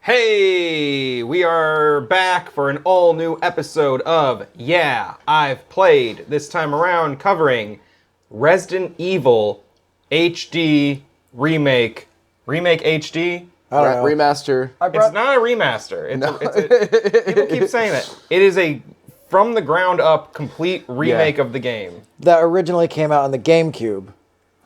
Hey, we are back for an all-new episode of Yeah, I've Played. This time around covering Resident Evil HD Remake. Remake HD? Remaster. It's not a remaster. People keep saying that. It is a from-the-ground-up complete remake of the game. That originally came out on the GameCube.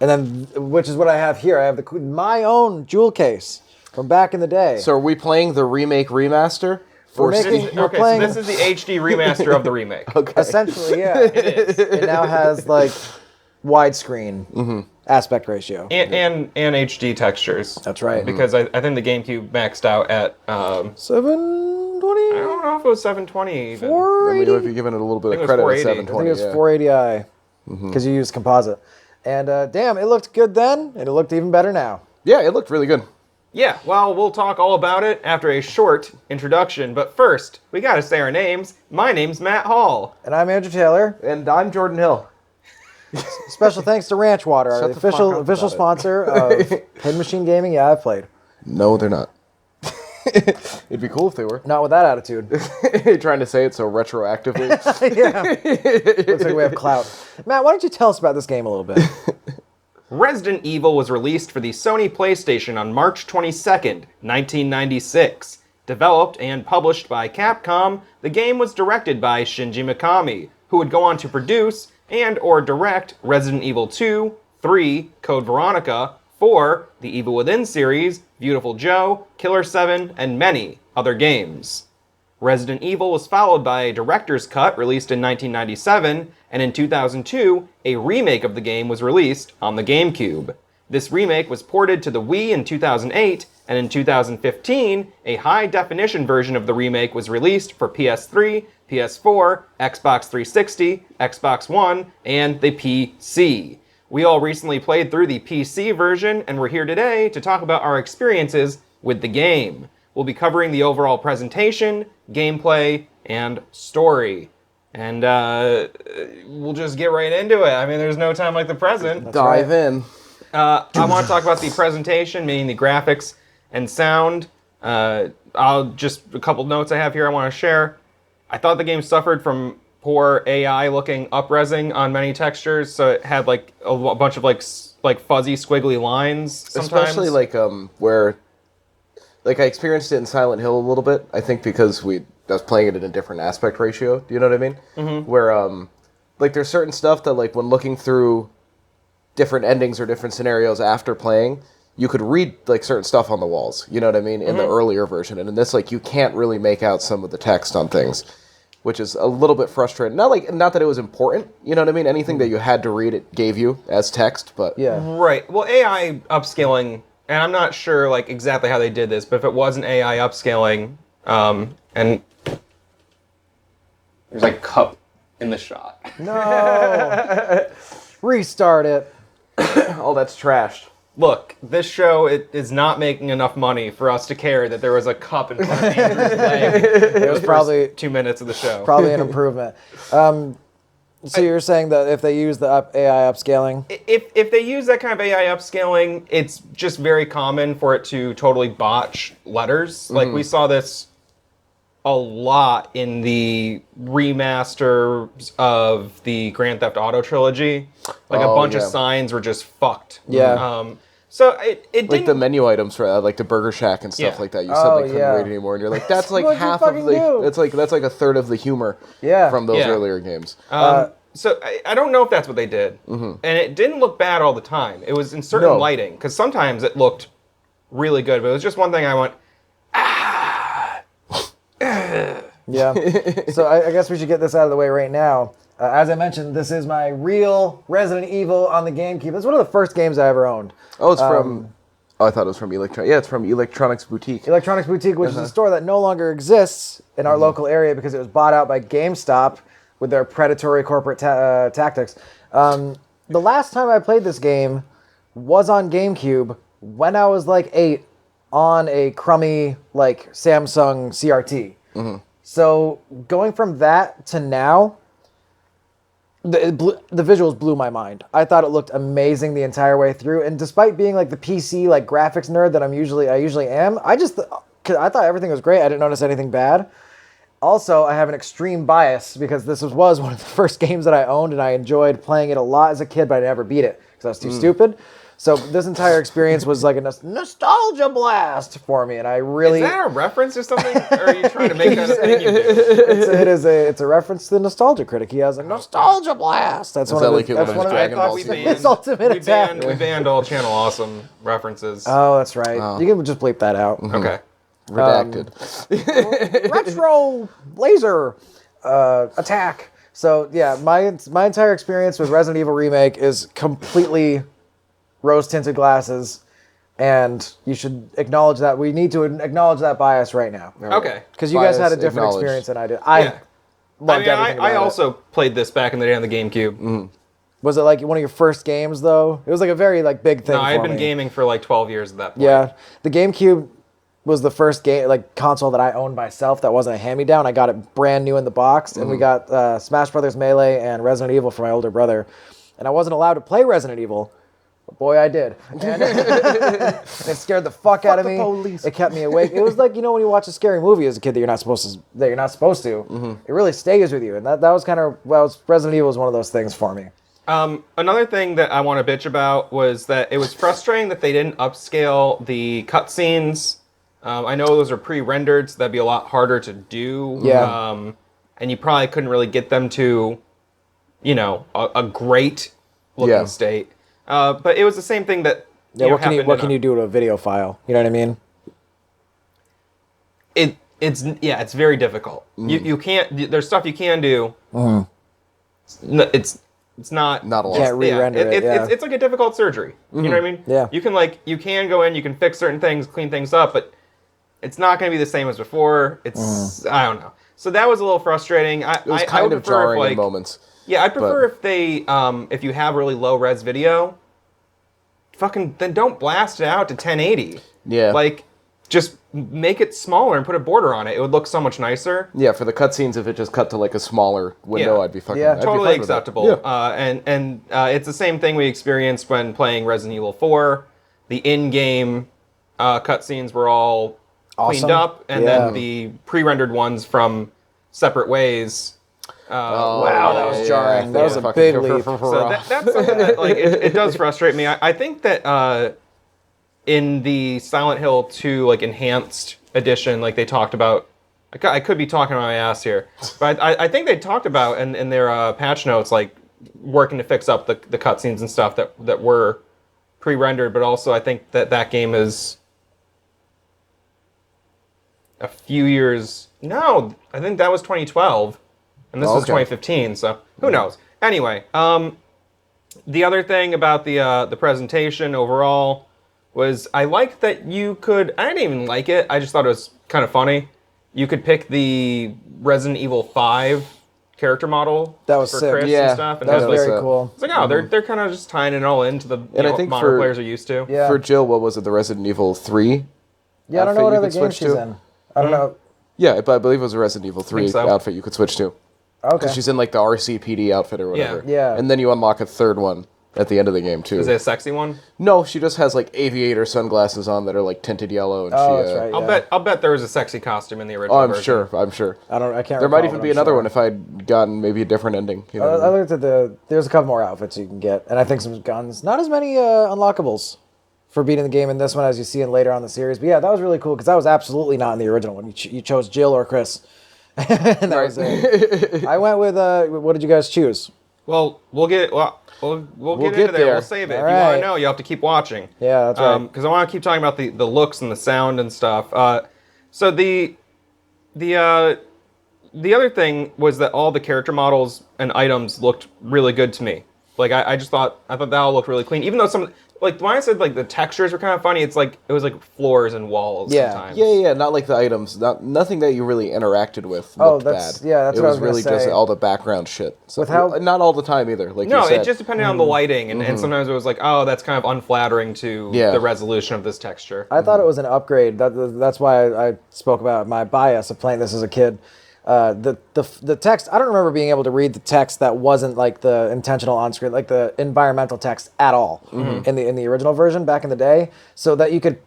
And then, which is what I have here. I have my own jewel case from back in the day. So are we playing the remake remaster? So this is the HD remaster of the remake. Okay. Essentially, yeah. It is. It now has like widescreen aspect ratio. And HD textures. That's right. Because I think the GameCube maxed out at 720? I don't know if it was 720 even. 480? If you're giving it a little bit I of think it credit was at 480. I 720. think it was 480i. Because you used composite. And damn, it looked good then, and it looked even better now. Yeah, it looked really good. Yeah, well, we'll talk all about it after a short introduction. But first, we gotta say our names. My name's Matt Hall. And I'm Andrew Taylor. And I'm Jordan Hill. Special thanks to Ranch Water, our Shut the fuck up official about it. sponsor of Hidden Machine Gaming. Yeah, I've played. No, they're not. It'd be cool if they were. Not with that attitude. You're trying to say it so retroactively. Yeah. Looks like we have clout. Matt, why don't you tell us about this game a little bit? Resident Evil was released for the Sony PlayStation on March 22nd, 1996. Developed and published by Capcom, the game was directed by Shinji Mikami, who would go on to produce and or direct Resident Evil 2, 3, Code Veronica, 4, the Evil Within series, Beautiful Joe, Killer 7, and many other games. Resident Evil was followed by a director's cut released in 1997, and in 2002, a remake of the game was released on the GameCube. This remake was ported to the Wii in 2008, and in 2015, a high-definition version of the remake was released for PS3, PS4, Xbox 360, Xbox One, and the PC. We all recently played through the PC version, and we're here today to talk about our experiences with the game. We'll be covering the overall presentation, gameplay, and story. And we'll just get right into it. I mean, there's no time like the present. Dive in. I want to talk about the presentation, meaning the graphics and sound. Just a couple notes I have here I want to share. I thought the game suffered from poor AI-looking up-resing on many textures, so it had like a bunch of like fuzzy, squiggly lines sometimes. Especially like where, like I experienced it in Silent Hill a little bit. I think because I was playing it in a different aspect ratio. Do you know what I mean? Mm-hmm. Where like there's certain stuff that like when looking through different endings or different scenarios after playing, you could read like certain stuff on the walls. You know what I mean? In the earlier version, and in this, like you can't really make out some of the text on things, which is a little bit frustrating. Not that it was important. You know what I mean? Anything that you had to read, it gave you as text. But Yeah. Right. Well, AI upscaling, and I'm not sure like exactly how they did this, but if it was an AI upscaling, and there's like cup in the shot. No. Restart it. oh, that's trashed. Look, this show is not making enough money for us to care that there was a cup in front of Andrew's leg. It was probably 2 minutes of the show. Probably an improvement. So you're saying that if they use the AI upscaling? If they use that kind of AI upscaling, it's just very common for it to totally botch letters. Like we saw this a lot in the remaster of the Grand Theft Auto trilogy. Like a bunch of signs were just fucked. Yeah. So it Like didn't... the menu items for like the Burger Shack and stuff Yeah. like that. You said they couldn't yeah. read anymore, and you're like, that's like What'd you half of fucking the. do? That's like a third of the humor. Yeah. From those Yeah. earlier games. So I don't know if that's what they did. And it didn't look bad all the time. It was in certain lighting, because sometimes it looked really good, but it was just one thing I went, Yeah. So I guess we should get this out of the way right now. As I mentioned, this is my real Resident Evil on the GameCube. It's one of the first games I ever owned. Oh, it's from... Oh, I thought it was from Electronics. Yeah, it's from Electronics Boutique. Electronics Boutique, which is a store that no longer exists in our local area because it was bought out by GameStop with their predatory corporate tactics. The last time I played this game was on GameCube when I was like 8 on a crummy like Samsung CRT. So going from that to now, the visuals blew my mind. I thought it looked amazing the entire way through, and despite being like the PC like graphics nerd that I usually am, 'cause I thought everything was great. I didn't notice anything bad. Also, I have an extreme bias because this was one of the first games that I owned, and I enjoyed playing it a lot as a kid, but I never beat it because I was too stupid. So this entire experience was like a nostalgia blast for me, and I really... Is that a reference or something? Or are you trying to make that a thing you do? It's a reference to the Nostalgia Critic. He has a nostalgia blast. That's one of his, that's one of Dragon Ball his, Z? his ultimate attack. We banned all Channel Awesome references. Oh, that's right. You can just bleep that out. Okay. Redacted. Retro laser attack. So yeah, my entire experience with Resident Evil Remake is completely rose-tinted glasses, and you should acknowledge that. We need to acknowledge that bias right now. Okay. Because you guys had a Bias different acknowledged. experience than I did. Yeah. Loved everything about I it. also played this back in the day on the GameCube. Was it like one of your first games though? It was like a very like big thing. No, I had for been me. gaming for like 12 years at that point. Yeah, the GameCube was the first game like console that I owned myself that wasn't a hand-me-down. I got it brand new in the box, and we got Smash Brothers Melee and Resident Evil for my older brother, and I wasn't allowed to play Resident Evil. But boy, I did. And it scared the fuck out of me. police. It kept me awake. It was like, you know, when you watch a scary movie as a kid that you're not supposed to. It really stays with you, and that was kind of Resident Evil was one of those things for me. Another thing that I want to bitch about was that it was frustrating that they didn't upscale the cutscenes. I know those are pre-rendered, so that'd be a lot harder to do. Yeah. And you probably couldn't really get them to, you know, a great looking state. But it was the same thing that Yeah, what can you do to a video file? You know what I mean? It's very difficult. You can't. There's stuff you can do. It's not a lot. Can't re-render it. Yeah. It's like a difficult surgery. You know what I mean? Yeah. You can go in, you can fix certain things, clean things up, but it's not going to be the same as before. It's I don't know. So that was a little frustrating. It was kind of jarring in moments. Yeah, I prefer if they if you have really low res video, then don't blast it out to 1080. Yeah. Like just make it smaller and put a border on it. It would look so much nicer. Yeah, for the cutscenes, if it just cut to like a smaller window, Yeah. I'd be fucking. Yeah. I'd be Totally fine with that. acceptable. Yeah. And it's the same thing we experienced when playing Resident Evil 4. The in-game cutscenes were all cleaned Awesome. up, and Yeah. then the pre-rendered ones from separate ways. Wow, that was jarring. That was a Fucking big go leap. So that's something that like it does frustrate me. I think that in the Silent Hill 2 like enhanced edition, like they talked about, I could be talking on my ass here, but I think they talked about in their patch notes like working to fix up the cutscenes and stuff that were pre-rendered, but also I think that game is a few years. No, I think that was 2012, and this was 2015. So who knows? Anyway, the other thing about the presentation overall was I liked that you could. I didn't even like it. I just thought it was kind of funny. You could pick the Resident Evil 5 character model. That was for sick. Chris Yeah, and stuff. And That was it was very cool. It's like, oh, they're kind of just tying it all into the And I what think modern players are used to. Yeah. For Jill, what was it? The Resident Evil 3? Yeah, I don't know outfit what you other could game switch she's to? in. I don't know. Yeah, but I believe it was a Resident Evil 3 so. outfit you could switch to. Okay. Because she's in like the RCPD outfit or whatever. Yeah. And then you unlock a third one at the end of the game too. Is it a sexy one? No, she just has like aviator sunglasses on that are like tinted yellow, and Oh, she. that's right. I'll Yeah. bet there was a sexy costume in the original Oh, I'm version. sure. I'm sure. I can't. There might recall, even but be I'm another sure. one if I'd gotten maybe a different ending. You know what I I mean? looked at there's a couple more outfits you can get, and I think some guns. Not as many unlockables for beating the game in this one as you see in later on in the series. But yeah, that was really cool because that was absolutely not in the original one. You chose Jill or Chris, and that was it. I went with what did you guys choose? Well, we'll get into get there. there. We'll save it. All If you want right. to know, you have to keep watching. Yeah, that's right. Because I want to keep talking about the looks and the sound and stuff. So the other thing was that all the character models and items looked really good to me. Like I thought that all looked really clean. Even though some like when I said like the textures were kind of funny, it was like floors and walls. Yeah. Sometimes. Yeah. Not like the items. Nothing that you really interacted with Oh, looked that's- bad. yeah, that's it what I was was gonna really just say. all the background shit. So, With how- not all the time either. Like No, you said. it just depended on the lighting, and sometimes it was like, oh, that's kind of unflattering to the resolution of this texture. I thought it was an upgrade. That's why I spoke about my bias of playing this as a kid. The text, I don't remember being able to read the text that wasn't like the intentional on-screen, like the environmental text at all in the original version back in the day. So that you could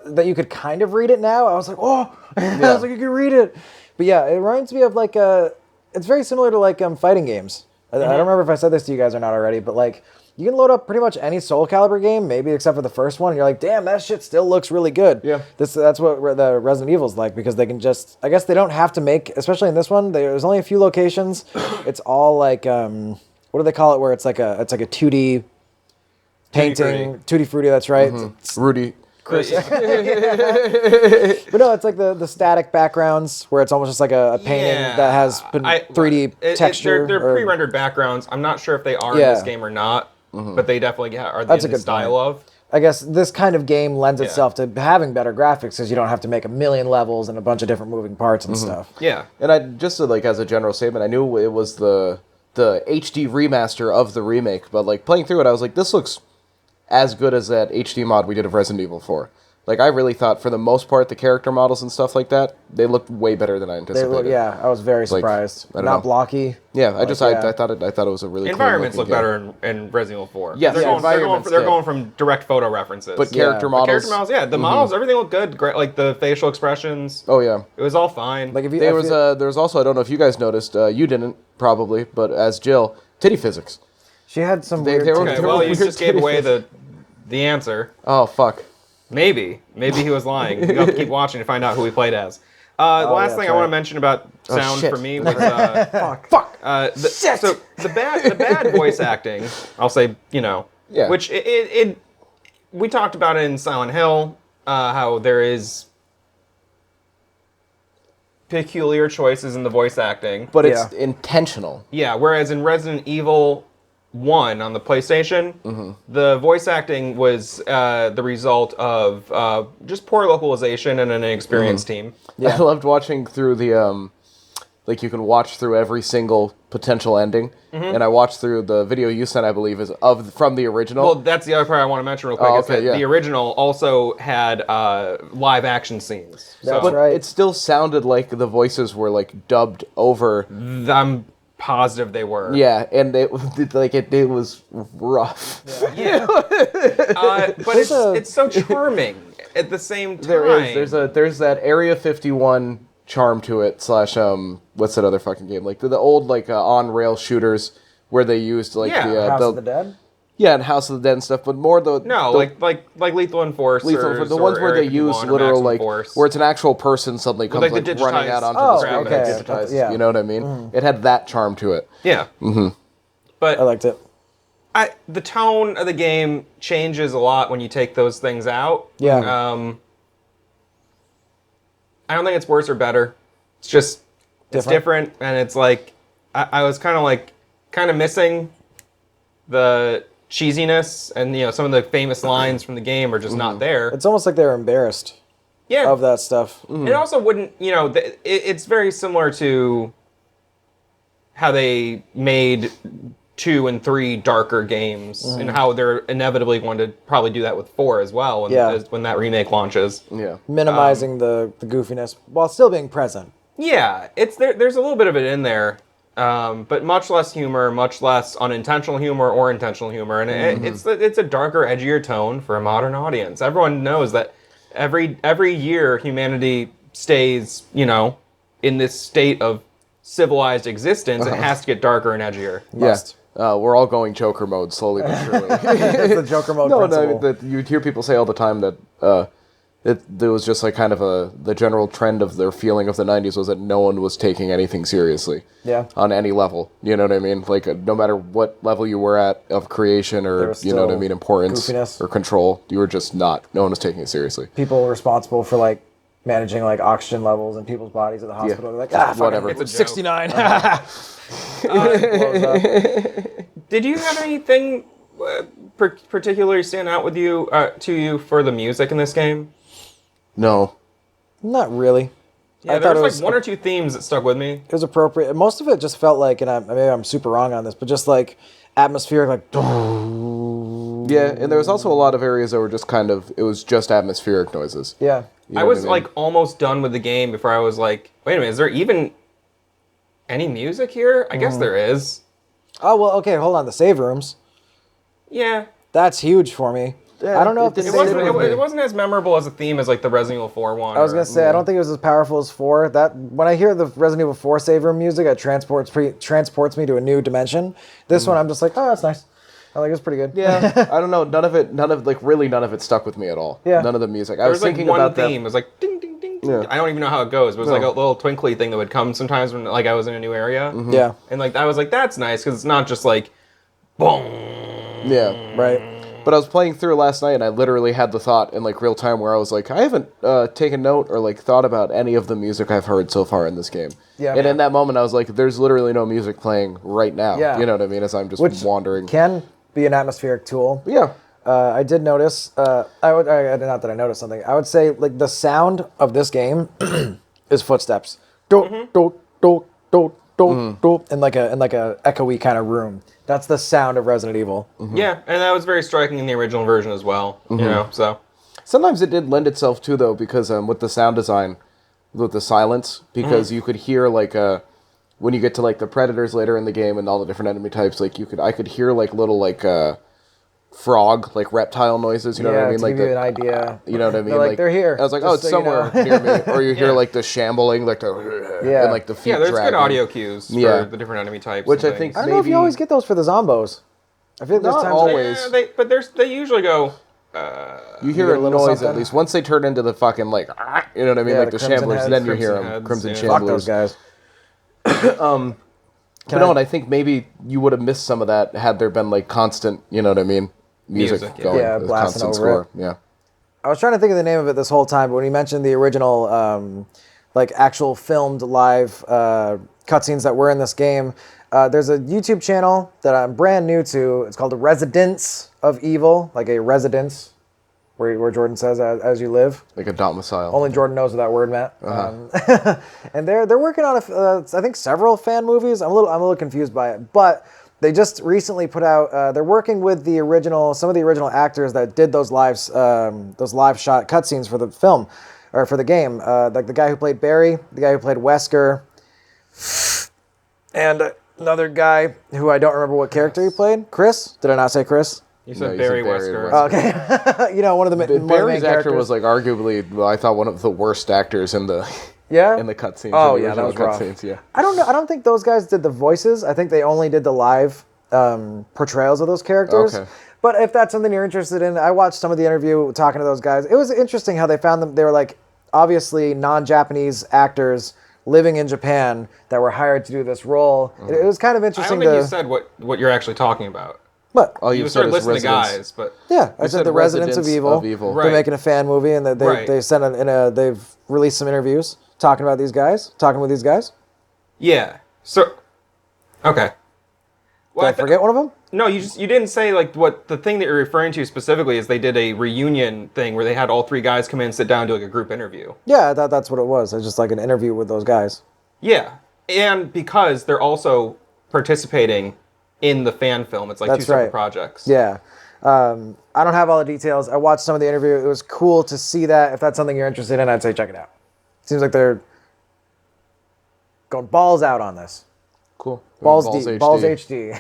that you could kind of read it now. I was like, oh, I was like, you can read it. But yeah, it reminds me of like it's very similar to like fighting games. I don't remember if I said this to you guys or not already, but like you can load up pretty much any Soul Calibur game, maybe except for the first one, and you're like, damn, that shit still looks really good. Yeah. That's what the Resident Evil's like, because they can just, I guess they don't have to make, especially in this one, there's only a few locations. It's all like, what do they call it, where it's like a 2D painting, Tutti Frutti, that's right. Rudy. Chris. But no, it's like the static backgrounds where it's almost just like a painting that has 3D texture. They're pre-rendered backgrounds. I'm not sure if they are in this game or not, but they definitely are That's in the style of. I guess this kind of game lends itself to having better graphics because you don't have to make a million levels and a bunch of different moving parts and stuff. Yeah. And I just like as a general statement, I knew it was the HD remaster of the remake, but like playing through it, I was like, this looks as good as that HD mod we did of Resident Evil 4. Like, I really thought, for the most part, the character models and stuff like that, they looked way better than I anticipated. I was very surprised. Not blocky. Yeah, I thought it was a really environments look game. better in Resident Evil 4. Yes, they're going from direct photo references. But character models, the models, everything looked good. Great, like the facial expressions. Oh yeah, it was all fine. Like if there was also, I don't know if you guys noticed, you didn't probably, but as Jill, titty physics. She had some weird. You just gave away the answer. Oh fuck. Maybe he was lying. You have to keep watching to find out who he played as. The last thing I want to mention about sound for me was fuck. So the bad voice acting, I'll say, which it we talked about it in Silent Hill, how there is peculiar choices in the voice acting, but it's intentional. Yeah, whereas in Resident Evil 1 on the PlayStation, the voice acting was the result of just poor localization and an inexperienced team. Yeah. I loved watching through the like you can watch through every single potential ending, and I watched through the video you sent, I believe, is from the original. Well, that's the other part I want to mention real quick. Oh, is that yeah. The original also had live action scenes. That's but right. It still sounded like the voices were like dubbed over. I'm positive they were. Yeah, and it was rough. Yeah. But it's so charming at the same time. There's that Area 51 charm to it / what's that other fucking game, like the old like on rail shooters where they used like House of the Dead. Yeah, and House of the Dead and stuff, but more like Lethal Enforcers, the ones where they use literal like Force. where it's an actual person suddenly comes like running out onto the screen and digitized. Yeah. You know what I mean? It had that charm to it. Yeah. But I liked it. The tone of the game changes a lot when you take those things out. Yeah. I don't think it's worse or better. It's just it's different, and it's like I was kind of missing the cheesiness, and some of the famous lines from the game are just not there. It's almost like they're embarrassed. Of that stuff. It also wouldn't, it's very similar to how they made 2 and 3 darker games, and how they're inevitably going to probably do that with 4 as well when that remake launches. Yeah. Minimizing the goofiness while still being present. Yeah, it's there's a little bit of it in there, but much less humor, much less unintentional humor or intentional humor, and it's a darker, edgier tone for a modern audience. Everyone knows that every year humanity stays, in this state of civilized existence. It has to get darker and edgier. Yes. We're all going Joker mode slowly but surely. It's the Joker mode principle. No, you hear people say all the time that there was just like kind of the general trend of their feeling of the 90s was that no one was taking anything seriously. Yeah. On any level. You know what I mean? Like no matter what level you were at of creation or, you know what I mean, importance goofiness. Or control, you were just no one was taking it seriously. People responsible for like managing like oxygen levels in people's bodies at the hospital. They're like, whatever. It's a 69. Did you have anything particularly stand out with you to you for the music in this game? No. Not really. Yeah, there was like 1 or 2 themes that stuck with me. It was appropriate. Most of it just felt like, and maybe I'm super wrong on this, but just like atmospheric, like. Yeah, and there was also a lot of areas that were just it was just atmospheric noises. Yeah. You know I was what I mean? like almost done with the game before I was like, wait a minute, is there even any music here? I guess there is. Oh, well, okay, hold on. The save rooms. Yeah. That's huge for me. I don't know if the It wasn't as memorable as a theme as like the Resident Evil 4 one. I was gonna say I don't think it was as powerful as 4. That when I hear the Resident Evil 4 save room music, it transports me to a new dimension. This one, I'm just like, oh, that's nice. I like it's pretty good. Yeah, I don't know. None of it stuck with me at all. Yeah. None of the music. I There was was like thinking one about theme. It that. was like ding ding ding. Ding. Yeah. I don't even know how it goes. But it was like No. a little twinkly thing that would come sometimes when like I was in a new area. Yeah. And like I was like, that's nice because it's not just like, boom. Yeah. Right. But I was playing through last night, and I literally had the thought in like real time where I was like, I haven't taken note or like thought about any of the music I've heard so far in this game. Yeah. And in that moment, I was like, there's literally no music playing right now. Yeah. You know what I mean? As I'm just Which wandering. can be an atmospheric tool. Yeah. I did notice. Not that I noticed something. I would say like the sound of this game is footsteps. Do do do do do do in like a echoey kind of room. That's the sound of Resident Evil. Yeah, and that was very striking in the original version as well. You know, so Sometimes it did lend itself to though, because with the sound design, with the silence, because you could hear like when you get to like the predators later in the game and all the different enemy types, like I could hear like little like frog like reptile noises. You know what I mean? To Like give you an idea. you know what I mean? They're like, they're here. I was like, just oh, it's so you know. somewhere near me. Or you hear Yeah. like the shambling, like the Yeah. and like the feet yeah, there's dragging. good audio cues for Yeah. the different enemy types. Which and I think things. I don't know if you maybe- always get those for the zombos. I feel like there's Not times always. Yeah, they usually go. You hear get a a little noise something. at least. Once they turn into the fucking like, you know what I mean? Yeah, like the the crimson shamblers, heads. then you hear Crimson them. heads, Crimson yeah. fuck shamblers. those guys. But no, and I think maybe you would have missed some of that had there been like constant, you know what I mean? Music Music, yeah. going. Yeah, the blasting constant over score. Yeah. I was trying to think of the name of it this whole time, but when you mentioned the original, like actual filmed live cutscenes that were in this game, there's a YouTube channel that I'm brand new to. It's called The Residence of Evil, like a residence where Jordan says as you live. Like a domicile. Only Jordan knows what that word meant. And they're working on I think several fan movies. I'm a little confused by it, but they just recently put out. They're working with some of the original actors that did those live shot cutscenes for the film or for the game. Like the guy who played Barry, the guy who played Wesker, and another guy who I don't remember what character he played. Chris? Did I not say Chris? You No, said you Barry said Barry Wesker. Wesker. Okay, one of the one of the Barry's main actor characters. was like arguably, well, I thought one of the worst actors in the Yeah? in the cutscenes. Oh, in the yeah, that original was rough. cutscenes. Yeah. I don't know. I don't think those guys did the voices. I think they only did the live portrayals of those characters. Okay. But if that's something you're interested in, I watched some of the interview talking to those guys. It was interesting how they found them. They were like obviously non-Japanese actors living in Japan that were hired to do this role. It was kind of I interesting don't think to. you said what you're actually talking about. But All You you started said is listening to residence. guys, but yeah, I You said the Residents of Evil. Evil. Right. They're making a fan movie, and they Right. they sent they've released some interviews talking about these guys, talking with these guys. yeah. So, okay. Well, Did I forget one of them? No, you didn't say like what the thing that you're referring to specifically is they did a reunion thing where they had all three guys come in and sit down and do like a group interview. Yeah, I thought that's what it was. It was just like an interview with those guys. Yeah, and because they're also participating in the fan film, it's like That's two separate right. projects. Yeah. I don't have all the details. I watched some of the interview. It was cool to see that. If that's something you're interested in, I'd say check it out. Seems like they're going balls out on this. Cool. Balls deep. Balls HD.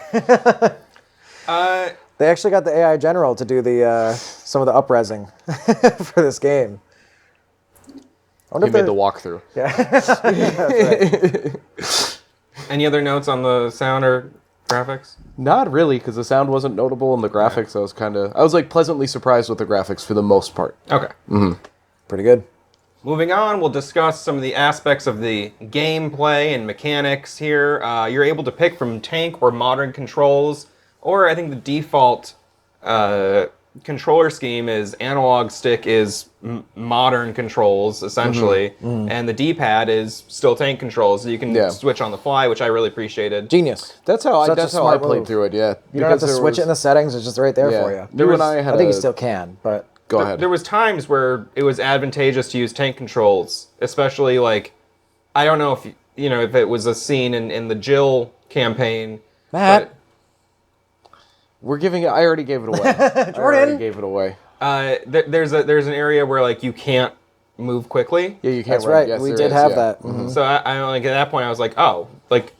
They actually got the AI general to do the some of the upresing for this game. I wonder He if made they're- the walkthrough. Any other notes on the sound or graphics? Not really, because the sound wasn't notable and the graphics. I was like pleasantly surprised with the graphics for the most part. Okay. Pretty good. Moving on, we'll discuss some of the aspects of the gameplay and mechanics here. You're able to pick from tank or modern controls, or I think the default controller scheme is analog stick is modern controls, essentially, and the D-pad is still tank controls, so you can switch on the fly, which I really appreciated. Genius. That's how Such a I smart played move. through it. Yeah, You don't have to switch it in the settings. It's just right there for you. You and I had. I think you still can, but Go ahead. There was times where it was advantageous to use tank controls, especially like, I don't know if it was a scene in the Jill campaign. Matt. We're giving it. I already gave it away. I already gave it away. There's an area where like you can't move quickly. Yeah, you can't. that's run. right. Yes, We there did is, have yeah. that. So I like at that point I was like, oh, like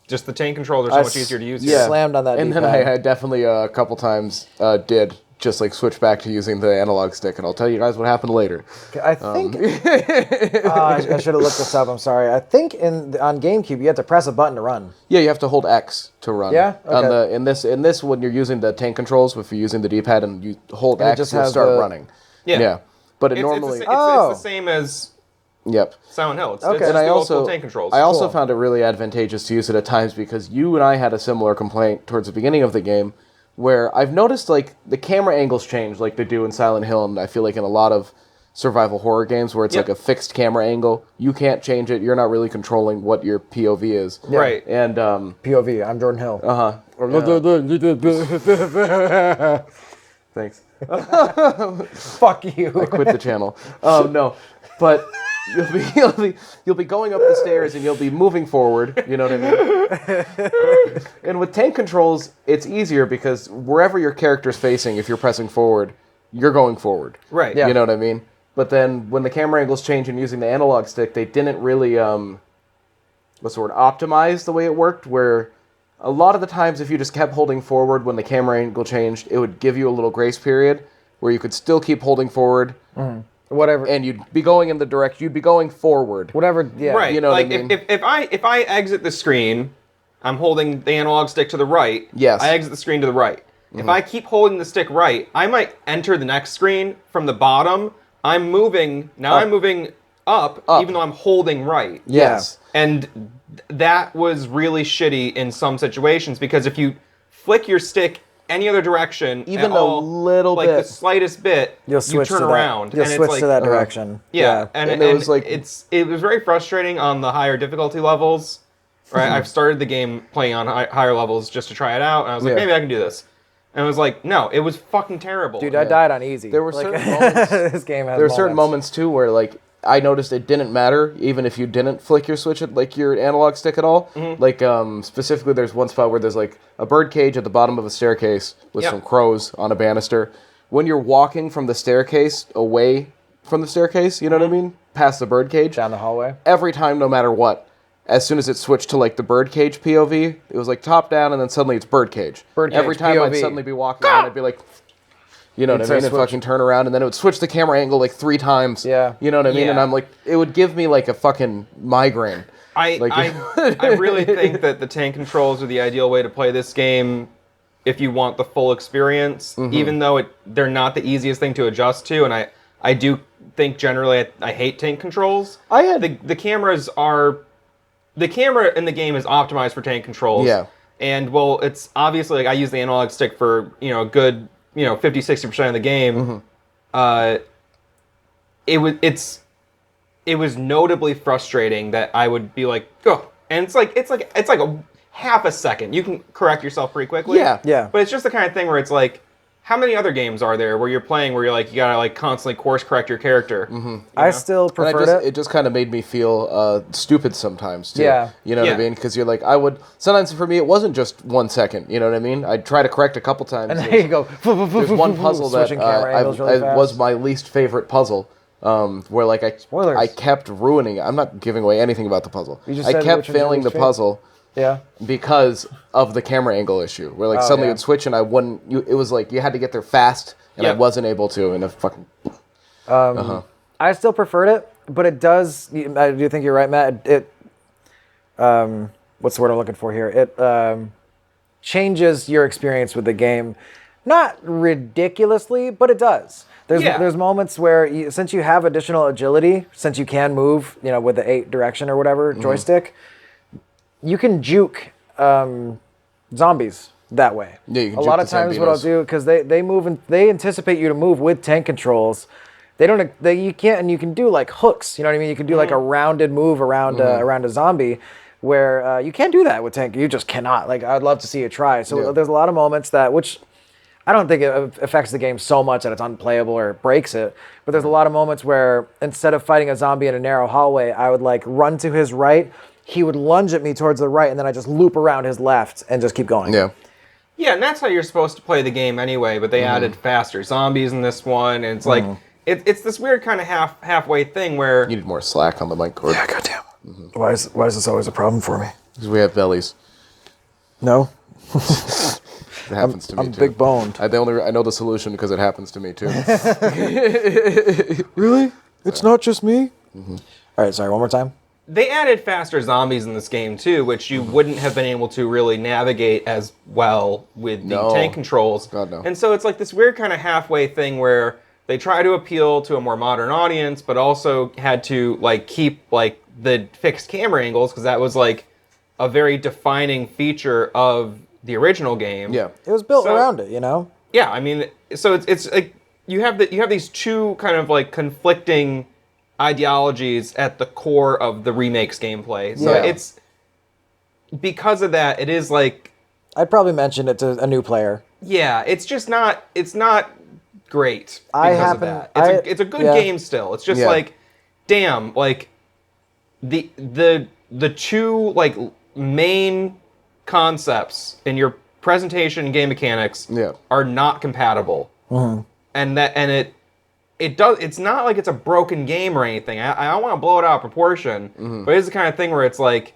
just the tank controls are so much easier to use. Yeah. Here. Slammed on that And then D-pad. I definitely a couple times did just like switch back to using the analog stick, and I'll tell you guys what happened later. I think I should have looked this up. I'm sorry. I think on GameCube you have to press a button to run. Yeah, you have to hold X to run. Yeah? Okay. In this when you're using the tank controls, if you're using the D-pad and you hold And it X, just you'll has start the- running. Yeah. But it It's normally. the same as Yep. Silent Hill. It's Okay. just And the I old also school tank controls. I also Cool. found it really advantageous to use it at times because you and I had a similar complaint towards the beginning of the game, where I've noticed like the camera angles change like they do in Silent Hill, and I feel like in a lot of survival horror games where it's Yep. like a fixed camera angle, you can't change it. You're not really controlling what your POV is. Right. And POV. I'm Jordan Hill. thanks. Fuck you. I quit the channel. No, but you'll be going up the stairs and you'll be moving forward. You know what I mean? And with tank controls, it's easier because wherever your character's facing, if you're pressing forward, you're going forward. Right. Yeah. You know what I mean? But then when the camera angles change and using the analog stick, they didn't really optimize the way it worked. Where a lot of the times, if you just kept holding forward when the camera angle changed, it would give you a little grace period where you could still keep holding forward. Whatever. And you'd be going in the direction, you'd be going forward. Whatever. Yeah. Right. You know what I like mean? if I exit the screen, I'm holding the analog stick to the right. Yes. I exit the screen to the right. If I keep holding the stick right, I might enter the next screen from the bottom. I'm moving up, even though I'm holding right. Yes. And that was really shitty in some situations because if you flick your stick any other direction, Even at a all, little like bit. the slightest bit, You'll you switch turn to around. that. You'll and switch it's like, to that direction. Yeah, and it was like- it was very frustrating on the higher difficulty levels. Right, I've started the game playing on higher levels just to try it out, and I was like, Yeah. maybe I can do this. And I was like, no, it was fucking terrible. Dude, I died on easy. There were Like, certain moments. this game has There were certain moments too where like I noticed it didn't matter even if you didn't flick your switch at like your analog stick at all. Like specifically, there's one spot where there's like a bird cage at the bottom of a staircase with Yep. some crows on a banister. When you're walking from the staircase away from the staircase, you know what I mean, past the bird cage, down the hallway. every time, no matter what. As soon as it switched to like the birdcage POV, it was like top down, and then suddenly it's birdcage. Birdcage, Every time I'd POV. suddenly be walking, and I'd be like, you know what It's I a mean, and switch. fucking turn around, and then it would switch the camera angle like 3 times. Yeah. You know what I mean? Yeah. And I'm like, it would give me like a fucking migraine. Like- I really think that the tank controls are the ideal way to play this game if you want the full experience, even though they're not the easiest thing to adjust to, and I do think generally I hate tank controls. I had The cameras are... The camera in the game is optimized for tank controls. Yeah. And, well, it's obviously, like, I use the analog stick for, a good, 50, 60% of the game. It was notably frustrating that I would be like, oh, and it's like a half a second. You can correct yourself pretty quickly. Yeah. Yeah. But it's just the kind of thing where it's like, how many other games are there where you're playing where you're like, you gotta like constantly course correct your character? I still and preferred it just kind of made me feel stupid sometimes too. Yeah. You know what I Yeah. mean? Because you're like, sometimes for me it wasn't just 1 second. You know what I mean? I'd try to correct a couple times. And there you go. There's one puzzle that Switching camera angles really fast. was my least favorite puzzle. Where like Spoilers. I kept ruining it. I'm not giving away anything about the puzzle. You just I said kept which one's your failing the least favorite? puzzle Yeah. because of the camera angle issue. Where like suddenly yeah. it would switch and I wouldn't. It was like you had to get there fast, and I Yep. wasn't able to. And it fucking I still preferred it, but it does. I do think you're right, Matt. What's the word I'm looking for here? It changes your experience with the game, not ridiculously, but it does. There's moments where since you have additional agility, since you can move, with the 8 direction or whatever joystick, you can juke zombies that way. Yeah, you can a juke lot the of times what I'll Zambinos. do because they move and they anticipate you to move with tank controls. You can't, and you can do like hooks. You know what I mean? You can do like a rounded move around around a zombie, where you can't do that with tank. You just cannot. Like I'd love to see you try. So Yeah. there's a lot of moments which I don't think it affects the game so much that it's unplayable or it breaks it. But there's a lot of moments where instead of fighting a zombie in a narrow hallway, I would like run to his right. He would lunge at me towards the right, and then I just loop around his left and just keep going. yeah. Yeah, and that's how you're supposed to play the game anyway, but they added faster zombies in this one, and it's like, it's this weird kind of halfway thing where... You need more slack on the mic cord. Goddamn. Why is this always a problem for me? Because we have bellies. No. It happens to me I'm too. big boned. I know the solution because it happens to me too. Really? It's not just me? All right, sorry, one more time. They added faster zombies in this game too, which you wouldn't have been able to really navigate as well with the No. tank controls. God, no. And so it's like this weird kind of halfway thing where they try to appeal to a more modern audience, but also had to like keep like the fixed camera angles because that was like a very defining feature of the original game. Yeah. It was built So- around it, you know? Yeah, I mean, so it's like you have these two kind of like conflicting ideologies at the core of the remake's gameplay. So Yeah. it's because of that, it is like, I'd probably mention it to a new player. yeah, it's not great I because of happen- that. I- It's a good yeah. game still. It's just Yeah. like, damn, like the two like main concepts in your presentation and game mechanics Yeah. are not compatible. It's not like it's a broken game or anything. I don't want to blow it out of proportion, but it's the kind of thing where it's like,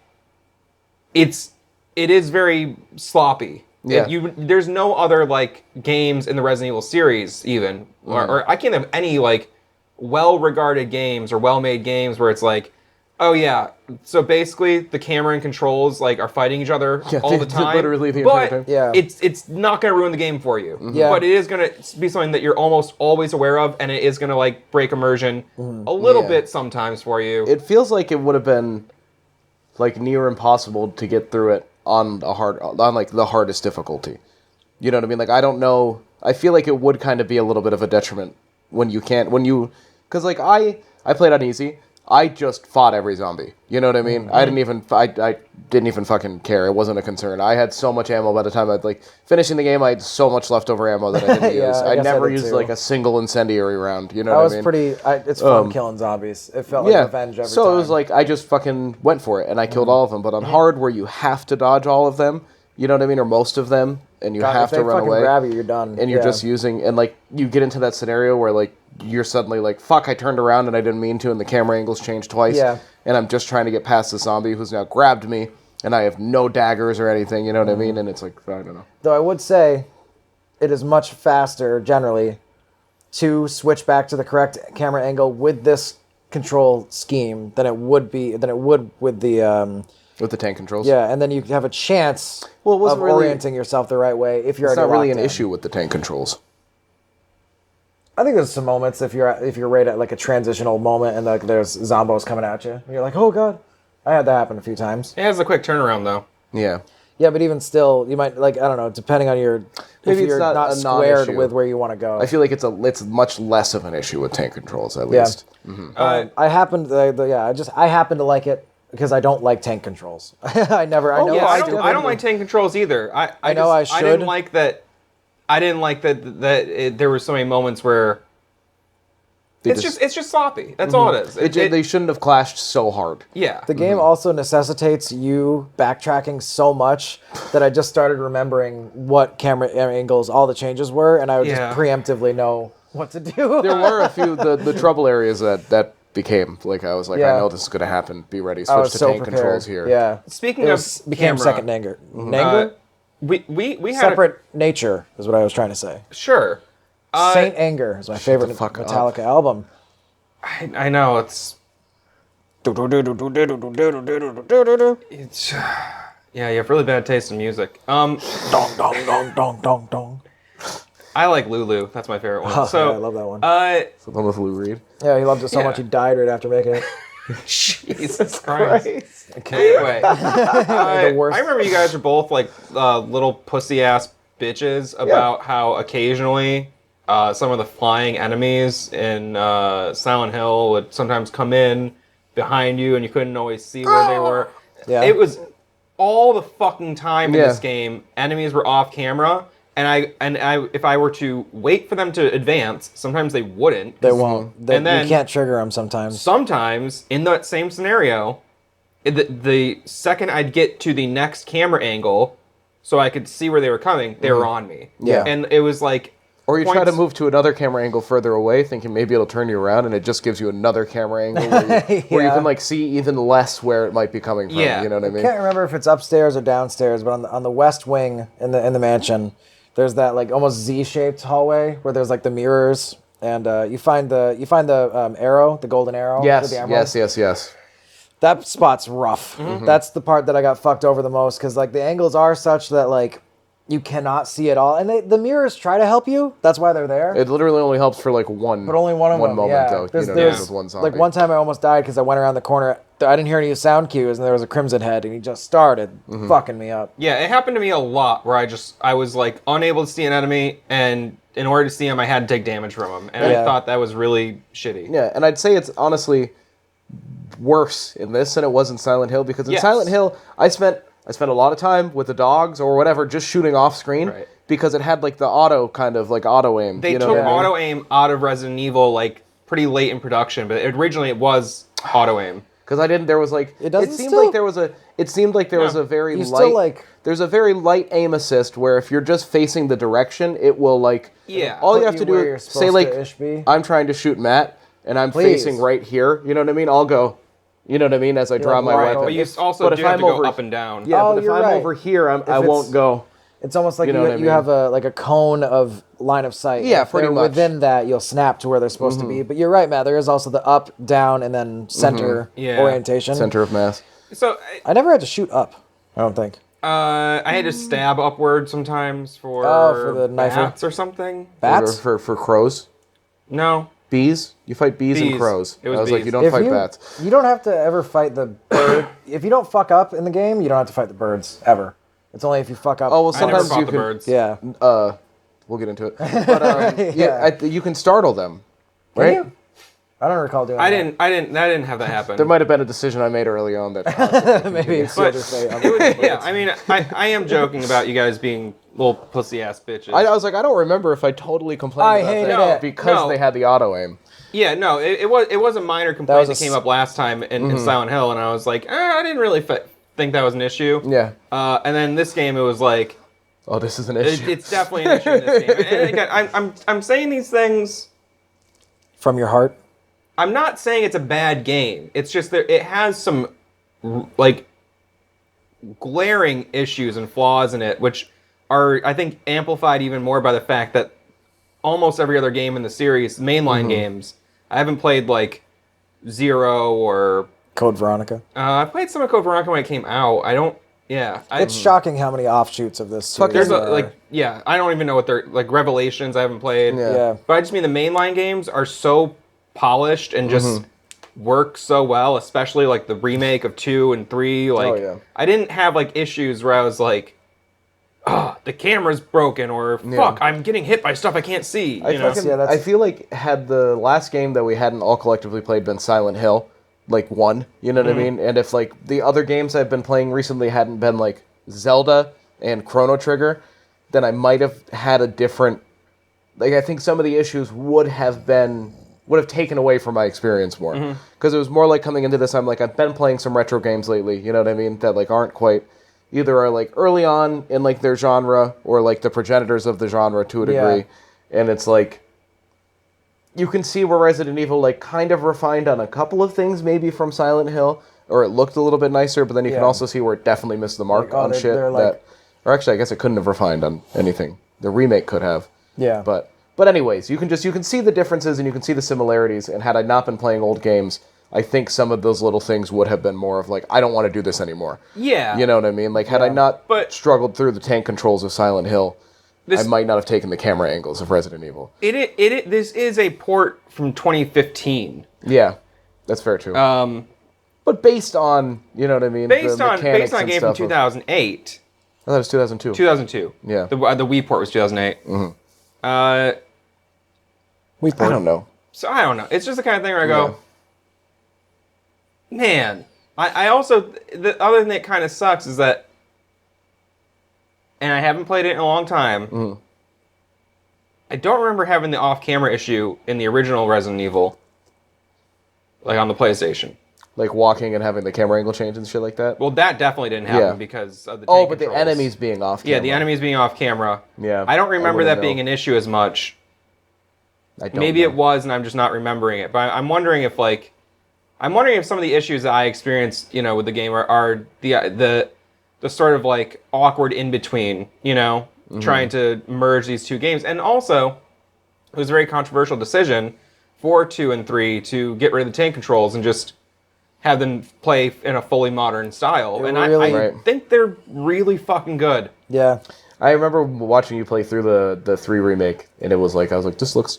it is very sloppy. Yeah. There's no other like games in the Resident Evil series even, or I can't think of any like well-regarded games or well-made games where it's like, oh yeah, so basically the camera and controls like are fighting each other all the time. literally the entire time. Yeah. It's not going to ruin the game for you. Yeah. But it is going to be something that you're almost always aware of, and it is going to like break immersion a little Yeah. bit sometimes for you. It feels like it would have been like near impossible to get through it on like the hardest difficulty. You know what I mean? Like I don't know. I feel like it would kind of be a little bit of a detriment because like I played on easy. I just fought every zombie. You know what I mean? I didn't even fucking care. It wasn't a concern. I had so much ammo by the time I'd like finishing the game. I had so much leftover ammo that I didn't Yeah, use. I I guess I never did used too. like a single incendiary round. You know That what was I mean? pretty. It's fun killing zombies. It felt like revenge every time. So it was like I just fucking went for it and I killed all of them. But on hard, where you have to dodge all of them, you know what I mean, or most of them, and you God, have if they to run fucking away, grab you, you're done. and you're Yeah. just using, and like you get into that scenario where like you're suddenly like, fuck, I turned around and I didn't mean to, and the camera angles changed twice. Yeah. And I'm just trying to get past the zombie who's now grabbed me, and I have no daggers or anything. You know what I mean? And it's like I don't know. Though I would say, it is much faster generally to switch back to the correct camera angle with this control scheme than it would with the With the tank controls. yeah, and then you have a chance Well, it wasn't of really- orienting yourself the right way if you're It's already not really locked an in. issue with the tank controls. I think there's some moments if you're right at like a transitional moment and like there's zombos coming at you, and you're like, oh god, I had that happen a few times. It has a quick turnaround though. Yeah. Yeah, but even still, you might like I don't know, depending on your Maybe if it's you're not not a squared non-issue. with where you want to go. I feel like it's much less of an issue with tank controls at Yeah. least. I happen to I happen to like it because I don't like tank controls. I never. I know. Yeah, I I don't like tank controls either. I know I just- I didn't should. like that. I didn't like that there were so many moments where it's just sloppy. That's all it is. They shouldn't have clashed so hard. yeah. The game also necessitates you backtracking so much that I just started remembering what camera angles all the changes were, and I would Yeah. just preemptively know what to do. There were a few the trouble areas that became like I was like Yeah. I know this is gonna happen. Be ready. I Switch was to so tank prepared. controls here. Yeah. Speaking It of became camera, second Nanger. Nanger? we had Separate nature is what I was trying to say. sure. Saint Anger is my favorite the fuck Metallica album. I know it's yeah. You have really bad taste in music. Dong dong dong dong dong dong. I like Lulu. That's my favorite one. Oh, So yeah, I love that one. The one with Lou Reed. Yeah, he loved it so Yeah. much he died right after making it. Jesus Christ. Anyway, The worst. I remember you guys are both like little pussy ass bitches about how occasionally some of the flying enemies in Silent Hill would sometimes come in behind you and you couldn't always see where they were. Yeah. It was all the fucking time in Yeah. this game. Enemies were off camera. And I, if I were to wait for them to advance, sometimes they wouldn't. They won't. And then you can't trigger them sometimes. sometimes in that same scenario, the second I'd get to the next camera angle, so I could see where they were coming, they were on me. Yeah. And it was like, Or you try to points- move to another camera angle further away, thinking maybe it'll turn you around, and it just gives you another camera angle where you Yeah. can like see even less where it might be coming from. Yeah. You know what I I mean? can't remember if it's upstairs or downstairs, but on the west wing in the mansion, There's that like almost Z-shaped hallway where there's like the mirrors, and you find the arrow, the golden arrow. with Yes, the emerald. yes. That spot's rough. That's the part that I got fucked over the most because like the angles are such that like you cannot see it all, and the mirrors try to help you. That's why they're there. It literally only helps for like one, But only one of them, moment yeah. though. There's, You know, there's with one zombie. like one time I almost died because I went around the corner. I didn't hear any sound cues, and there was a crimson head, and he just started fucking me up. Yeah, it happened to me a lot where I was like unable to see an enemy, and in order to see him, I had to take damage from him, and I Yeah. thought that was really shitty. Yeah, and I'd say it's honestly worse in this than it was in Silent Hill because in Yes. Silent Hill I spent a lot of time with the dogs or whatever just shooting off screen Right. because it had like the auto aim. They you know took what I mean? auto aim out of Resident Evil like pretty late in production, but originally it was auto aim. Because I didn't. There was like It doesn't seemed still? like there was a. It seemed like there was a very You light. still, like- There's a very light aim assist where if you're just facing the direction, it will like. Yeah. All you Put have to you do where you're is say supposed like, to ish be. I'm trying to shoot Matt, and I'm Please. facing right here. You know what I mean? I'll go. You know what I mean? As I draw like, my right, weapon. But you also But do if have I'm to go over- up and down. Yeah, Oh, but if you're I'm right. over here, I it's- won't go. It's almost like You know what I mean? you have a like a cone of line of sight. Yeah, If pretty they're much. Within that, you'll snap to where they're supposed to be. But you're right, Matt. There is also the up, down, and then center Yeah. orientation. Center of mass. So I never had to shoot up. I don't think. I had to stab upward sometimes for For the knifer. bats or something. Bats. For crows, No. bees. You fight bees and Bees. crows. It was I was like, bees. you don't If fight you, bats. you don't have to ever fight the bird. If you don't fuck up in the game, you don't have to fight the birds ever. It's only if you fuck up. Oh well, I never sometimes fought you the can. birds. Yeah. We'll get into it. But you can startle them, Can right? you? I don't recall doing I that. didn't have that happen. There might have been a decision I made early on that. Maybe it's But to say. it was, yeah, I mean, I am joking about you guys being little pussy ass bitches. I was like, I don't remember if I totally complained I about hated that it. because No. they had the auto aim. Yeah, no, it was a minor complaint was that, a came up last time in Silent Hill, and I was like, I didn't really think that was an issue. Yeah. And then this game, it was like, Oh, this is an issue. it's definitely an issue in this game. And again, I'm saying these things. From your heart. I'm not saying it's a bad game. It's just that it has some like glaring issues and flaws in it, which are, I think, amplified even more by the fact that almost every other game in the series, mainline games, I haven't played like Zero or Code Veronica. I played some of Code Veronica when it came out. I don't. Yeah, It's shocking how many offshoots of this series there's there are. like yeah, I don't even know what they're like. Revelations I haven't played. Yeah. But I just mean the mainline games are so polished and just work so well, especially like the remake of 2 and 3. Like yeah. I didn't have like issues where I was like, the camera's broken or fuck, I'm getting hit by stuff I can't see. You know? Yeah, that's- I feel like had the last game that we hadn't all collectively played been Silent Hill, like 1, you know what I mean? And if like the other games I've been playing recently hadn't been like Zelda and Chrono Trigger, then I might have had a different, like I think some of the issues would have taken away from my experience more. Because it was more like coming into this, I'm like, I've been playing some retro games lately, you know what I mean? That like aren't quite, either are like early on in like their genre or like the progenitors of the genre to a degree. Yeah. And it's like, you can see where Resident Evil like kind of refined on a couple of things maybe from Silent Hill, or it looked a little bit nicer, but then you can Yeah. also see where it definitely missed the mark Like, oh, on they're- shit they're like- that, or actually I guess it couldn't have refined on anything. The remake could have. Yeah. But anyways, you can see the differences and you can see the similarities, and had I not been playing old games, I think some of those little things would have been more of like, I don't want to do this anymore. Yeah. You know what I mean? Like, had I not But- struggled through the tank controls of Silent Hill, I This- might not have taken the camera angles of Resident Evil. This is a port from 2015. Yeah, that's fair too. But based on, you know what I mean? Based the on mechanics a and game from stuff of- 2008. I thought it was 2002. 2002. Yeah. The Wii port was 2008. I don't know. So I don't know. It's just the kind of thing where I go, man. I also, the other thing that kind of sucks is that, and I haven't played it in a long time. I don't remember having the off-camera issue in the original Resident Evil, like on the PlayStation. Like walking and having the camera angle change and shit like that. Well, that definitely didn't happen Yeah. because of the Oh, tank but the controls. enemies being off camera. Yeah, the enemies being off camera. Yeah, I don't remember wouldn't that being know. an issue as much. I don't Maybe know. it was, and I'm just not remembering it. But I'm wondering if some of the issues that I experienced, with the game are the sort of like awkward in between, trying to merge these two games. And also, it was a very controversial decision for 2 and 3 to get rid of the tank controls and just have them play in a fully modern style. And I think they're really fucking good. Yeah. I remember watching you play through the 3 remake, and it was like, I was like, this looks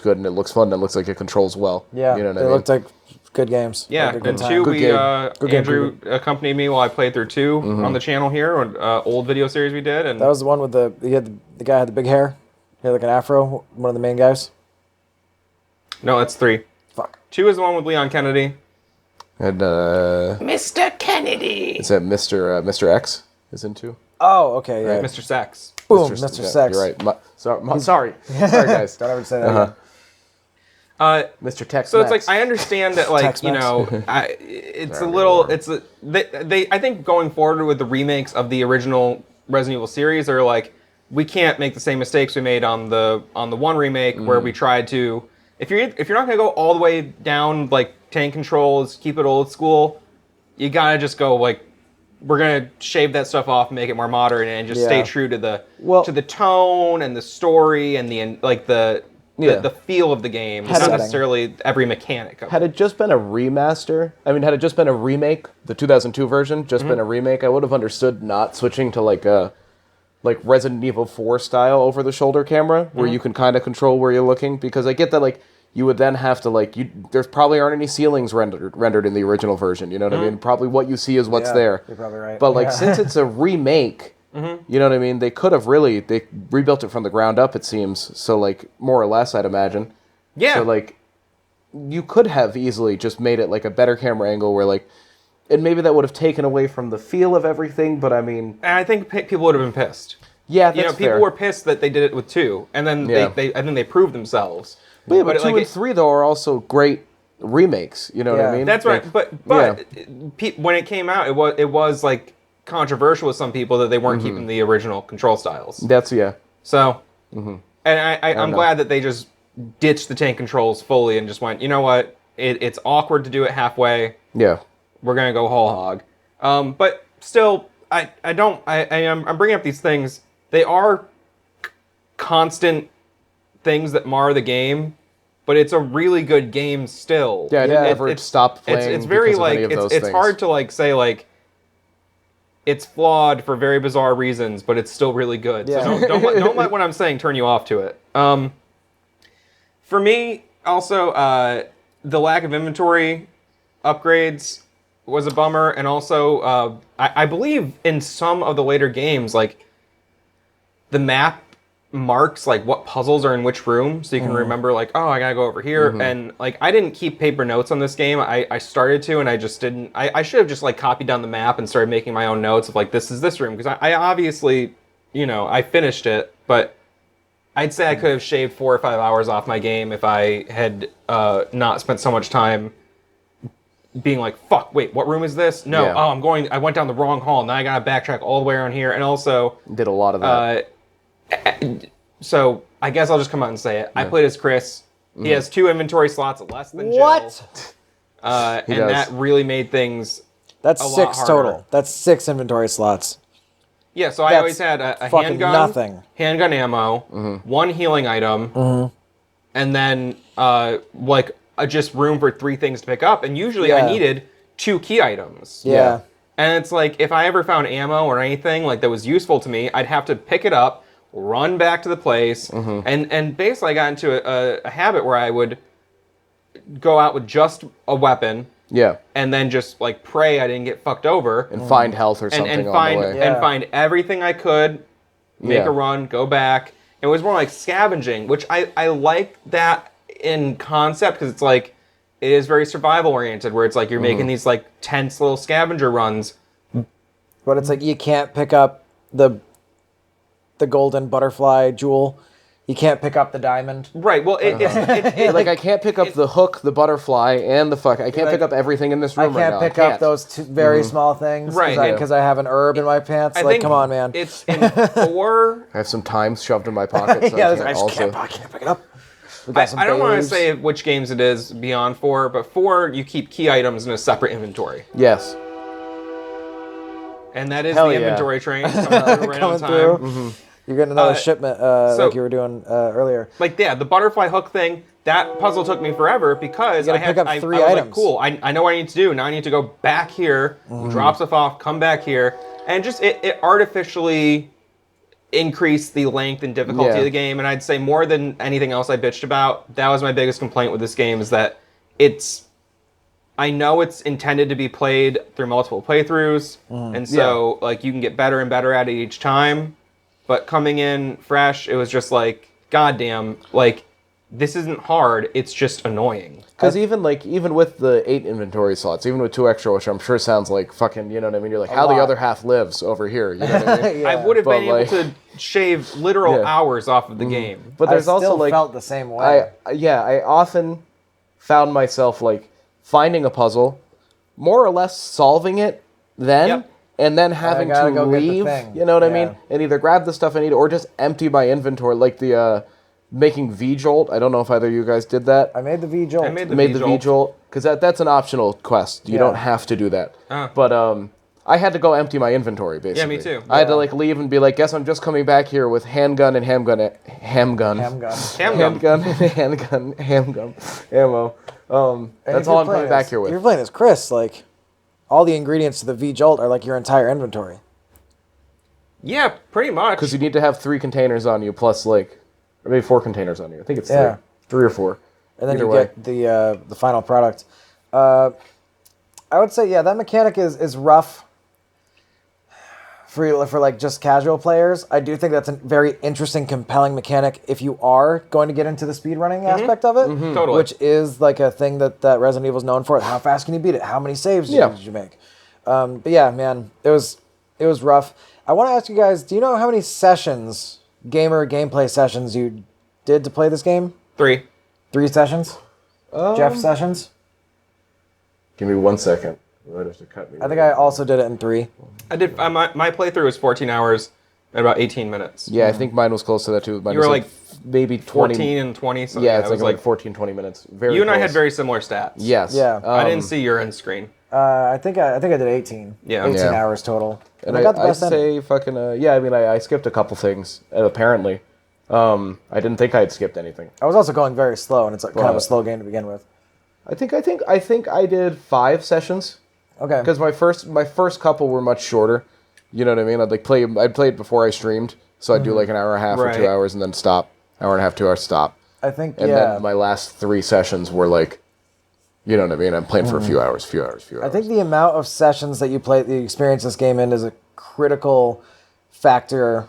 good, and it looks fun, and it looks like it controls well. Yeah, you know what they looked like good games. Yeah, Like a good and time. 2, Good game. Andrew accompanied me while I played through 2 on the channel here, old video series we did. And That was the one with the guy had the big hair. He had like an afro, one of the main guys. No, that's 3. Fuck. 2 is the one with Leon Kennedy. And Mr. Kennedy! is that Mr. X is in 2? Oh, okay, yeah. Mr. Sex. Boom, Mr. Yeah, Sex. you're right. Sorry, guys. Don't ever say that again. Mr. Tex. So it's like, I understand that, like, Tex-Mex. it's a little, I think going forward with the remakes of the original Resident Evil series are like, we can't make the same mistakes we made on the 1 remake where we tried to, if you're not gonna go all the way down, like, tank controls, keep it old school, you gotta just go, like, we're gonna shave that stuff off and make it more modern and just stay true to the tone and the story and the feel of the game, not necessarily every mechanic of it. Had it just been a remaster, had it just been a remake, the 2002 version, been a remake, I would have understood not switching to like Resident Evil 4 style over the shoulder camera, where you can kind of control where you're looking, because I get that like you would then have to there's probably aren't any ceilings rendered in the original version, you know what I mean? Probably what you see is what's there. You're probably right. But like since it's a remake, you know what I mean? They could have they rebuilt it from the ground up, it seems. So like more or less, I'd imagine. Yeah. So like you could have easily just made it like a better camera angle where like, and maybe that would have taken away from the feel of everything. But I mean, and I think people would have been pissed. Yeah, that's people fair. were pissed that they did it with 2, and then they proved themselves. But 2 and 3 though are also great remakes. You know what I mean? That's right. But when it came out, it was like controversial with some people that they weren't keeping the original control styles. That's So, and I'm glad that they just ditched the tank controls fully and just went, you know what? It's awkward to do it halfway. Yeah. We're gonna go whole hog. But still, I'm bringing up these things. They are constant things that mar the game, but it's a really good game still. Yeah, I didn't ever stop playing. It's very because of like any of those it's things. hard to like say like it's flawed for very bizarre reasons, but it's still really good. Yeah. So don't let what I'm saying turn you off to it. For me, also the lack of inventory upgrades was a bummer, and also I believe in some of the later games, like the map marks like what puzzles are in which room, so you can remember like, oh, I gotta go over here. And like I didn't keep paper notes on this game. I started to, and I just didn't. I should have just like copied down the map and started making my own notes of like, this is this room, because I obviously, I finished it, but I'd say I could have shaved 4 or 5 hours off my game if I had not spent so much time being like, fuck, wait, what room is this? No, I went down the wrong hall, now I gotta backtrack all the way around here. And also did a lot of that. So I guess I'll just come out and say it. I played as Chris. He has 2 inventory slots less than Jill. What? And does. that really made things That's a lot 6 harder. total. That's 6 inventory slots. Yeah, so I That's always had a fucking handgun, nothing. handgun ammo, 1 healing item, and then just room for 3 things to pick up. And usually I needed 2 key items. Yeah. And it's like, if I ever found ammo or anything like that was useful to me, I'd have to pick it up, run back to the place, and basically I got into a habit where I would go out with just a weapon, and then just like pray I didn't get fucked over, and find health or something and on find the way. and find everything I could, make Yeah. a run, go back. It was more like scavenging, which I like that in concept, because it's like it is very survival oriented, where it's like you're making these like tense little scavenger runs. But it's like you can't pick up the golden butterfly jewel. You can't pick up the diamond. Right. Well, Like I can't pick up the hook, the butterfly, and the fuck. I can't pick up everything in this I room right now. can't pick up those 2 very small things, Right. Because I have an herb in my pants. I Like, think come on, man. It's in 4. I have some time shoved in my pocket, so yeah, I I can't just also. can't pick it up. We got some I don't want to babes. say which games it is beyond 4, but 4 you keep key items in a separate inventory, Yes. and that is Hell the yeah. inventory train coming through right on Coming time. through. You're getting another shipment so- like you were doing earlier. Like, yeah, the butterfly hook thing, that puzzle took me forever because You gotta pick up I 3 was items. like, cool, I know what I need to do. Now I need to go back here, drop stuff off, come back here, and just it artificially increased the length and difficulty Yeah. of the game. And I'd say more than anything else I bitched about, that was my biggest complaint with this game, is that I know it's intended to be played through multiple playthroughs, and so like you can get better and better at it each time. But coming in fresh, it was just like, goddamn, like this isn't hard. It's just annoying. Because even with the 8 inventory slots, even with 2 extra, which I'm sure sounds like fucking, you know what I mean? You're like, how lot. the other half lives over here, you know what I mean? Yeah. I would have But, been able like- to shave literal Yeah. hours off of the game. But there's I also still like felt the same way. I often found myself like finding a puzzle, more or less solving it then, Yep. and then having gotta to go get the leave. thing. You know what I Yeah. mean? And either grab the stuff I need or just empty my inventory, like the making V-Jolt. I don't know if either of you guys did that. I made the V-Jolt. I made the Made the V-Jolt. V-Jolt because that's an optional quest. You Yeah. don't have to do that. Ah. But I had to go empty my inventory basically. me too. I had to like leave and be like, guess I'm just coming back here with handgun and hamgun. Handgun. Handgun, ammo. And That's if all you're I'm coming playing back as- here If you're with. playing as Chris, like, all the ingredients to the V-Jolt are like your entire inventory. Yeah, pretty much. Because you need to have 3 containers on you, plus like, or maybe 4 containers on you. I think it's Yeah. 3 or 4. And then Either you way. get the final product. I would say, yeah, that mechanic is rough for like just casual players. I do think that's a very interesting, compelling mechanic if you are going to get into the speedrunning aspect of it. Totally. Which is like a thing that Resident Evil is known for. How fast can you beat it? How many saves did you make? But yeah, man, it was rough. I want to ask you guys, do you know how many sessions, gameplay sessions you did to play this game? 3. 3 sessions? Jeff sessions? Give me 1 second. You might have to cut me. I think I also did it in 3. I did. My playthrough was 14 hours and about 18 minutes. Yeah, I think mine was close to that too. Mine You was were like maybe 20. 14 and 20. So Yeah, it it's was like 14, 20 minutes. Very you and I close. had very similar stats. Yes. Yeah. I didn't see your end screen. I think I did 18. Yeah. 18 Yeah. hours total. And I got the I'd best ending. say fucking yeah. I mean, I skipped a couple things apparently. I didn't think I had skipped anything. I was also going very slow, and it's like kind of a Well, slow game to begin with. I think I did 5 sessions Okay. because my first couple were much shorter. You know what I mean? I'd play it before I streamed, so I'd do like an hour and a half or 2 Right. hours and then stop. Hour and a half, 2 hours, stop. I think, And yeah. then my last 3 sessions were like, you know what I mean? I'm playing for a few hours. I think the amount of sessions that you experience this game in is a critical factor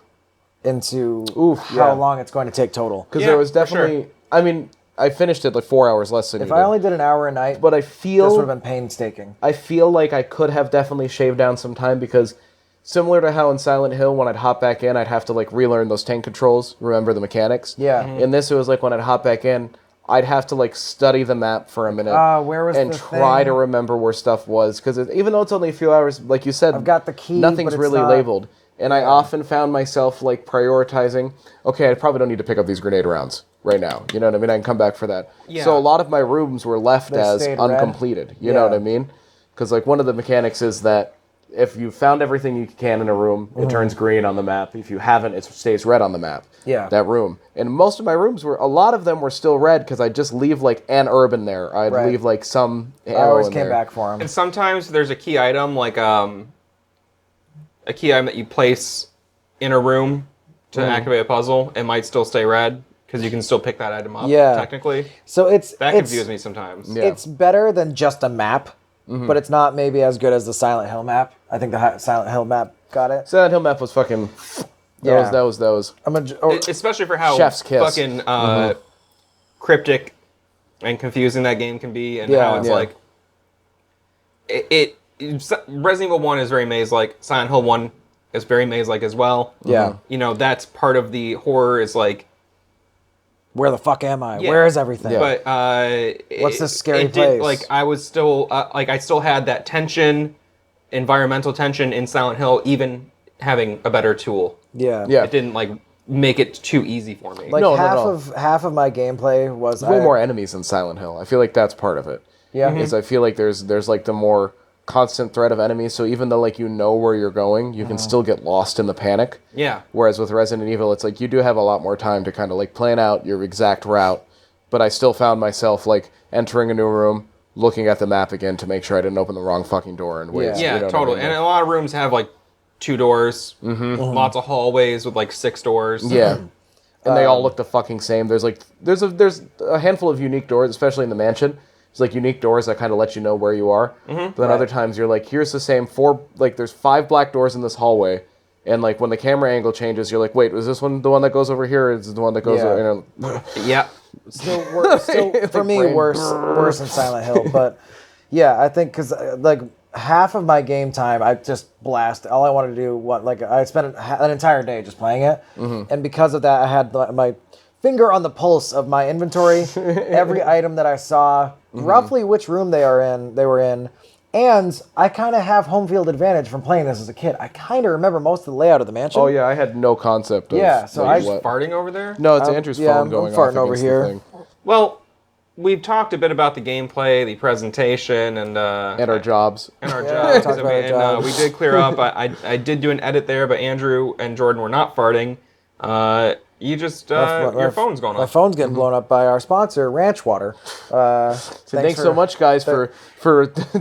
into how yeah. long it's going to take total. because Yeah, there was for sure. definitely. I mean, I finished it like 4 hours less than If you I did. only did an hour a night, But I this feel would have been painstaking. I feel like I could have definitely shaved down some time because similar to how in Silent Hill when I'd hop back in I'd have to like relearn those tank controls, remember the mechanics. Yeah. In this it was like when I'd hop back in I'd have to like study the map for a minute Where was and the try thing? to remember where stuff was because even though it's only a few hours, like you said, I've got the key, nothing's but it's really not- labeled. And I often found myself like prioritizing, okay, I probably don't need to pick up these grenade rounds right now. You know what I mean? I can come back for that. Yeah. So a lot of my rooms were left They as stayed red? uncompleted. You know Yeah. what I mean? Because like one of the mechanics is that if you found everything you can in a room, it turns green on the map. If you haven't, it stays red on the map. Yeah. That room. And most of my rooms a lot of them were still red because I'd just leave like an herb in there. I'd Right. leave like some I arrow always in came there. back for him. And sometimes there's a key item, like a key item that you place in a room to activate a puzzle. It might still stay red because you can still pick that item up. Yeah. Technically, So that it's confuses me sometimes. Yeah. It's better than just a map, but it's not maybe as good as the Silent Hill map. I think the Silent Hill map got it. Silent Hill map was fucking. Yeah. That was. Especially for how Chef's kiss. fucking cryptic and confusing that game can be, and Yeah. how it's Yeah. like Resident Evil 1 is very maze-like. Silent Hill 1 is very maze-like as well. Yeah. You know, that's part of the horror is like, Where the fuck am I? Yeah. Where is everything? Yeah. but What's this scary it did, place? like I was still I still had that tension, environmental tension in Silent Hill, even having a better tool. Yeah. Yeah. It didn't like make it too easy for me. Like No, half of my gameplay was There's way more enemies in Silent Hill. I feel like that's part of it. Yeah. Is I feel like there's like the more constant threat of enemies, so even though like you know where you're going, you can still get lost in the panic. Yeah. Whereas with Resident Evil, it's like you do have a lot more time to kind of like plan out your exact route. But I still found myself like entering a new room, looking at the map again to make sure I didn't open the wrong fucking door and ways. Yeah, you know what I totally. mean? And a lot of rooms have like 2 doors, lots of hallways with like 6 doors. Yeah. And they all look the fucking same. There's a handful of unique doors, especially in the mansion. There's like unique doors that kind of let you know where you are. But then other times you're like, here's the same 4, like there's 5 black doors in this hallway. And like when the camera angle changes, you're like, wait, was this one the one that goes over here? Or is it the one that goes over? You know? Yeah. Still for me, brain worse than Silent Hill. But yeah, I think because like half of my game time, I just blast. All I wanted to do, I spent an entire day just playing it, and because of that, I had my finger on the pulse of my inventory. Every item that I saw, roughly which room they were in. And I kind of have home field advantage from playing this as a kid. I kind of remember most of the layout of the mansion. Oh yeah, I had no concept of so Are I you just farting over there? No, it's Andrew's phone going I'm farting off over against here. the thing. Well, we've talked a bit about the gameplay, the presentation, and our jobs. and our Yeah, jobs. talked about our jobs. We did clear up. I did do an edit there, but Andrew and Jordan were not farting. You just your phone's going My off. phone's getting blown up by our sponsor, Ranch Water. Thanks so much, guys, for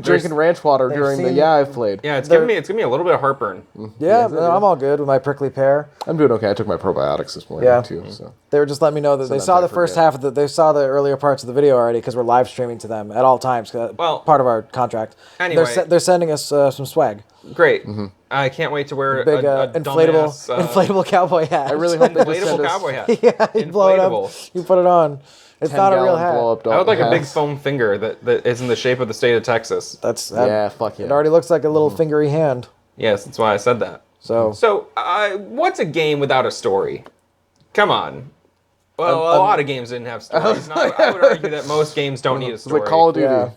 drinking ranch water during the seen- I've played. Yeah, it's giving me a little bit of heartburn. Yeah, no, I'm all good with my prickly pear. I'm doing okay. I took my probiotics this morning Yeah. too. So They were just letting me know that they saw the first half of they saw the earlier parts of the video already because we're live streaming to them at all times. Well, part of our contract. anyway. They're sending us some swag. Great. I can't wait to wear Big a inflatable dumbass, inflatable cowboy hat. I really hope they just inflatable send us cowboy hat. yeah, you blow it up. Inflatable. You put it on. It's not a real 10-gallon hat. blow-up I would like a big hats. foam finger that is in the shape of the state of Texas. Yeah, fuck yeah. It already looks like a little fingery hand. Yes, that's why I said that. So What's a game without a story? Come on. Well, a lot of games didn't have stories. And I would argue that most games don't need a It's story. like Call of Duty, Yeah.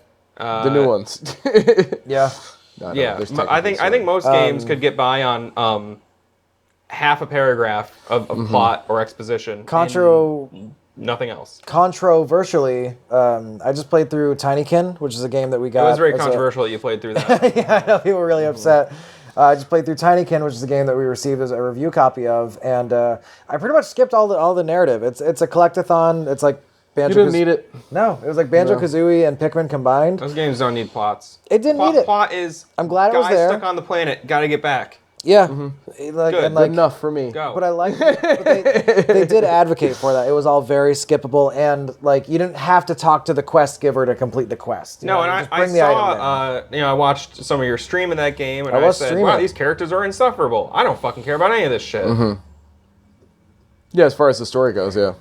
the new ones. yeah. No, Yeah, there's I think technically most games could get by on half a paragraph of plot or exposition. and Nothing else. Controversially, I just played through Tinykin, which is a game that we It got. was very as a- controversial that you played through that. yeah, I know people were really upset. I just played through Tinykin, which is a game that we received as a review copy of, and I pretty much skipped all the narrative. It's a collectathon. It's like Banjo. You didn't need it. No, it was like Banjo Kazooie and Pikmin combined. Those games don't need plots. It didn't need it. Plot is. I'm glad it was guys there. stuck on the planet. Got to get back. Yeah, Good. and like Enough for me. Go. But I like, but they did advocate for that. It was all very skippable, and like you didn't have to talk to the quest giver to complete the quest. You No, know, and you I just bring the item in. saw, I watched some of your stream in that game, and I I was said, streaming wow, it. these characters are insufferable. I don't fucking care about any of this shit. Yeah, as far as the story goes, yeah.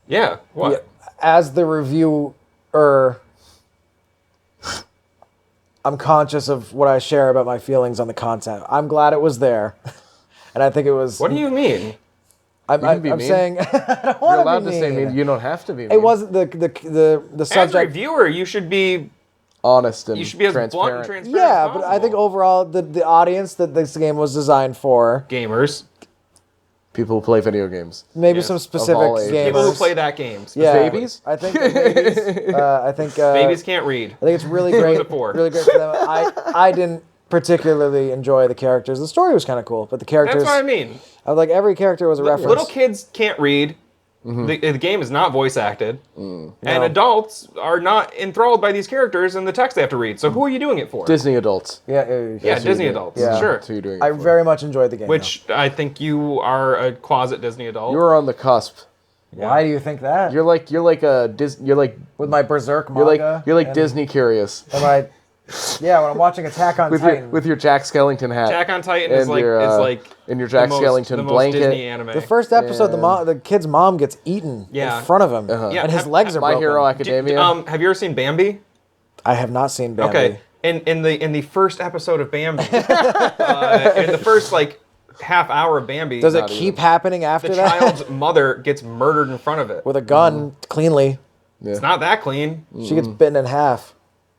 Yeah, what? Yeah, as the reviewer, I'm conscious of what I share about my feelings on the content. I'm glad it was there, and I think it was. What do you mean? I'm be mean. saying I don't You're want allowed to to be say mean. mean. You don't have to be mean. It wasn't the As a subject. reviewer, you should be honest and as blunt and transparent. transparent. Yeah, as but I think possible. overall the audience that this game was designed for, gamers, People who play video games. maybe Yes. some Of specific all ages. gamers. people who play that games. Yeah, Babies? I think that babies. I think Babies can't read. I think it's really great. it for? Really great for them. I didn't particularly enjoy the characters. The story was kind of cool, but the characters. That's what I mean. I was like every character was a reference. Little kids can't read. The game is not voice acted, and adults are not enthralled by these characters and the text they have to read. So who are you doing it for? Disney adults. Yeah, Yeah, That's who you're Disney doing- adults. Yeah. Sure. That's who you're doing it I for. very much enjoyed the game. Which I think you are a closet Disney adult. You're on the cusp. though. Why do you think that? You're like With my Berserk manga. you're like and- Disney curious. and my, yeah, when I'm watching Attack on With Titan. your Jack Skellington hat. Attack on Titan is And like your, it's like and your Jack the Skellington most blanket. Disney anime. the first episode, the kid's mom gets eaten Yeah. in front of him, Yeah, and his have- legs are My broken. Hero Academia. Have you ever seen Bambi? I have not seen Bambi. Okay. In the first episode of Bambi, in the first like half hour of Bambi, Does it Not keep even. happening after the that? child's mother gets murdered in front of it. With a gun, cleanly. It's not that clean. She gets bitten in half.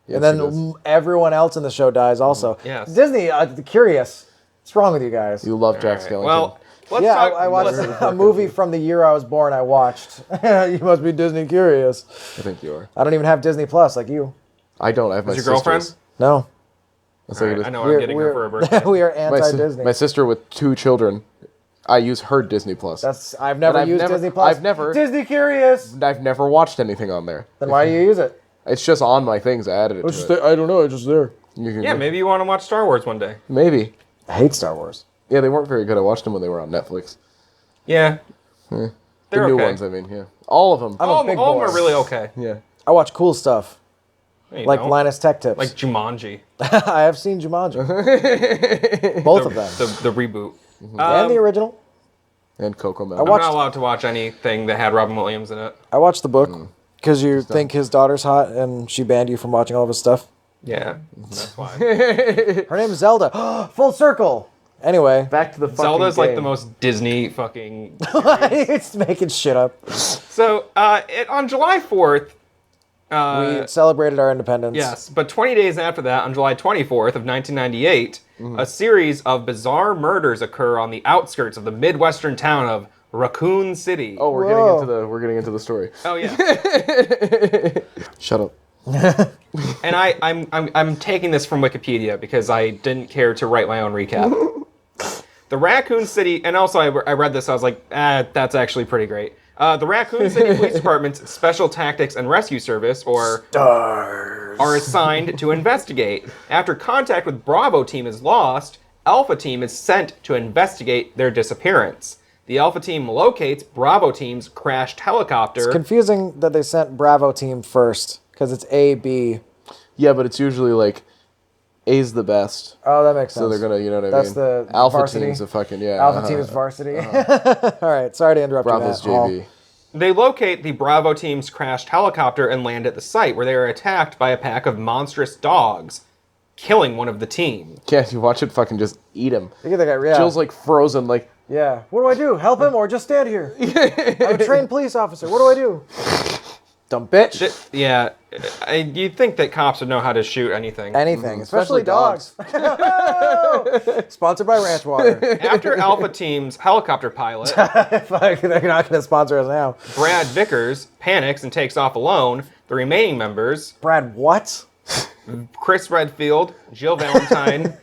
Yes, And then it is. everyone else in the show dies also. Yes. Disney, curious. What's wrong with you guys? You love Jack Alright, Skellington. well, let's Yeah, talk. I watched let's- a movie from the year I was born. I watched. You must be Disney curious. I think you are. I don't even have Disney Plus like you. I don't. I have my Is your girlfriend? sisters. No. That's All like right, it is. I know what I'm getting her for her birthday. we are My, anti-Disney. my sister with 2 children, I use her Disney Plus. I've never And used Disney Plus. I've never Disney Curious. I've never watched anything on there. Then why do you use it? It's just on my things. I added it to it. I don't know. It's just there. Yeah, maybe you want to watch Star Wars one day. Maybe. I hate Star Wars. Yeah, they weren't very good. I watched them when they were on Netflix. Yeah. The They're new okay. ones, I mean, yeah. All of them. All of big them boy. are really okay. Yeah. I watch cool stuff No, you like don't. Linus Tech Tips. Like Jumanji. I have seen Jumanji. Both of them. The reboot. And the original. And Coco Melon. I'm not allowed to watch anything that had Robin Williams in it. I watched the book because you think his daughter's hot and she banned you from watching all of his stuff. Yeah, that's why. Her name's Zelda. Full circle. Anyway. Back to the fucking Zelda's like game. the most Disney fucking... It's making shit up. So, on July 4th... We celebrated our independence. Yes, but 20 days after that, on July 24th of 1998, a series of bizarre murders occur on the outskirts of the Midwestern town of Raccoon City. Oh, we're getting into the story. Oh, yeah. Shut up. And I'm taking this from Wikipedia because I didn't care to write my own recap. The Raccoon City, and also I read this, I was like, that's actually pretty great. The Raccoon City Police Department's Special Tactics and Rescue Service, or STARS, are assigned to investigate. After contact with Bravo Team is lost, Alpha Team is sent to investigate their disappearance. The Alpha Team locates Bravo Team's crashed helicopter. It's confusing that they sent Bravo Team first because it's A, B. Yeah, but it's usually like A's the best. Oh, that makes sense. So they're gonna, you know what I That's mean? the Alpha varsity? Team's a fucking, yeah. Alpha Team is varsity. All right, sorry to interrupt Bravo's you, Matt. JV. They locate the Bravo Team's crashed helicopter and land at the site, where they are attacked by a pack of monstrous dogs, killing one of the team. Can't you watch it fucking just eat him? Look at that guy. Yeah. Jill's like frozen, like, Yeah. What do I do? Help him or just stand here? I'm a trained police officer. What do I do? Dumb bitch. Yeah, you'd think that cops would know how to shoot anything. Anything, especially dogs. Sponsored by Ranch Water. After Alpha Team's helicopter pilot, Fuck, they're not going to sponsor us now. Brad Vickers, panics and takes off alone, the remaining members, Brad, what? Chris Redfield, Jill Valentine,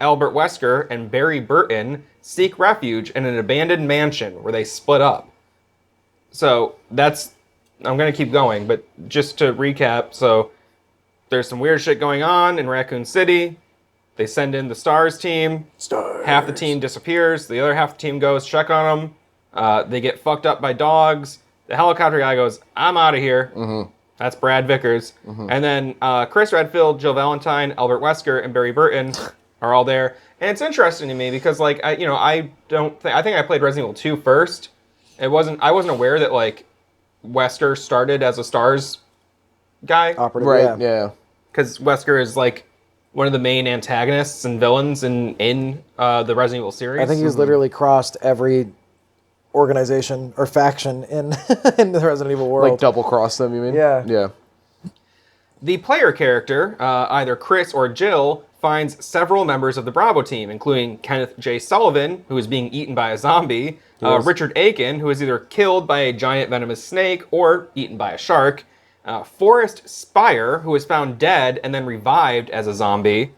Albert Wesker, and Barry Burton, seek refuge in an abandoned mansion where they split up. So that's... I'm going to keep going, but just to recap, so there's some weird shit going on in Raccoon City. They send in the STARS team. Stars. Half the team disappears. The other half of the team goes check on them. They get fucked up by dogs. The helicopter guy goes, I'm out of here. Mm-hmm. That's Brad Vickers. Mm-hmm. And then Chris Redfield, Jill Valentine, Albert Wesker, and Barry Burton are all there. And it's interesting to me because, like, I think I played Resident Evil 2 first. I wasn't aware that, like, Wesker started as a STARS guy. Operative, right, yeah. yeah. Because Wesker is, like, one of the main antagonists and villains in the Resident Evil series. I think he's literally crossed every organization or faction in in the Resident Evil world. Like double cross them, you mean? Yeah. Yeah. The player character, either Chris or Jill, finds several members of the Bravo team, including Kenneth J. Sullivan, who is being eaten by a zombie, Richard Aiken, who is either killed by a giant venomous snake or eaten by a shark, Forrest Spire, who was found dead and then revived as a zombie,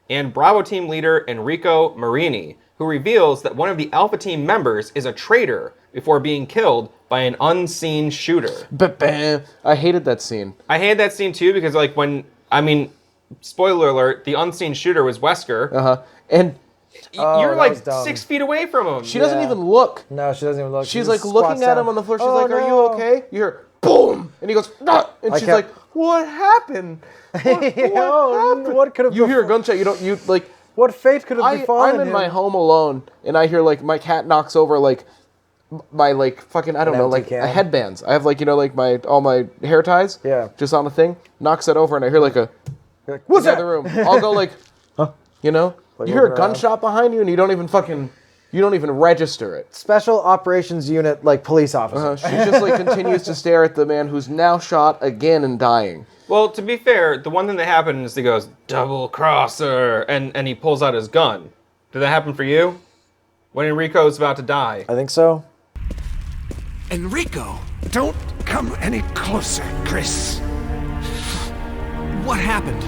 and Bravo team leader Enrico Marini, who reveals that one of the Alpha team members is a traitor before being killed by an unseen shooter. Bam. I hated that scene. I hated that scene too because, like, spoiler alert, the unseen shooter was Wesker. Uh-huh. And You're that like was dumb. 6 feet away from him. she doesn't even look. No, she doesn't even look. She's She like just looking squats at him down. on the floor. She's Oh, like, "Are you no. okay?" You hear boom, and he goes, "Ah!" And she's kept- like, "What happened? What happened?" What could have You hear a gunshot. You like. What fate could have befallen I'm in him? my home alone, and I hear like my cat knocks over like my like fucking I don't know empty like can. headbands. I have like like my all my hair ties. Yeah. Just on the thing, knocks it over, and I hear like a You're like, what's in the that? other room. I'll go like, you know, Like you hear open a her gunshot behind you, and you don't even register it. Special operations unit, like police officer. She just like continues to stare at the man who's now shot again and dying. Well, to be fair, the one thing that happened is he goes, double crosser, and he pulls out his gun. Did that happen for you? When Enrico's about to die. I think so. Enrico, don't come any closer, Chris. What happened?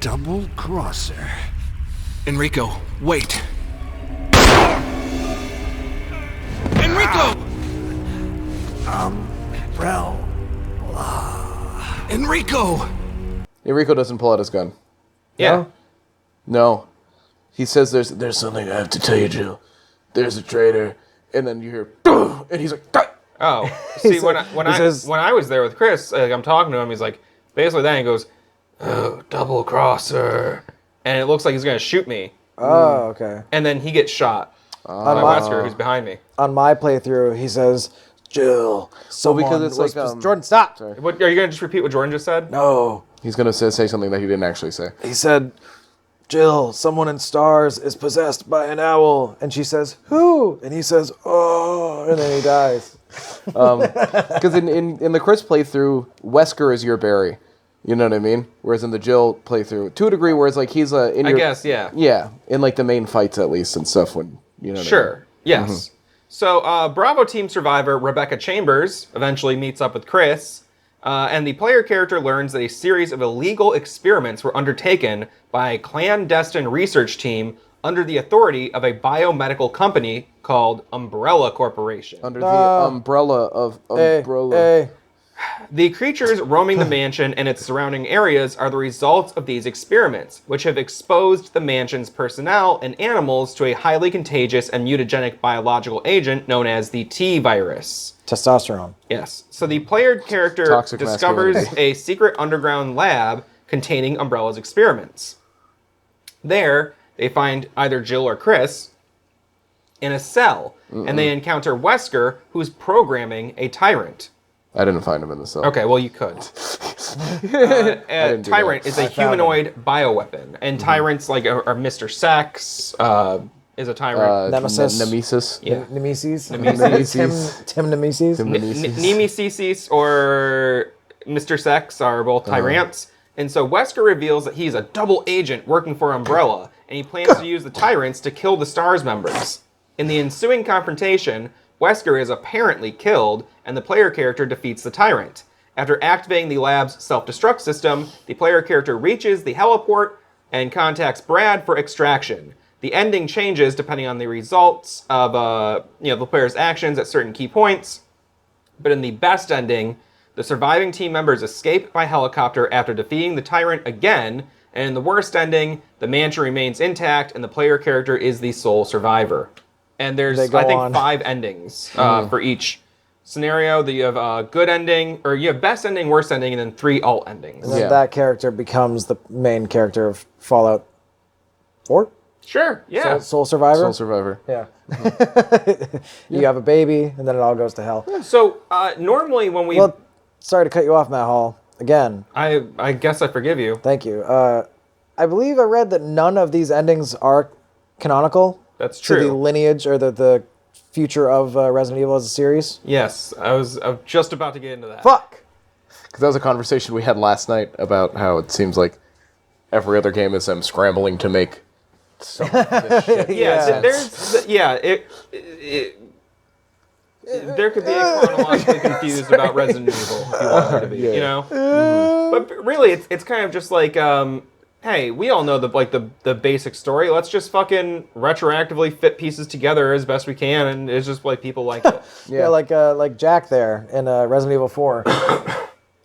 double crosser. Enrico, wait. Enrico! Enrico! Enrico doesn't pull out his gun. Yeah. No. He says there's something I have to tell you, Jill. There's a traitor. And then you hear, and he's like, "Duh!" Oh, see, when says- I was there with Chris, I'm talking to him. He's like, basically, then he goes, "Oh, double crosser," and it looks like he's gonna shoot me. Oh, okay. And then he gets shot by my- Wesker, who's behind me. On my playthrough, he says, Jill, someone because it's was like, Jordan, stop. Sorry. What are you gonna just repeat what Jordan just said? No. He's going to say something that he didn't actually say. He said, Jill, someone in stars is possessed by an owl. And she says, who? And he says, oh, and then he dies. Because in the Chris playthrough, Wesker is your Barry. You know what I mean? Whereas in the Jill playthrough, to a degree, whereas like he's in I your... guess, yeah. Yeah, in like the main fights at least and stuff when, you know what I mean? Sure. Yes. So, Bravo Team survivor Rebecca Chambers eventually meets up with Chris, and the player character learns that a series of illegal experiments were undertaken by a clandestine research team under the authority of a biomedical company called Umbrella Corporation. Under the umbrella of Umbrella. Hey. The creatures roaming the mansion and its surrounding areas are the results of these experiments, which have exposed the mansion's personnel and animals to a highly contagious and mutagenic biological agent known as the T-virus. Testosterone. Yes. So the player character Toxic discovers masculinity. a secret underground lab containing Umbrella's experiments. There, they find either Jill or Chris in a cell, and they encounter Wesker, who's programming a tyrant. I didn't find him in the cell. Okay, well, you could. didn't do Tyrant that. is a humanoid bioweapon, and tyrants like are Mr. Sex is a tyrant. Nemesis. Nemesis. Yeah. Nemesis. Nemesis. Tim Nemesis. Nemesis or Mr. Sex are both tyrants, and so Wesker reveals that he's a double agent working for Umbrella, and he plans to use the tyrants to kill the STARS members. In the ensuing confrontation, Wesker is apparently killed, and the player character defeats the tyrant. After activating the lab's self-destruct system, the player character reaches the heliport and contacts Brad for extraction. The ending changes depending on the results of the player's actions at certain key points, but in the best ending, the surviving team members escape by helicopter after defeating the tyrant again, and in the worst ending, the mansion remains intact and the player character is the sole survivor. And there's, They go I think, on. 5 endings for each scenario. That you have a good ending, or you have best ending, worst ending, and then 3 alt endings. And then Yeah. that character becomes the main character of Fallout 4? Sure, yeah. Soul Survivor? Soul Survivor. Yeah. You have a baby, and then it all goes to hell. So normally when we... Well, sorry to cut you off, Matt Hall. Again, I guess I forgive you. thank you. I believe I read that none of these endings are canonical. That's To the true. lineage or the future of Resident Evil as a series. Yes, I was just about to get into that. Fuck! Because that was a conversation we had last night about how it seems like every other game is them scrambling to make some of this shit. Yeah, there could be a chronologically confused about Resident Evil if you want there to be, you know. But really, it's kind of just like, hey, we all know the basic story. Let's just fucking retroactively fit pieces together as best we can, and it's just like people like it. Yeah, like Jack there in Resident Evil 4.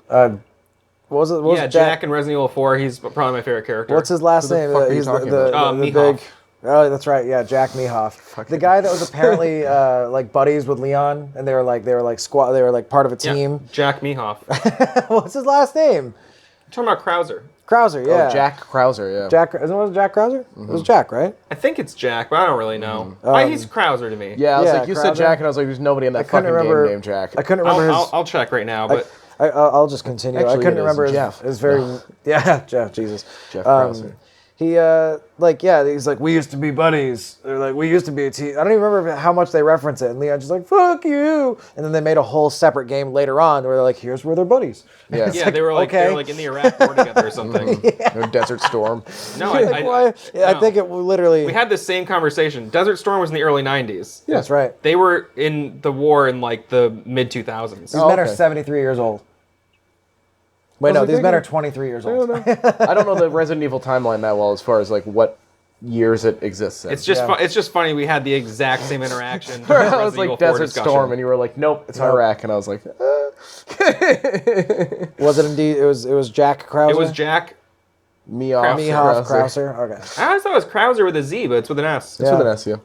What was it? What was Yeah, it, Jack in Resident Evil 4, he's probably my favorite character. What's his last Who the name? fuck are you He's talking the about? big. Mehoff. Oh, that's right. Yeah, Jack Mehoff. The guy that was apparently like buddies with Leon, and they were like squad. They were like part of a Yeah, team. Jack Mehoff. What's his last name? Talking about Krauser. Krauser. Yeah. Oh, Jack Krauser, yeah. Jack. Isn't it Jack Krauser? It was Jack, right? I think it's Jack, but I don't really know. He's Krauser to me. Yeah, I was Yeah, like, you said Krauser. Jack, and I was like, there's nobody in that couldn't fucking remember- game named Jack. I couldn't remember his. I'll check right now, but I'll just continue. Actually, I couldn't it is remember Jeff. his very yeah Jeff Jesus Jeff Krauser. he he's like, we used to be buddies. They're like, we used to be a team. I don't even remember how much they reference it. And Leon's just like, fuck you. And then they made a whole separate game later on where they're like, here's where they're buddies. Yeah. yeah, they were like okay. they were like in the Iraq War together or something. No Desert Storm. No, Like, why? Yeah, I no. think it literally. We had this same conversation. Desert Storm was in the early '90s. That's right. They were in the war in like the mid 2000s. These men are okay. 73 years old. Wait, no, like, these they men can- are 23 years I old. don't know. I don't know the Resident Evil timeline that well as far as like what years it exists in. It's just Yeah. it's just funny we had the exact same interaction. I was Resident like Evil 4 Desert discussion. Storm, and you were like, "Nope, it's Nope. Iraq," and I was like, Was it indeed? It was Jack Krauser? It was Jack. Meow, Mehoff Krauser. Okay. I always thought it was Krauser with a Z, but it's with an S. It's with an S, yeah.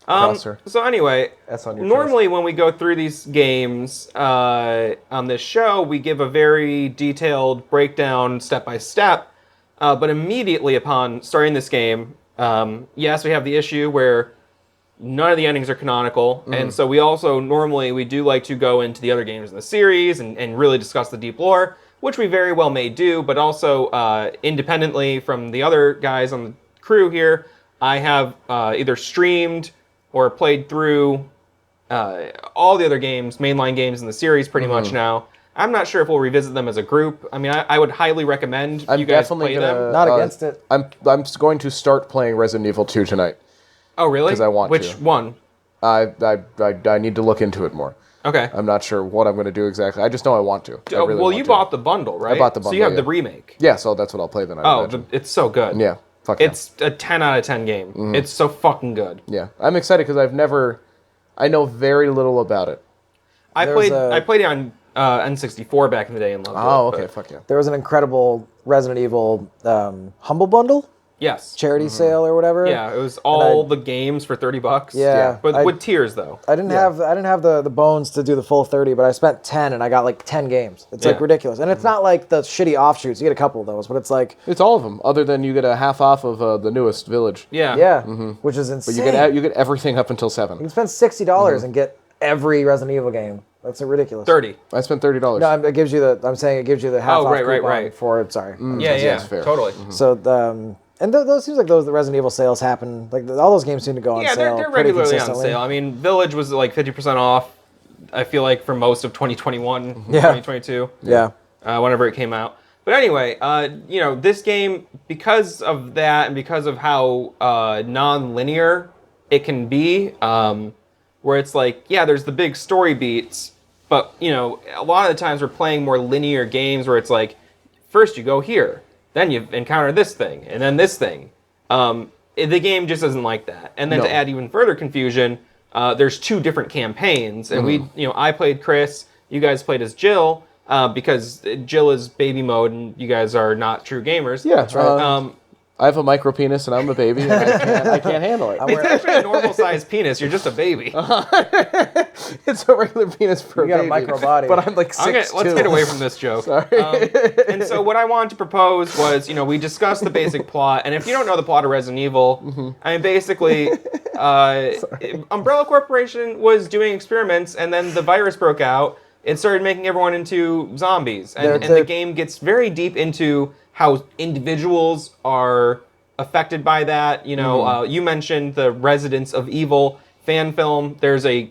Krauser. So anyway, S on your normally when we go through these games on this show, we give a very detailed breakdown, step by step. But immediately upon starting this game, yes, we have the issue where none of the endings are canonical, and so we also we do like to go into the other games in the series and really discuss the deep lore, which we very well may do, but also independently from the other guys on the crew here, I have either streamed or played through all the other games, mainline games in the series pretty much now. I'm not sure if we'll revisit them as a group. I mean, I would highly recommend I'm you guys definitely play gonna. them. Not against it. I'm going to start playing Resident Evil 2 tonight. Oh, really? 'cause I want Which to. one? I need to look into it more. Okay. I'm not sure what I'm going to do exactly. I just know I want to. I really well, want you to. bought the bundle, right? bought the So you have bundle, the yeah. remake. Yeah, so that's what I'll play then. I Oh, imagine. it's so good. Yeah. Fuck yeah. It's a 10 out of 10 game. It's so fucking good. Yeah, I'm excited because I know very little about it. I There was played it on N64 back in the day and loved it. Oh, okay, but- fuck yeah. There was an incredible Resident Evil Humble Bundle Yes. charity sale or whatever. Yeah, it was all the games for $30. Yeah. But with tiers though. I didn't have the bones to do the full 30, but I spent 10 and I got like 10 games. It's like Yeah. ridiculous. And it's not like the shitty offshoots. You get a couple of those, but it's like It's all of them, other than you get a half off of the newest village. Yeah. which is But insane. you get everything up until You 7. can spend $60 dollars and get every Resident Evil game. That's ridiculous. 30. I spent $30. No, it gives you the. I'm saying it gives you the half off right, coupon right. for it. Sorry. Yeah, yeah. that's fair. Totally. So and those seems like those the Resident Evil sales happen. Like all those games seem to go on Yeah, sale. they're pretty regularly on consistently. sale. I mean, Village was like 50% off, I feel like, for most of 2021, Yeah. 2022. Yeah. Whenever it came out. But anyway, this game, because of that and because of how non-linear it can be, where it's like, yeah, there's the big story beats, but, a lot of the times we're playing more linear games where it's like, first you go here, then you encounter this thing, and then this thing. The game just isn't like that. And then No. to add even further confusion, there's 2 different campaigns, and I played Chris, you guys played as Jill, because Jill is baby mode and you guys are not true gamers. Yeah, that's right. I have a micro penis and I'm a baby and I can't handle it. It's actually a normal sized penis. You're just a baby. It's a regular penis for You a got a baby. micro body. But I'm like 6'2". Let's get away from this joke. Sorry. And so what I wanted to propose was, we discussed the basic plot, and if you don't know the plot of Resident Evil, I mean, basically, Umbrella Corporation was doing experiments, and then the virus broke out. It started making everyone into zombies, and the game gets very deep into how individuals are affected by that. You mentioned the Residents of Evil fan film. There's a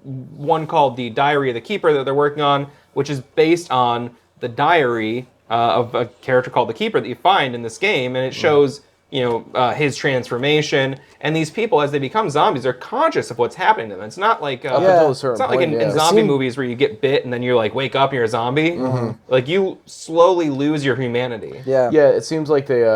one called The Diary of the Keeper that they're working on, which is based on the diary of a character called the Keeper that you find in this game, and it shows his transformation. And these people, as they become zombies, are conscious of what's happening to them. It's not like until a it's certain not like point, in yeah. zombie movies where you get bit and then you're like wake up and you're a zombie. Like you slowly lose your humanity. Yeah. Yeah, it seems like they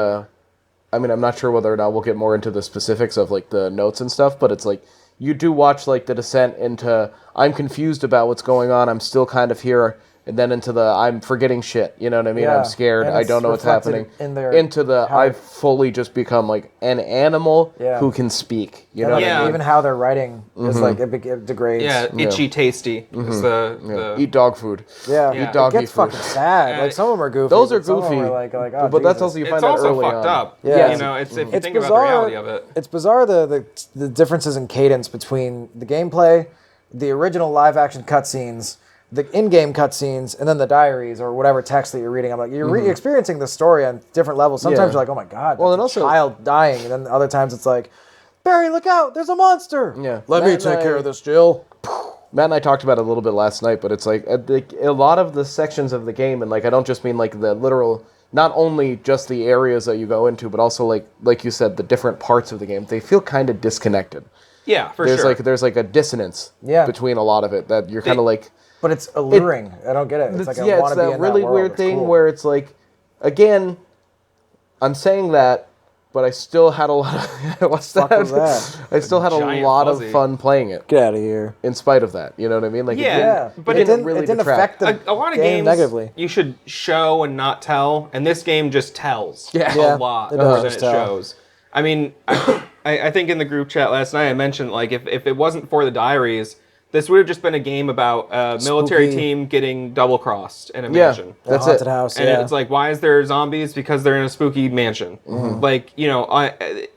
I mean, I'm not sure whether or not we'll get more into the specifics of like the notes and stuff, but it's like you do watch like the descent into I'm confused about what's going on, I'm still kind of here, and then into the I'm forgetting shit, you know what I mean? Yeah. I'm scared, And I it's don't know what's reflected happening. in Into the how- I've fully just become like an animal Yeah. who can speak, you know And what Yeah. I mean? even how they're writing is like it degrades. Yeah, itchy tasty is the Eat dog food. Yeah. Eat It doggy gets food. fucking sad. Like some of them are goofy. Those are but some of them goofy. are like oh, but that's Jesus. also you find it's that also early fucked on. up. Yeah. It's if you It's think about the bizarre. reality of it. It's bizarre the differences in cadence between the gameplay, the original live action cutscenes, the in-game cutscenes, and then the diaries or whatever text that you're reading. I'm like, you're experiencing the story on different levels. Sometimes Yeah. you're like, oh my god, Well, well, and a also- child dying, and then other times it's like, Barry, look out, there's a monster. Yeah. Let me Matt and take care I- of this, Jill. Matt and I talked about it a little bit last night, but it's like a lot of the sections of the game, and like I don't just mean like the literal, not only just the areas that you go into, but also like you said, the different parts of the game. They feel kind of disconnected. Yeah, for There's sure. there's like a dissonance Yeah. between a lot of it that you're kind of like, But it's alluring. I don't get it. It's like I want it's to be that in really that world. weird It's thing cool. where it's like, again, I'm saying that, but I still had a lot of what's Fuck that? was that? I still had a Giant lot fuzzy. of fun playing it, Get out of here. in spite of that. You know what I mean? Like, Yeah, But but it it didn't really It didn't detract. affect the a lot of game games negatively. you should show and not tell, and this game just tells Yeah. a Yeah, lot it more does than just it tell. shows. I mean, I think in the group chat last night I mentioned like if it wasn't for the diaries, this would have just been a game about a military Spooky. team getting double crossed in a Yeah. mansion. The That's haunted it. house. And Yeah. it's like, why is there zombies? Because they're in a spooky mansion. Mm-hmm. Like, you know,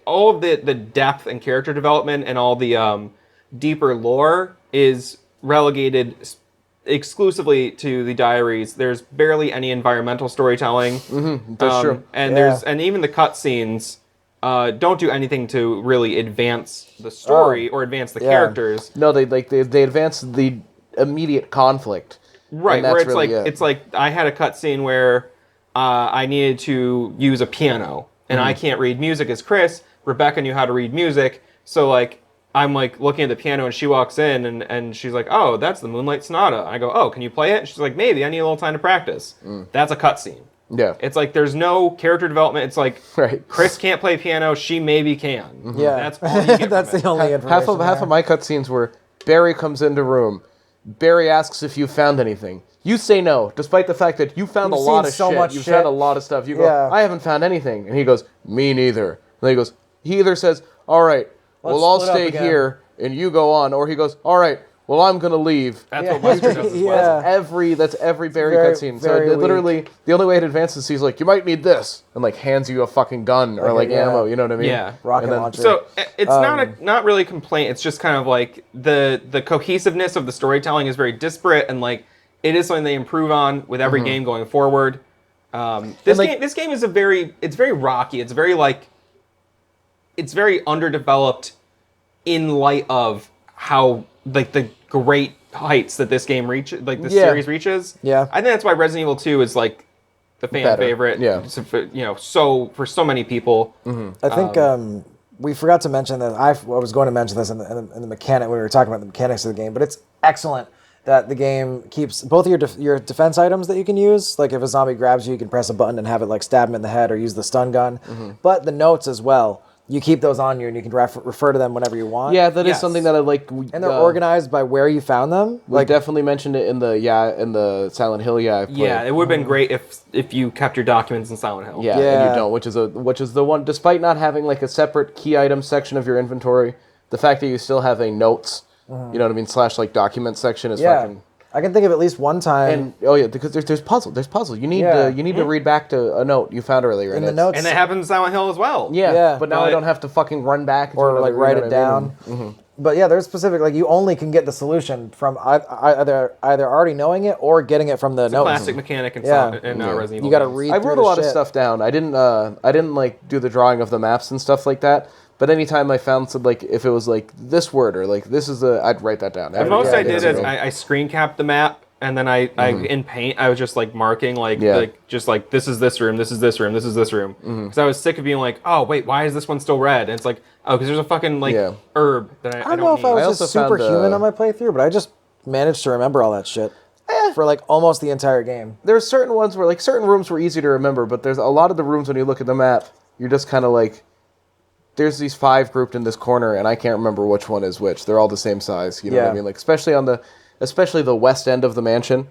all of the depth and character development and all the deeper lore is relegated exclusively to the diaries. There's barely any environmental storytelling. That's true. And Yeah. and even the cutscenes don't do anything to really advance the story or advance the characters. No, they advance the immediate conflict. Right, And that's where it's really like it. it's like I had a cutscene where I needed to use a piano, and Mm-hmm. I can't read music as Chris. Rebecca knew how to read music, so like I'm like looking at the piano, and she walks in, and she's like, "Oh, that's the Moonlight Sonata." I go, "Oh, can you play it?" And she's like, "Maybe. I need a little time to practice." That's a cutscene. Yeah. It's like there's no character development. It's like Right. Chris can't play piano, she maybe can. Yeah. That's all you get That's from the it. only information. half of my cutscenes were Barry comes into room. Barry asks if you found anything. You say no, despite the fact that you found You've a lot seen of so shit. much You've shit. found a lot of stuff. You go, Yeah. I haven't found anything. And he goes, me neither. And then he either says, all right, Let's well, I'll split up stay again. here and you go on. Or he goes, all right, well, I'm going to leave. That's what Buster does as well. Yeah. That's every Barry very- cutscene. So very literally, the only way it advances, he's like, you might need this. And like hands you a fucking gun or like yeah. ammo. You know what I mean? Yeah. Rocket And then- launcher. So it's not really a complaint. It's just kind of like the cohesiveness of the storytelling is very disparate, and like it is something they improve on with every game going forward. This game is it's very rocky. It's very like it's very underdeveloped in light of how like the great heights that this game series reaches. Yeah. I think that's why Resident Evil 2 is like the fan Better. favorite. Yeah. So for so many people. I think we forgot to mention that I was going to mention this in the mechanic when we were talking about the mechanics of the game, but it's excellent that the game keeps both of your defense items that you can use. Like if a zombie grabs you, you can press a button and have it like stab him in the head or use the stun gun. But the notes as well, you keep those on you and you can refer to them whenever you want. Yeah, that is Yes. something that I like. And they're organized by where you found them. Like definitely mentioned it in the Silent Hill. Yeah, I've played. Yeah, it would have been great if you kept your documents in Silent Hill. Yeah, Yeah. and you don't, which is the one. Despite not having like a separate key item section of your inventory, the fact that you still have a notes, you know what I mean, / like document section is Yeah. fucking. I can think of at least one time And oh yeah, because there's puzzle. There's puzzle. You need Yeah. to read back to a note you found earlier in the it's- notes And that happens in Silent Hill as well. Yeah, Yeah. but now I But- don't have to fucking run back or to like another, write you it know what I mean? down. But yeah, there's specific like you only can get the solution from either already knowing it or getting it from the notes. Classic mechanic in, Yeah. Resident Evil. You got to games. read. I through wrote the a lot of shit. stuff down. I didn't like do the drawing of the maps and stuff like that. But anytime I found some like if it was like this word or like this is I'd write that down. The most I did that's is right. I screen capped the map, and then I in Paint I was just like marking Yeah. this is this room, this is this room, this is this room, because I was sick of being like, oh wait, why is this one still red? And it's like, oh, because there's a fucking like Yeah. herb that I I don't don't know if I need. was also just found, superhuman on my playthrough, but I just managed to remember all that shit for like almost the entire game. There's certain ones where like certain rooms were easy to remember, but there's a lot of the rooms when you look at the map, you're just kind of like, there's these 5 grouped in this corner, and I can't remember which one is which. They're all the same size. You know what Yeah. I mean? Like especially the west end of the mansion.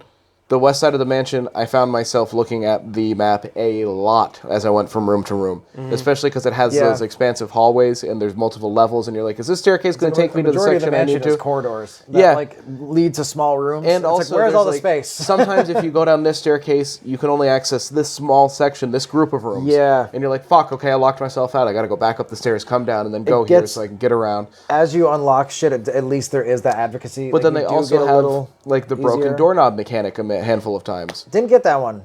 The west side of the mansion, I found myself looking at the map a lot as I went from room to room, especially because it has Yeah. those expansive hallways and there's multiple levels, and you're like, is this staircase going to take me to the majority of section the I need mansion is to? corridors that Yeah. like lead to small rooms. And It's also, like, where's there's, all the like, space? sometimes if you go down this staircase, you can only access this small section, this group of rooms. Yeah. And you're like, fuck, okay, I locked myself out. I got to go back up the stairs, come down, and then go here gets- so I can get around. As you unlock shit, at least there is that advocacy. But like, then you they do also get a have little like the broken easier. doorknob mechanic a handful of times. Didn't get that one.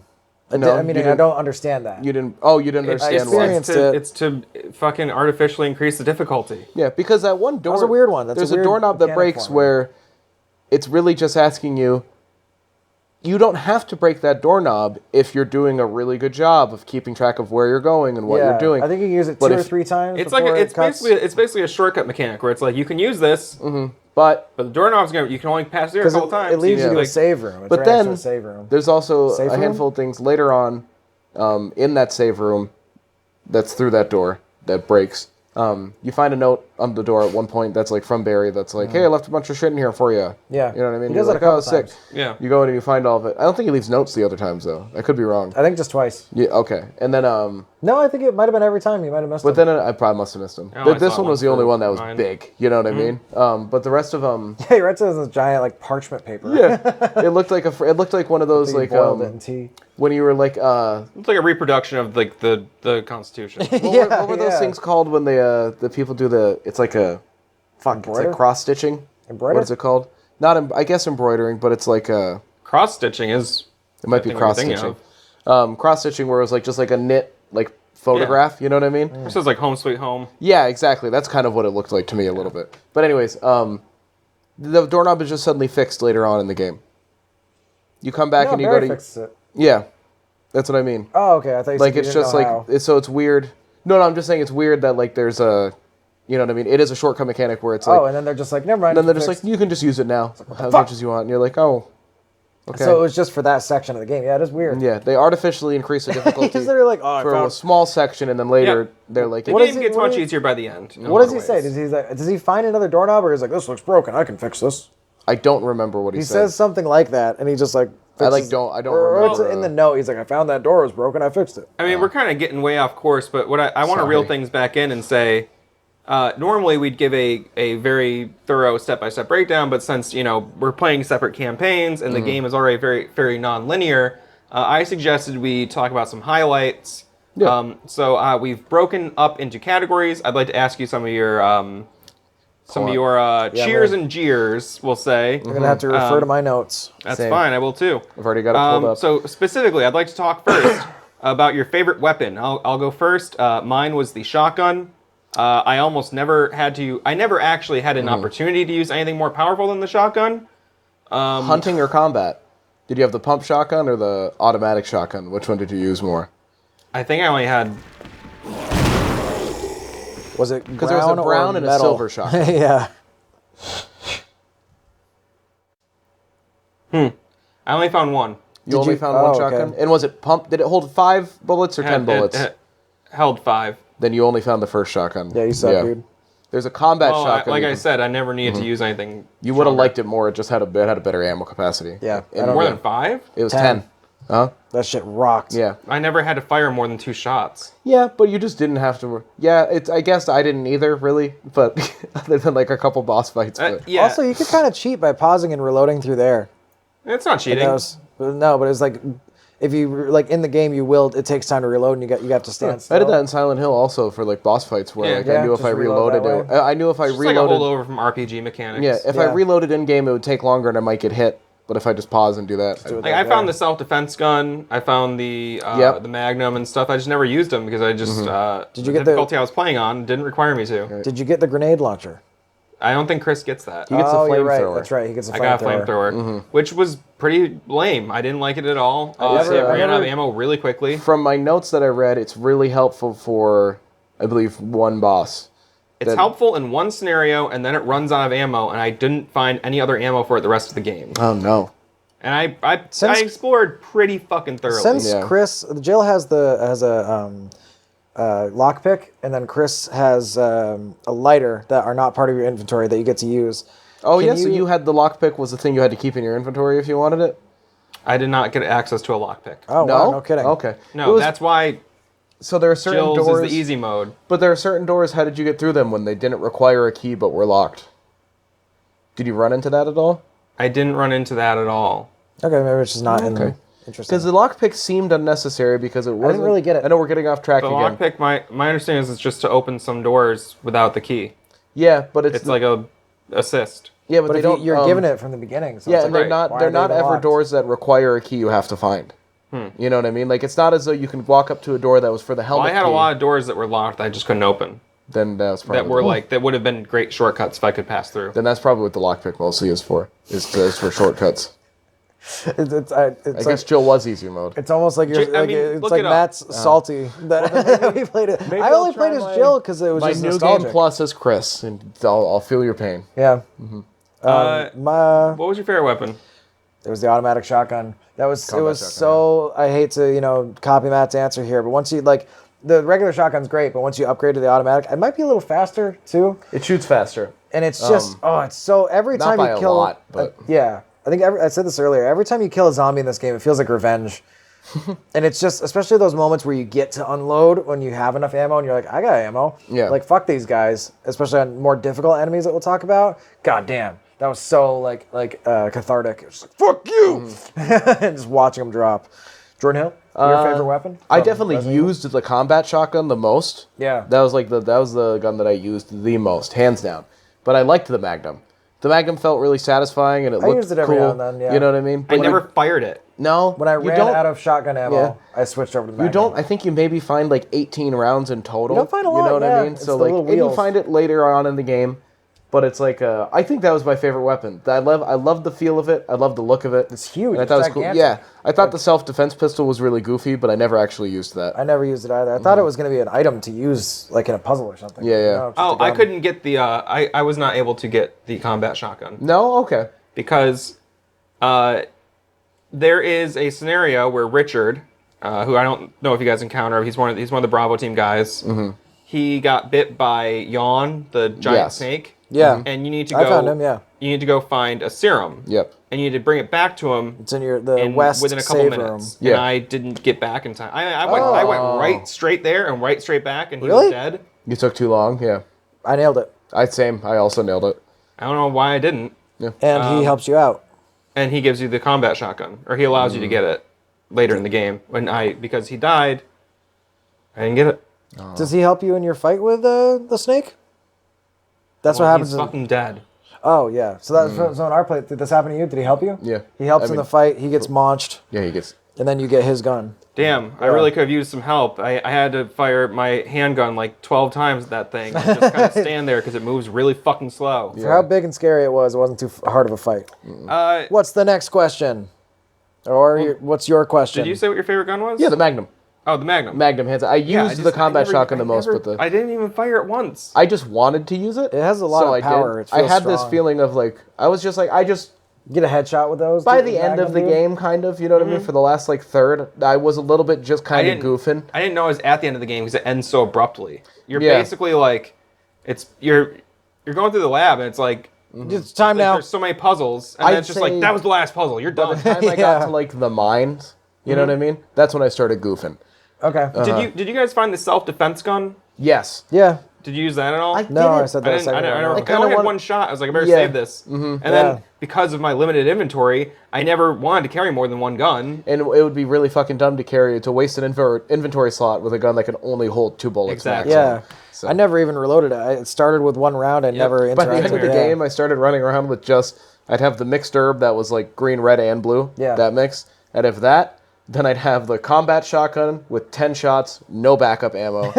No, I mean, you I didn't- don't understand that. You didn't. Oh, you didn't It's, understand why. experienced it. it's to fucking artificially increase the difficulty. Yeah, because that one door. was a weird one. That's a there's weird doorknob that mechanic breaks for me. where it's really just asking you. You don't have to break that doorknob if you're doing a really good job of keeping track of where you're going and what Yeah, you're doing. I think you can use it But 2 or if- 3 times. It's like before it's it cuts. basically a shortcut mechanic where it's like you can use this, But But the doorknob's you can only pass through a Because couple times. it leads you to like, a save room. It's But right next to then a save room. there's also Safe a room? handful of things later on in that save room that's through that door that breaks. You find a note on the door at one point that's like from Barry that's like, hey, I left a bunch of shit in here for you. Yeah. You know what I mean? He You're does that like, a couple oh, sick. times. Yeah. You go in and you find all of it. I don't think he leaves notes the other times, though. I could be wrong. I think just twice. Yeah, okay. And then, No, I think it might have been every time. You might have missed but them. then I probably must have missed him. Oh, I This saw one was one the only for one that was mine. big. You know what I mean? But the rest of them, Hey, Red says this giant like parchment paper. yeah, it looked like one of those You like boiled it in tea. when you were like It's like a reproduction of like the Constitution. what were those yeah. things called when the people do it's like a fuck it's Embroider? like cross stitching. Embroider? What is it called? Not I guess embroidering, but it's like Cross stitching is. it might be I think what cross you're thinking stitching. Cross stitching where it was like just like a knit like photograph. You know what I mean? This is like Home Sweet Home. Yeah, exactly. That's kind of what it looked like to me a little bit. But anyways, the doorknob is just suddenly fixed later on in the game. You come back No, and you Barry go to fixes it. yeah, that's what I mean. Oh, okay. I thought you Like said it's you just didn't like know how. it's weird. No, I'm just saying it's weird that like there's a, you know what I mean. It is a shortcut mechanic where it's like, Oh, and then they're just like, never mind. then they're it's just like fixed. you can just use it now as fuck? much as you want, and you're like, oh, okay. So it was just for that section of the game. Yeah, it is weird. yeah, they artificially increase the difficulty Because they're like, oh, I for found a small section, and then later Yeah. they're like, The What game is it- gets what much is- easier by the end. in What a does he lot of say? ways. Does he find another doorknob, or he's like, this looks broken, I can fix this? I don't remember what he He said. says something like that, and he just like. I fixes- don't Or it's remember, in the note. He's like, I found that door was broken, I fixed it. I mean, we're kind of getting way off course, but what I want to reel Sorry. things back in and say, normally we'd give a very thorough step-by-step breakdown, but since, we're playing separate campaigns and the game is already very, very non-linear, I suggested we talk about some highlights. Yeah. So we've broken up into categories. I'd like to ask you some of your cheers man. and jeers, we'll say. I'm gonna have to refer to my notes. That's Same. fine, I will too. I've already got it pulled up. So specifically, I'd like to talk first about your favorite weapon. I'll go first. Mine was the shotgun. I never actually had an opportunity to use anything more powerful than the shotgun. Hunting or combat? Did you have the pump shotgun or the automatic shotgun? Which one did you use more? I think I only had. Was it Because there was a brown or and a metal? silver shotgun. Yeah. I only found one. You only you- found oh, one okay. shotgun? And was it pump? Did it hold 5 bullets or 10 bullets? It held 5. Then you only found the first shotgun. Yeah, you suck, dude. There's a combat Well, shotgun. like you I can- said, I never needed to use anything. you would have stronger. liked it more. It just had a better ammo capacity. Yeah, I And don't More know. than 5? It was 10. 10. Huh? That shit rocked. Yeah. I never had to fire more than 2 shots. Yeah, but you just didn't have to. Yeah, I guess I didn't either, really. But other than like a couple boss fights. But Yeah, Also, you could kind of cheat by pausing and reloading through there. it's not cheating. No, but it's like if you like in the game, it takes time to reload, and you got to stand still. I did that in Silent Hill also for like boss fights where Yeah. like Yeah, I knew if just I reload reloaded that it. I knew if I It's like a reloaded. holdover from RPG mechanics. Yeah, if I Yeah. reloaded in game, it would take longer and I might get hit. But if I just pause and do that, do it Like I found the self-defense gun, I found the Yep. the Magnum and stuff. I just never used them because I just Did you the get the- difficulty I was playing on didn't require me to. Did you get the grenade launcher? I don't think Chris gets that. He gets a You're right. flamethrower. That's right. He gets a I got a flamethrower. flamethrower, which was pretty lame. I didn't like it at all. never- It I ran out of never- ammo really quickly. From my notes that I read, it's really helpful for, I believe, one boss. It's that- helpful in one scenario, and then it runs out of ammo, and I didn't find any other ammo for it the rest of the game. Oh no! And I Since- explored pretty fucking thoroughly. Since Yeah. Chris, Jill has a lockpick, and then Chris has a lighter that are not part of your inventory that you get to use. Oh Can yeah, so you had the lockpick was the thing you had to keep in your inventory if you wanted it. I did not get access to a lockpick. Oh wow, no kidding. Okay. No, It was- that's why so there are certain Jill's doors. is the easy mode. But there are certain doors. How did you get through them when they didn't require a key but were locked? Did you run into that at all? I didn't run into that at all. Okay, maybe it's just not in Okay. interesting. Because the lockpick seemed unnecessary because it wasn't. really get it. I know we're getting off track The again. lockpick, my understanding is it's just to open some doors without the key. Yeah, but It's like a assist. yeah, but, But they if don't. you're given it from the beginning, so Yeah, it's and like, they're not. why They're are they not even ever locked? doors that require a key you have to find. You know what I mean? Like it's not as though you can walk up to a door that was for the Well, helmet. I had a key, lot of doors that were locked that I just couldn't open. Then that's probably That were like that would have been great shortcuts if I could pass through. Then that's probably what the lockpick mostly is for. Is for shortcuts. It's I like, guess Jill was easier mode. it's almost like you're. I Like, mean, it's look like it up. Matt's salty that we played it. I only played as Jill because it was my just new nostalgic. game plus as Chris, and I'll feel your pain. Yeah. What was your favorite weapon? It was the automatic shotgun. It was shotgun, so. I hate to copy Matt's answer here, but once you the regular shotgun's great, but once you upgrade to the automatic, it might be a little faster too. It shoots faster. And it's just it's so every time by you a kill lot, but yeah, I think I said this earlier. Every time you kill a zombie in this game, it feels like revenge. And it's just, especially those moments where you get to unload when you have enough ammo and you're like, I got ammo. Yeah. Like, fuck these guys, especially on more difficult enemies that we'll talk about. God damn. That was so, cathartic. It was just like, fuck you! And just watching them drop. Jordan Hill, your favorite weapon? I from definitely Resident Evil? used the combat shotgun the most. Yeah. That was the gun that I used the most, hands down. But I liked the Magnum. The Magnum felt really satisfying and it looked used it every cool. now and then, yeah. You know what I mean? I But never fired it. No. When I you ran don't- out of shotgun ammo, Yeah. I switched over to the You Magnum. don't. I think you maybe find like 18 rounds in total. You don't find a You lot, know what yeah. I mean? It's So the like, little and you wheels. find it later on in the game, but it's like I think that was my favorite weapon. I love the feel of it. I love the look of it. It's huge. And I It's thought it was cool. gigantic. Yeah, I thought the self-defense pistol was really goofy, but I never actually used that. I never used it either. I thought it was going to be an item to use, like in a puzzle or something. Yeah, yeah. No, just Oh, a I gun. couldn't get the. I was not able to get the combat shotgun No, okay. because there is a scenario where Richard, who I don't know if you guys encounter, he's one of the Bravo team guys. Mm-hmm. He got bit by Yawn, the giant Yes. snake. Yeah. And you need to go. I found him, yeah. You need to go find a serum. Yep. And you need to bring it back to him. It's in the West within a couple save minutes. room. Yeah. And I didn't get back in time. I went right straight there and right straight back, and he Really? was dead. You took too long. Yeah. I nailed it. I also nailed it. I don't know why I didn't. And he helps you out. And he gives you the combat shotgun, or he allows you to get it later in the game. Because he died, I didn't get it. Does he help you in your fight with the snake? That's Well, what happens. He's fucking dead. Oh yeah. So that's so in our play. Did this happen to you? Did he help you? Yeah. He helps I in mean- the fight. He gets launched, Yeah, he gets. and then you get his gun. Damn, I really could have used some help. I had to fire my handgun like 12 times at that thing and just kind of stand there because it moves really fucking slow. For how big and scary it wasn't too hard of a fight. What's the next question? What's your question? Did you say what your favorite gun was? Yeah, the Magnum. Oh, the Magnum. Magnum hands. I Yeah, used the combat shotgun the most, but I didn't even fire it once. I just wanted to use it. It has a lot so of I power. did. It I feels had this strong. feeling of like I was just like get a headshot with those? by dude, the end of the Magnum, dude? game, kind of. You know what I mean? For the last like third, I was a little bit just kind of goofing. I didn't know it was at the end of the game because it ends so abruptly. You're Yeah. basically like, you're going through the lab and it's like, It's time now. there's so many puzzles and then I'd it's just like say that was the last puzzle. You're By done. the time I Yeah. got to like the mines, you know what I mean? That's when I started goofing. Okay. Did you guys find the self-defense gun? Yes. Yeah. Did you use that at all? I No, did I it. said I that a didn't. second I ago. only kinda had want- one shot. I was like, I better Yeah. save this. And then because of my limited inventory, I never wanted to carry more than one gun. And it would be really fucking dumb to waste an inventory slot with a gun that can only hold 2 bullets. Exactly. maximum. Yeah. So- I never even reloaded it. It started with one round and never interacted By the end of with the it. game, I started running around with I'd have the mixed herb that was like green, red, and blue. Yeah. That mix. And if that, then I'd have the combat shotgun with 10 shots, no backup ammo.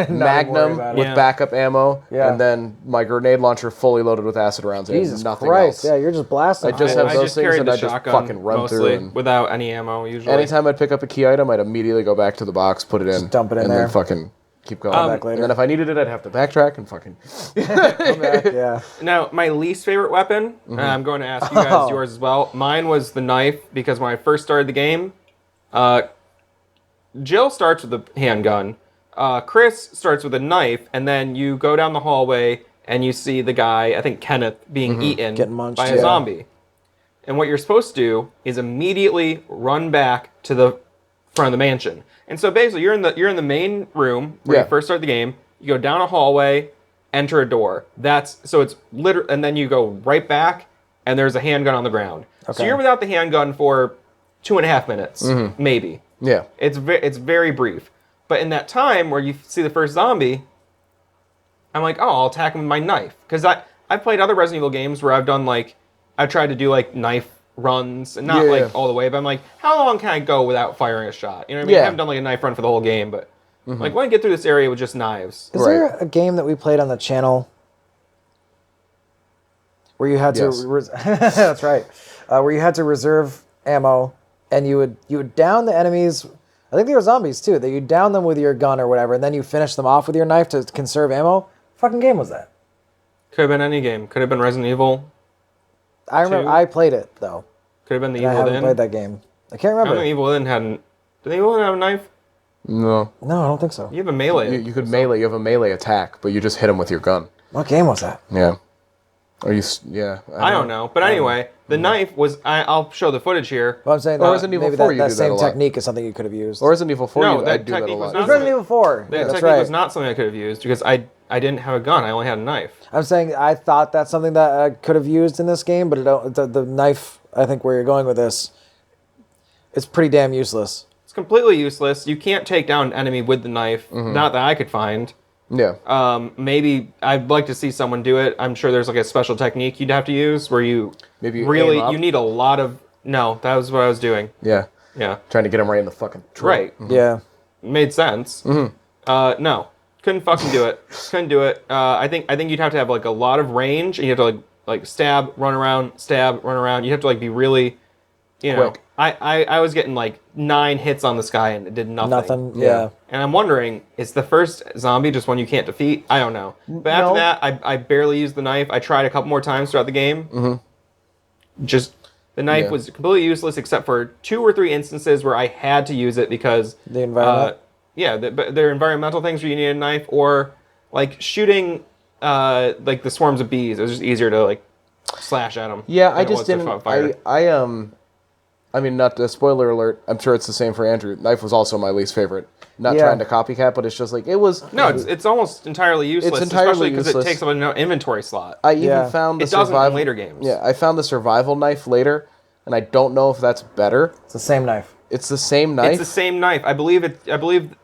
Magnum about with it. Yeah. backup ammo. Yeah. And then my grenade launcher fully loaded with acid rounds. and Jesus nothing Christ. else. Yeah, you're just blasting. I just have I those just things carried and the I just shotgun fucking run mostly through. And without any ammo usually. anytime I'd pick up a key item, I'd immediately go back to the box, put it in, dump it in and there. then fucking keep going. back later. And then if I needed it, I'd have to backtrack and fucking. Come back, yeah. Now, my least favorite weapon, and I'm going to ask you guys Oh. yours as well. Mine was the knife because when I first started the game, Jill starts with a handgun, Chris starts with a knife, and then you go down the hallway and you see the guy, I think Kenneth, being eaten Getting munched, by a yeah. zombie. And what you're supposed to do is immediately run back to the front of the mansion. And so basically, you're in the main room where Yeah. you first start the game. You go down a hallway, enter a door. It's literally, and then you go right back, and there's a handgun on the ground. So Okay. you're without the handgun for 2.5 minutes, maybe. Yeah. It's very brief. But in that time where you see the first zombie, I'm like, oh, I'll attack him with my knife. Because I've played other Resident Evil games where I've tried to do like knife runs, and not Yeah. like all the way, but I'm like, how long can I go without firing a shot? You know what I mean? Yeah. I haven't done like a knife run for the whole game, but like when I get through this area with just knives. Is there a game that we played on the channel where you had to? Yes. That's right. Where you had to reserve ammo, and you would down the enemies. I think they were zombies too. That you down them with your gun or whatever, and then you finish them off with your knife to conserve ammo. Fucking game was that? Could have been any game. Could have been Resident Evil. I remember 2? I played it though. Could have been the I Evil haven't Within. played that game. I can't I remember. don't think Evil Within hadn't. Did the Evil Within have a knife? No. No, I don't think so. You have a melee. You could melee. You have a melee attack, but you just hit him with your gun. What game was that? Yeah. Or you? Yeah. I don't know. But anyway, the knife was. I'll show the footage here. Well, I'm saying Or Resident Evil maybe 4 that, you that do that same a lot. technique is something you could have used. Or Resident Evil 4, No, I that do that a technique was lot. not- It's Resident Evil 4. The That's technique right. was not something I could have used because I didn't have a gun. I only had a knife. I'm saying I thought that's something that I could have used in this game, but the knife, I think where you're going with this, it's pretty damn useless. It's completely useless. You can't take down an enemy with the knife. Not that I could find. Yeah. Maybe I'd like to see someone do it. I'm sure there's like a special technique you'd have to use where you Maybe you really aim up? you need a lot of. No, that was what I was doing. Yeah. Yeah, Trying to get him right in the fucking throat. right. Yeah. Made sense. No, couldn't fucking do it. Couldn't do it. I think you'd have to have like a lot of range, and you have to like stab, run around, stab, run around. You have to like be really, Quick. I was getting like 9 hits on this guy and it did nothing. Nothing. Yeah. And I'm wondering, is the first zombie just one you can't defeat? I don't know. But after No. that, I barely used the knife. I tried a couple more times throughout the game. Just the knife Yeah. was completely useless except for 2 or 3 instances where I had to use it because The environment? but they're environmental things where you need a knife, or like shooting like the swarms of bees. It was just easier to like slash at them. Yeah, I just didn't. I mean, not a spoiler alert. I'm sure it's the same for Andrew. Knife was also my least favorite. Not Yeah. trying to copycat, but it's just like it was. No, it's almost entirely useless. entirely especially because it useless. takes up an inventory slot. I even Yeah. found the It doesn't in survival later games. Yeah, I found the survival knife later, and I don't know if that's better. It's the same knife. It's the same knife. It's the same knife. I believe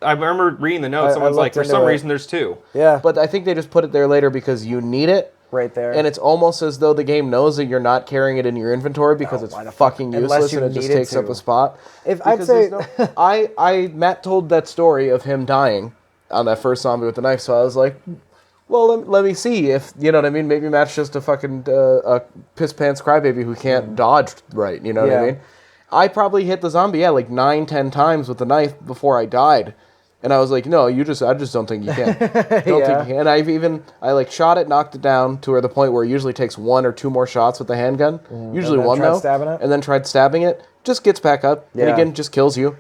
I remember reading the notes. I Someone's like, looked for into some it. reason, there's 2. Yeah. But I think they just put it there later because you need it. right there. And it's almost as though the game knows that you're not carrying it in your inventory because it's why the fuck? fucking Unless useless you and it just needed takes up to. a spot. If I'd Because say- there's Matt told that story of him dying on that first zombie with the knife, so I was like, well, let me see if, you know what I mean, maybe Matt's just a fucking a piss pants crybaby who can't dodge right, you know what I Yeah. mean? I probably hit the zombie, like 9-10 times with the knife before I died. And I was like, no, I just don't think you can. Don't think you can. And I like shot it, knocked it down to where the point where it usually takes 1 or 2 more shots with the handgun. Usually then one tried though. stabbing it? And then tried stabbing it. Just gets back up. And Yeah. again, just kills you.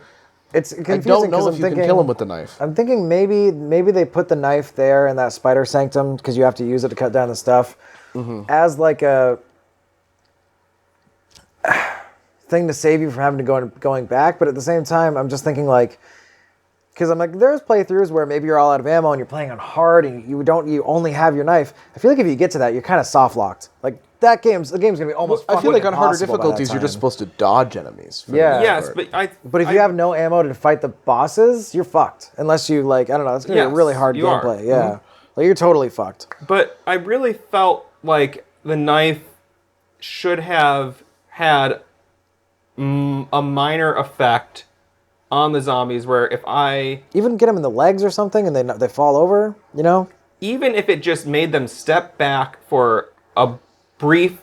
It's I confusing don't know because if you can kill him with the knife. I'm thinking maybe they put the knife there in that spider sanctum because you have to use it to cut down the stuff as like a thing to save you from having to going back. But at the same time, I'm just thinking like, because I'm like, there's playthroughs where maybe you're all out of ammo and you're playing on hard and you only have your knife. I feel like if you get to that, you're kind of soft locked. Like the game's gonna be almost. I feel like on harder impossible by that difficulties, you're just time. supposed to dodge enemies. for the Yeah. most Yes, part. but But if you have no ammo to fight the bosses, you're fucked. Unless you like, I don't know, it's gonna be Yes, a really hard you are. gameplay. Yeah, like you're totally fucked. But I really felt like the knife should have had a minor effect on the zombies, where if I Even get them in the legs or something, and they fall over. You know? even if it just made them step back for a brief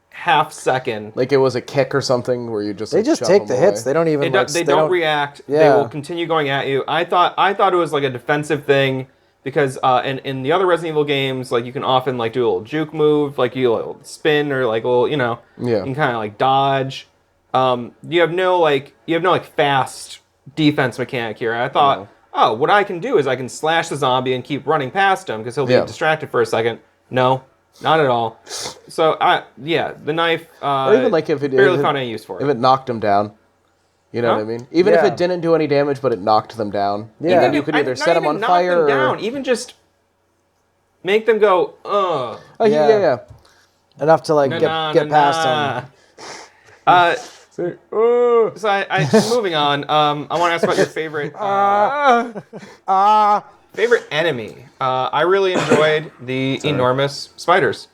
half second, Like it was a kick or something where you just They like, just shove take them the hits. away. They don't even. like, they don't react. They Yeah. will continue going at you. I thought it was like a defensive thing because in the other Resident Evil games, like you can often like do a little juke move, like you little spin or like a little, you know, Yeah. you can kind of like dodge. You have no fast defense mechanic here. I thought, oh, what I can do is I can slash the zombie and keep running past him because he'll be Yeah. distracted for a second. No, not at all. So the knife. Or even like if it barely if found any use for if it. it knocked them down. You know Huh? what I mean? Even if Yeah. it didn't do any damage, but it knocked them down. Yeah. And then you could either Not set them even on knock fire them or down, even just make them go, ugh. Oh, yeah, Yeah. yeah. enough to like Na, get na, past na. them. So I moving on. I want to ask about your favorite favorite enemy. I really enjoyed the enormous spiders.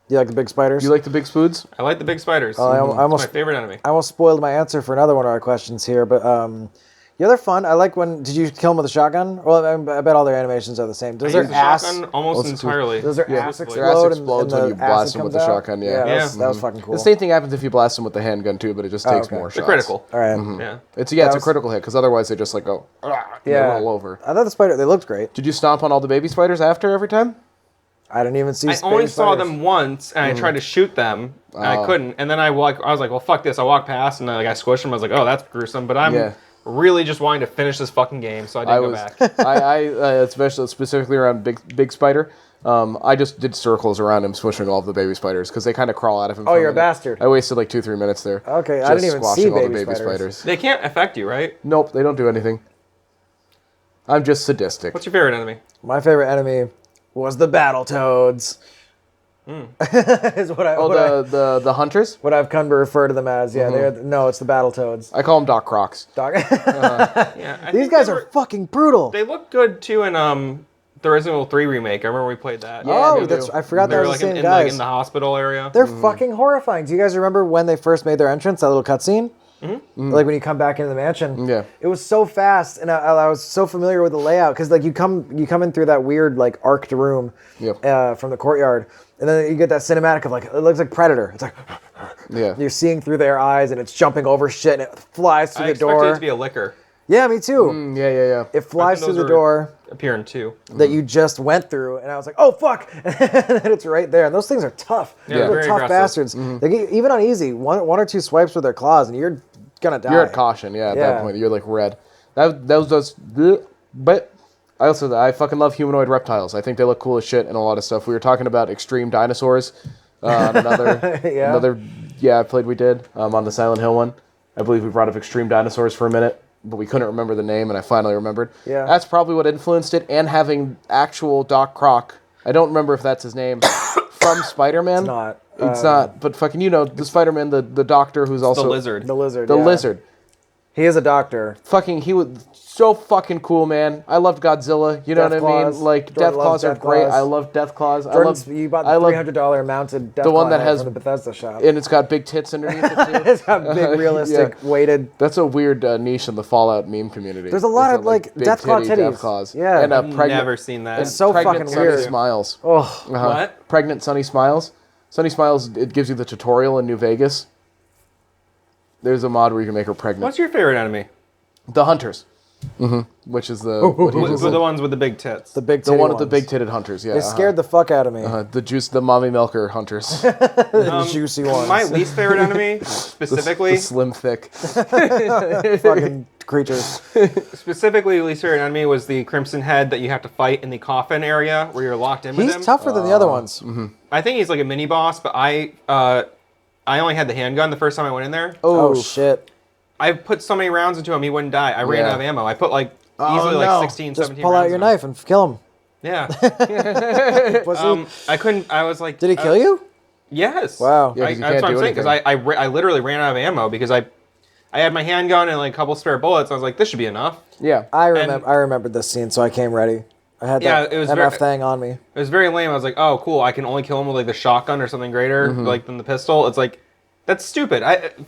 You like the big spiders? You like the big spoods? I like the big spiders. I It's almost my favorite enemy. I almost spoiled my answer for another one of our questions here, but yeah, they're fun. I like when. Did you kill them with a shotgun? Well, I bet all their animations are the same. Does I their use the ass? shotgun almost entirely. Does their ass exclusively. Their ass explode? explodes and when you the blast acid them with the comes out? shotgun, yeah. that was, Yeah. that was fucking cool. The same thing happens if you blast them with the handgun too, but it just takes okay. more They're shots. critical. All right. Yeah. It's That a was- critical hit because otherwise they just like go Yeah. all over. I thought the spider. They looked great. Did you stomp on all the baby spiders after every time? I didn't even see. I only saw them once, and I tried to shoot them, and I couldn't. And then I was like, well, fuck this. I walked past, and I squished them. I was like, oh, that's gruesome. But I'm really just wanting to finish this fucking game, so I didn't go back. I especially specifically around big spider. I just did circles around him, swishing all of the baby spiders because they kind of crawl out of him. Oh, you're a bastard. I wasted like 2-3 minutes there. Okay, just I didn't even see squashing all the baby baby spiders. They can't affect you, right? Nope, they don't do anything. I'm just sadistic. What's your favorite enemy? My favorite enemy was the Battletoads. Is what the hunters? what I've come to refer to them as. Yeah, no, it's the Battletoads. I call them Doc Crocs. Yeah, I These think guys they are were- fucking brutal. They look good too in the Resident Evil 3 remake. I remember we played that. Oh, they that's do. I forgot They that were was like the same in guys. the hospital area. They're fucking horrifying. Do you guys remember when they first made their entrance? That little cutscene. Like when you come back into the mansion. Yeah. It was so fast, and I was so familiar with the layout because like you come in through that weird like arced room from the courtyard, and then you get that cinematic of like it looks like Predator. It's like you're seeing through their eyes, and it's jumping over shit, and it flies through I the expected door. it to be a licker. Yeah, me too. Yeah. It flies I through think the those door appear in 2. that you just went through, and I was like, "Oh fuck!" and then it's right there. And those things are tough. Yeah, They're very tough aggressive. bastards. Like, even on easy, one or two swipes with their claws, and you're gonna die. You're at caution, at that point. You're like red. That was just... But I fucking love humanoid reptiles. I think they look cool as shit and a lot of stuff. We were talking about extreme dinosaurs on another... we did on the Silent Hill one. I believe we brought up extreme dinosaurs for a minute, but we couldn't remember the name, and I finally remembered. Yeah. That's probably what influenced it, and having actual Doc Croc. I don't remember if that's his name. From Spider-Man. It's not. It's not, but fucking, the Spider-Man, the doctor who's also... The lizard. The lizard. The yeah. lizard. He is a doctor. Fucking, he was so fucking cool, man. I loved Godzilla. You know Death what I Claws. mean? Like, Jordan Death Claws loves are Death great. Claws. I love Death Claws. You bought the $300 mounted Death the one Claw that has- from the Bethesda shop. And it's got big tits underneath it, too. It's got big, realistic, weighted. That's a weird niche in the Fallout meme community. There's a lot Is of, that, like, big Death Claw titty titties. Death Claws. Yeah. And I've pregnant, never seen that. It's so pregnant fucking Sunny weird. Smiles. Oh, What? Pregnant Sunny Smiles. Sunny Smiles, it gives you the tutorial in New Vegas. There's a mod where you can make her pregnant. What's your favorite enemy? The Hunters. Which is the... The ones with the big tits. the big The titty one with the ones. big titted hunters, yeah. They scared the fuck out of me. the mommy milker hunters. The juicy ones. My least favorite enemy, the specifically, slim thick. fucking creatures. specifically least favorite enemy was the Crimson Head that you have to fight in the coffin area where you're locked in with He's him. tougher than the other ones. I think he's like a mini boss, but I only had the handgun the first time I went in there. Oh shit. I put so many rounds into him, he wouldn't die. I ran Yeah. out of ammo. I put like easily like 16, Just 17 pull rounds out your in. knife and kill him. Yeah. Pussy. I couldn't. I was like. Did he kill you? Yes. Wow. Yeah, 'cause you can't that's what I'm do saying. Because anything. I literally ran out of ammo because I had my handgun and like a couple spare bullets. I was like, this should be enough. Yeah. I remembered this scene, so I came ready. I had that Yeah, it was MF very- thing on me. It was very lame. I was like, oh, cool. I can only kill him with like the shotgun or something greater, like than the pistol. It's like, that's stupid.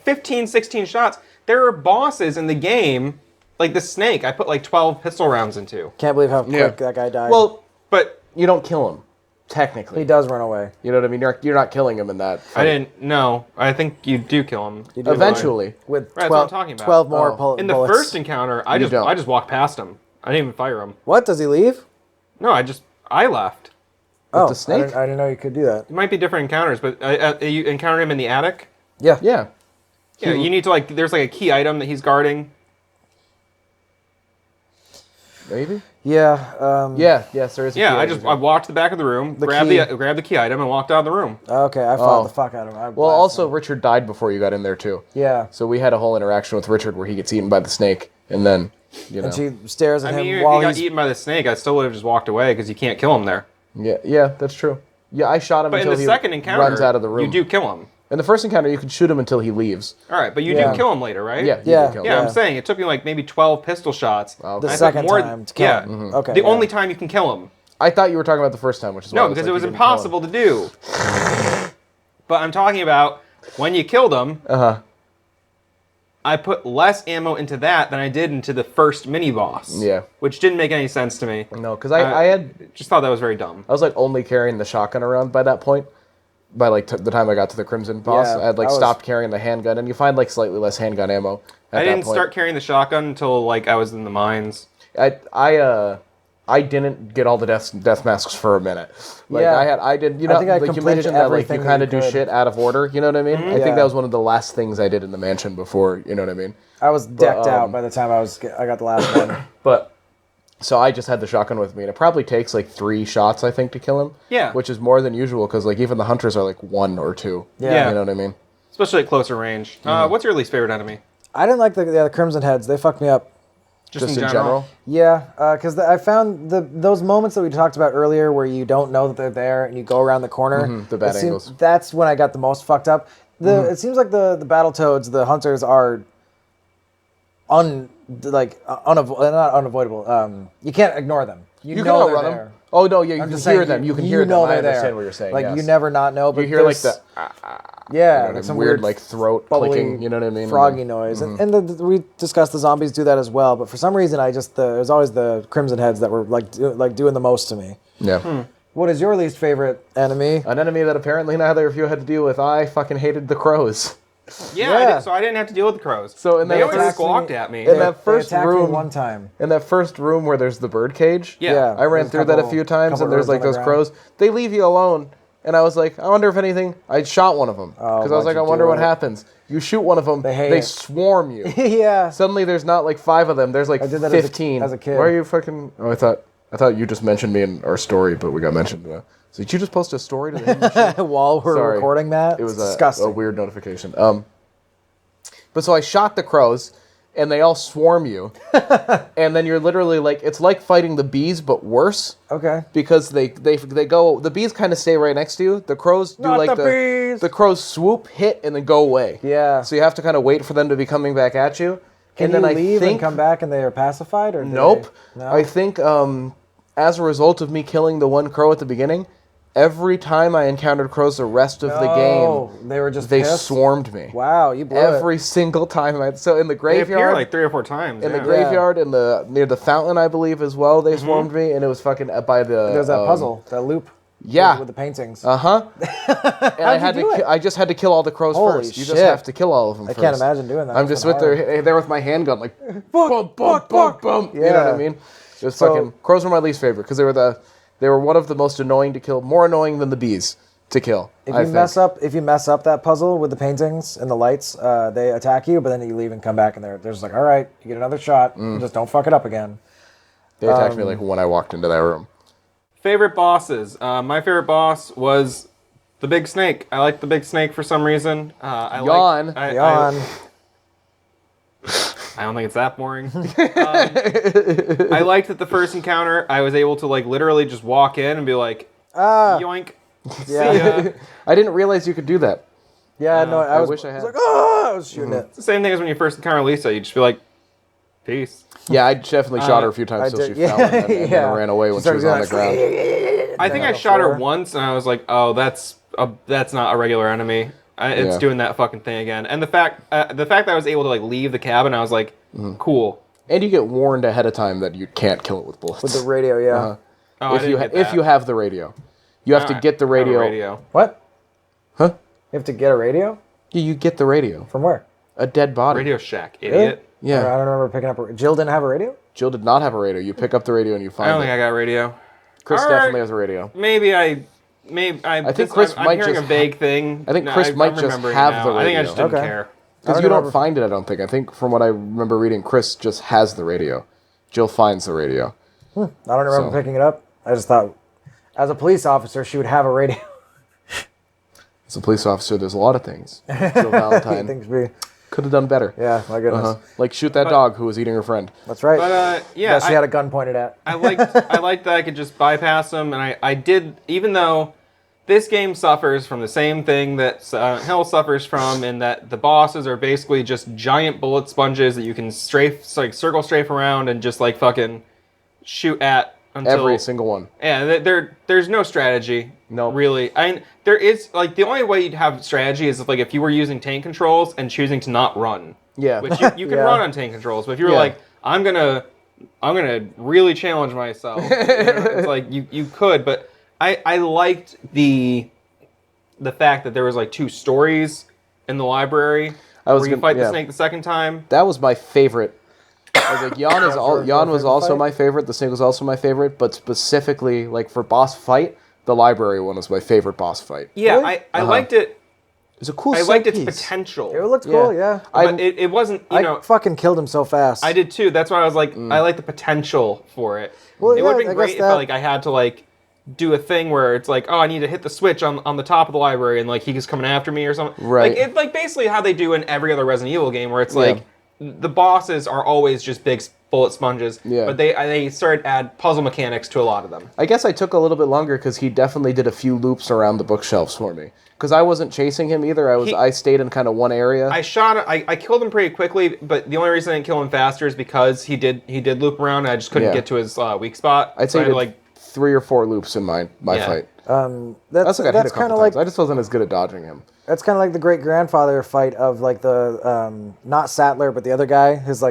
15, 16 shots. There are bosses in the game, like the snake. I put like 12 pistol rounds into. Can't believe how quick Yeah. that guy died. Well, But you don't kill him, technically. he does run away. You know what I mean? You're not killing him in that fight. I didn't. No, I think you do kill him. You do Eventually. with Right, that's 12, what I'm talking about. 12 more Oh. In the bullets. first encounter, I You don't. just walked past him. I didn't even fire him. What? Does he leave? No, I left. Oh, the snake? I didn't know you could do that. It might be different encounters, but you encountered him in the attic. Yeah. Yeah. Yeah, you need to like. There's like a key item that he's guarding. Maybe? Yeah. Yeah. Yes, there is a Yeah, key I walked to the back of the room, grabbed key. the key item, and walked out of the room. Okay, I fought Oh. the fuck out of him. I Well, blasted also, him. Richard died before you got in there, too. Yeah. So we had a whole interaction with Richard where he gets eaten by the snake, and then, you know. And she stares at I mean, him if while he got he's. eaten by the snake, I still would have just walked away because you can't kill him there. Yeah, that's true. Yeah, I shot him But in until the he second encounter, runs out of the room. you do kill him. In the first encounter, you can shoot him until he leaves. All right, but you Yeah. do kill him later, right? Yeah, you Yeah. can kill him. Yeah, Yeah. I'm saying it took me like maybe 12 pistol shots. Wow. The And I second took more, time to kill yeah, him. Okay. The yeah. only time you can kill him. I thought you were talking about the first time, which is why I No, because like, it was you didn't kill him. impossible to do. But I'm talking about when you killed him. I put less ammo into that than I did into the first mini boss. Yeah. Which didn't make any sense to me. No, because I Just thought that was very dumb. was like only carrying the shotgun around by that point. By like the time I got to the Crimson boss, Yeah, I had like I was- stopped carrying the handgun, and you find like slightly less handgun ammo. At I that didn't point. start carrying the shotgun until like I was in the mines. I I didn't get all the death masks for a minute. Like Yeah. I did. You know, I think I like you completed mentioned that like you everything kind of that you do could. shit out of order. You know what I mean? I Yeah. think that was one of the last things I did in the mansion before. You know what I mean? I was decked out by the time I got the last one. But so I just had the shotgun with me, and it probably takes like 3 shots, I think, to kill him. Yeah. Which is more than usual because like even the hunters are like 1 or 2. Yeah. You know what I mean? Especially at closer range. What's your least favorite enemy? I didn't like the Crimson Heads. They fucked me up. Just in general. Yeah, because I found those moments that we talked about earlier where you don't know that they're there and you go around the corner. The bad it seems- angles. That's when I got the most fucked up. It seems like the Battletoads, the hunters are not unavoidable. You can't ignore them. You You know can they're outrun there. them. Oh no, yeah, you I'm can just hear saying, them. You can hear them. know I they're understand there. what you're saying. Like yes. you never not know, but You hear like there's- the yeah, like some weird like throat bubbly, clicking. You know what I mean? froggy noise, and we discussed the zombies do that as well. But for some reason, it was always the Crimson Heads that were doing the most to me. Yeah. What is your least favorite enemy? An enemy that apparently neither of you had to deal with. I fucking hated the crows. Yeah, so I didn't have to deal with the crows. So in they that always first- squawked at me. In that They first attacked me room, one time. in that first room where there's the bird cage. Yeah. I ran There's through that a few times, couple and there's birds like on the those ground. crows. They leave you alone, and I was like, I wonder if anything. I shot one of them because I was why'd like, you I wonder do what it? happens. You shoot one of them, They hate they it. swarm you. Yeah. Suddenly, there's not like 5 of them. There's like I did that 15. as a kid. Why are you fucking? Oh, I thought you just mentioned me in our story, but we got mentioned. So did you just post a story to the Hidden Machine? While we're Sorry. recording that, It was it's disgusting. a weird notification. But so I shot the crows, and they all swarm you, and then you're literally like, it's like fighting the bees, but worse. Okay. Because they go, the bees kind of stay right next to you. The crows do Not like the bees! the crows swoop, hit, and then go away. Yeah. So you have to kind of wait for them to be coming back at you. Can and then you leave I think, and come back and they are pacified, or do Nope. they- No? I think as a result of me killing the one crow at the beginning, every time I encountered crows the rest of the Oh, game, they were just they pissed? swarmed me. Wow, you blew Every it. single time. So in the They appear graveyard, like 3 or 4 times. in the yeah. graveyard, near the fountain, I believe as well, they swarmed me, and it was fucking by the. There's that puzzle, that loop. Yeah. With the paintings. And I had do it? I just had to kill all the crows Holy first. You just shit. have to kill all of them I first. can't imagine doing that. I'm That's just with been there with my handgun, like boom, boom, boom, boom. You know Yeah. what I mean? Just So- fucking crows were my least favorite because they were one of the most annoying to kill, more annoying than the bees to kill. If I you think. if you mess up that puzzle with the paintings and the lights, they attack you, but then you leave and come back, and they're just like, all right, you get another shot. Just don't fuck it up again. They attacked me like when I walked into that room. Favorite bosses. My favorite boss was the big snake. I like the big snake for some reason. Yawn. Yawn. I don't think it's that boring. I liked that the first encounter, I was able to like literally just walk in and be like, yoink, Yeah. see ya. I didn't realize you could do that. Yeah, no, I wish I had. was like, oh, I was shooting it. It's the same thing as when you first encounter Lisa. You just be like, peace. Yeah, I definitely shot her a few times I till did, she fell and then yeah. ran away when she was on the ground. I think I shot her once, and I was like, "Oh, that's not a regular enemy. It's Yeah. doing that fucking thing again." And the fact that I was able to like leave the cabin, I was like, "Cool." And you get warned ahead of time that you can't kill it with bullets. With the radio, yeah. Oh, I if didn't you get if that. you have the radio, you have to Alright, get the I have a radio. What? Huh? You have to get a radio? Yeah, you get the radio. From where? A dead body. Radio Shack, Really? idiot. Yeah. I don't remember picking up a Jill didn't have a radio? Jill did not have a radio. You pick up the radio and you I find don't it. think I got radio. Chris Alright. definitely has a radio. Maybe I think Chris I'm might hearing just a vague thing. I think No, Chris might I'm just remembering have now. the I think I radio. just didn't Okay. care. Because I you don't don't remember. find it, I don't think. I think from what I remember reading, Chris just has the radio. Jill finds the radio. I don't remember So- picking it up. I just thought, as a police officer, she would have a radio. As a police officer, there's a lot of things. Jill Valentine Things be, could have done better. yeah, my goodness. Like shoot that dog who was eating her friend. That's right. But yeah, that she had a gun pointed at. I liked that I could just bypass them, and I did, even though this game suffers from the same thing that Silent Hill suffers from, in that the bosses are basically just giant bullet sponges that you can circle strafe around and just like fucking shoot at until Every single one. Yeah, there's no strategy. Nope. Really. There is like the only way you'd have strategy is if you were using tank controls and choosing to not run. Yeah. Which you can Yeah. run on tank controls, but if you were Yeah. like, I'm gonna really challenge myself, it's like you could, but I liked the fact that there was like 2 stories in the library was where you gonna- fight yeah. the snake the second time. That was my favorite I was like, Yon was also my favorite. The snake was also my favorite, but specifically, like for boss fight, the library one was my favorite boss fight. Yeah, Really? I liked it. It's a cool. I set liked its piece. potential. It looked cool, yeah. But it wasn't, you know. I fucking killed him so fast. I did too. That's why I was like, I like the potential for it. Well, it yeah, would have I been guess great if that- like I had to like do a thing where it's like, oh, I need to hit the switch on the top of the library and like he's coming after me or something. Right. Like like basically how they do in every other Resident Evil game where it's like the bosses are always just big bullet sponges. Yeah. But they started to add puzzle mechanics to a lot of them. I guess I took a little bit longer because he definitely did a few loops around the bookshelves for me. Because I wasn't chasing him either. I stayed in kind of one area. I killed him pretty quickly, but the only reason I didn't kill him faster is because he did loop around and I just couldn't get to his weak spot. I'd So say I had he to, did 3 or 4 loops in my Yeah. fight. That's I hit a kind couple of like times. I just wasn't as good at dodging him. that's kind of like the great grandfather fight of like the not Sattler but the other guy, his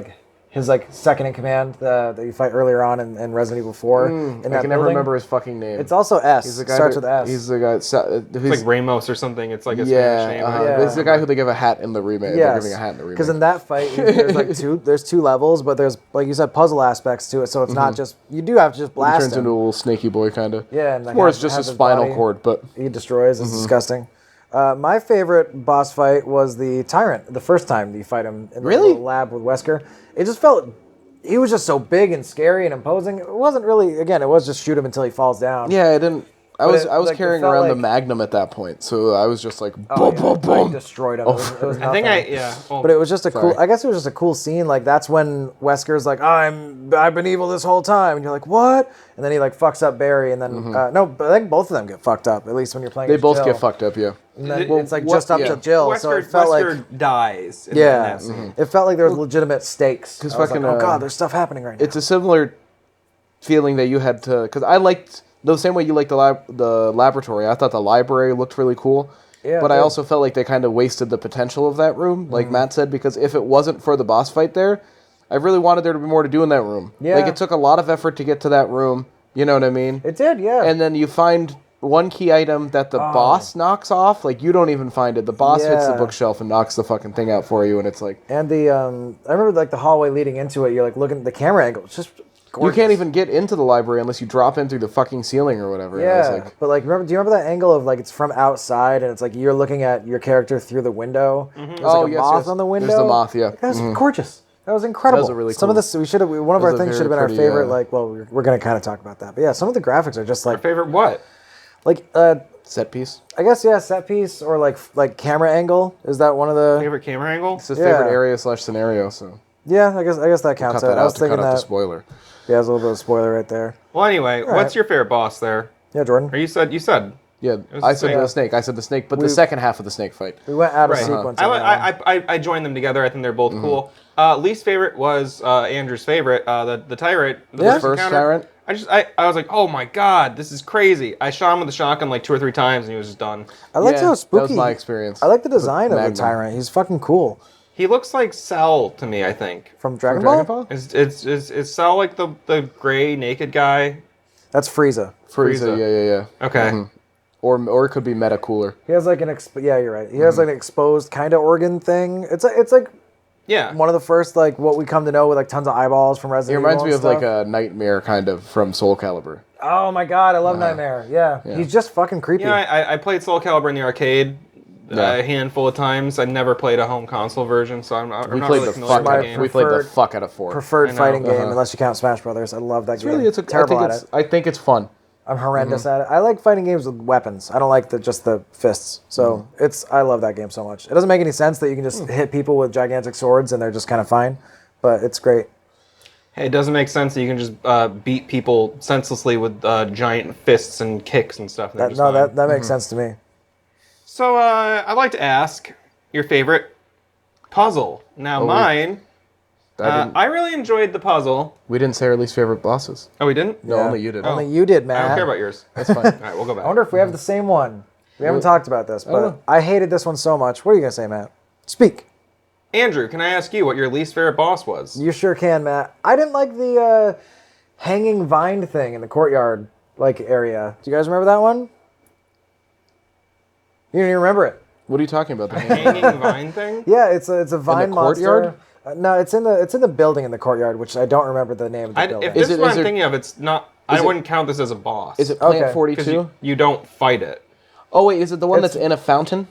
second in command that you fight earlier on in Resident Evil 4. In I that can never building. rememher his fucking name. It's also S. He's the guy Starts that- with S. He's the guy. it's like Ramos or something. It's like a Spanish name. Right? Yeah. He's the guy who they give a hat in the remake. They're giving a hat in the remake. Because in that fight, there's like there's two levels, but there's, like you said, puzzle aspects to it. So it's not just, you do have to just he blast turns him. into a little snaky boy kind of. Yeah, and like More has- it's just has his his spinal body. cord, but He destroys. It's disgusting. My favorite boss fight was the Tyrant. The first time you fight him in the Really? little lab with Wesker, it just felt, he was just so big and scary and imposing. It wasn't really, again, it was just shoot him until he falls down. yeah, I didn't. I was it carrying felt around the like- Magnum at that point, so I was just like Oh, boom, yeah, boom, boom. I destroyed him. It was I think nothing. well, But it was just a Sorry. cool. I guess it was just a cool scene. Like that's when Wesker's like, I've been evil this whole time, and you're like, what? And then he like fucks up Barry, and then no, but I think both of them get fucked up. At least when you're playing. They as both Jill. get fucked up, yeah. And then Well, it's like what- just up yeah. to Jill, so Wesker, it felt Wesker like dies in yeah, that scene. it felt like there was legitimate stakes. 'Cause I was like, fucking, oh god, there's stuff happening right now. It's a similar feeling that you had to, because I liked the same way you liked the laboratory. I thought the library looked really cool. Yeah, but it I did. also felt like they kind of wasted the potential of that room, like Matt said, because if it wasn't for the boss fight there, I really wanted there to be more to do in that room. Yeah. Like it took a lot of effort to get to that room. You know what I mean? It did, yeah. And then you find one key item that the boss knocks off. Like you don't even find it. The boss hits the Yeah. bookshelf and knocks the fucking thing out for you, and it's like And the I remember like the hallway leading into it. You're like looking at the camera angle. It's just gorgeous. you can't even get into the library unless you drop in through the fucking ceiling or whatever. And I was Yeah, like, but like, do you remember that angle of like it's from outside and it's like you're looking at your character through the window? There's like a yes, moth yes. on the window. There's the moth, yeah. That was gorgeous. That was incredible. That was a really Some of cool- this we should have. One of that our was a things should have very been our pretty, favorite. Like, well, we're gonna kind of talk about that, but yeah, some of the graphics are just like Favorite what? set piece. I guess yeah, set piece or like camera angle. Is that one of the? Favorite camera angle? It's his Yeah. favorite area / scenario. So Yeah, I guess that counts. cut that I was out to thinking cut out the that. spoiler. Yeah, there's a little bit of spoiler right there. Well, anyway, what's your favorite boss there? Yeah, Jordan. Or you said Yeah, was I the said snake. the snake. I said the snake, but the second half of the snake fight. We went out of Right. sequence. on that one. I joined them together. I think they're both cool. Least favorite was Andrew's favorite, the tyrant. Yeah. First encounter. tyrant? I was like, oh my god, this is crazy. I shot him with the shotgun like 2 or 3 times and he was just done. I liked Yeah, how that spooky. was my experience. I like the design of Magnum. the tyrant. He's fucking cool. He looks like Cell to me. I think From Dragon Dragon Ball? Ball? is Cell like the gray naked guy? That's Frieza. Frieza, yeah. Okay. Or it could be meta cooler. He has like yeah, you're right. He has like an exposed kind of organ thing. It's like Yeah. one of the first like what we come to know with like tons of eyeballs from It Resident reminds Evil me and of like stuff. a nightmare kind of from Soul Calibur. Oh my god, I love Nightmare. Yeah. He's just fucking creepy. Yeah, I played Soul Calibur in the arcade Yeah. a handful of times. I never played a home console version, so I'm not We really played the familiar with fuck. the game. We played the Preferred- fuck out of 4. Preferred I know. fighting game, unless you count Smash Brothers. I love that game. Really, it's terrible at it. I think it's fun. I'm horrendous at it. I like fighting games with weapons. I don't like just the fists. So I love that game so much. It doesn't make any sense that you can just hit people with gigantic swords and they're just kind of fine, but it's great. Hey, it doesn't make sense that you can just beat people senselessly with giant fists and kicks and stuff. and they're just fine. That makes sense to me. So I'd like to ask your favorite puzzle. Now mine, I really enjoyed the puzzle. We didn't say our least favorite bosses. Oh, we didn't? No, only you did. Only you did, I man. don't care about yours. That's fine. All right, we'll go back. I wonder if we have the same one. We haven't talked about this, don't but know. I hated this one so much. What are you gonna say, Matt? Speak. Andrew, can I ask you what your least favorite boss was? You sure can, Matt. I didn't like the hanging vine thing in the courtyard area. Do you guys remember that one? You don't even remember it. What are you talking about? The Hanging vine thing? Yeah, it's a vine courtyard? monster. No, it's in the building in the courtyard, which I don't remember the name of the building. If this is what is I'm there- thinking of, it's not. I wouldn't count this as a boss. Is it Plant Okay. 42? 'Cause you don't fight it. Oh wait, is it the one It's- that's in a fountain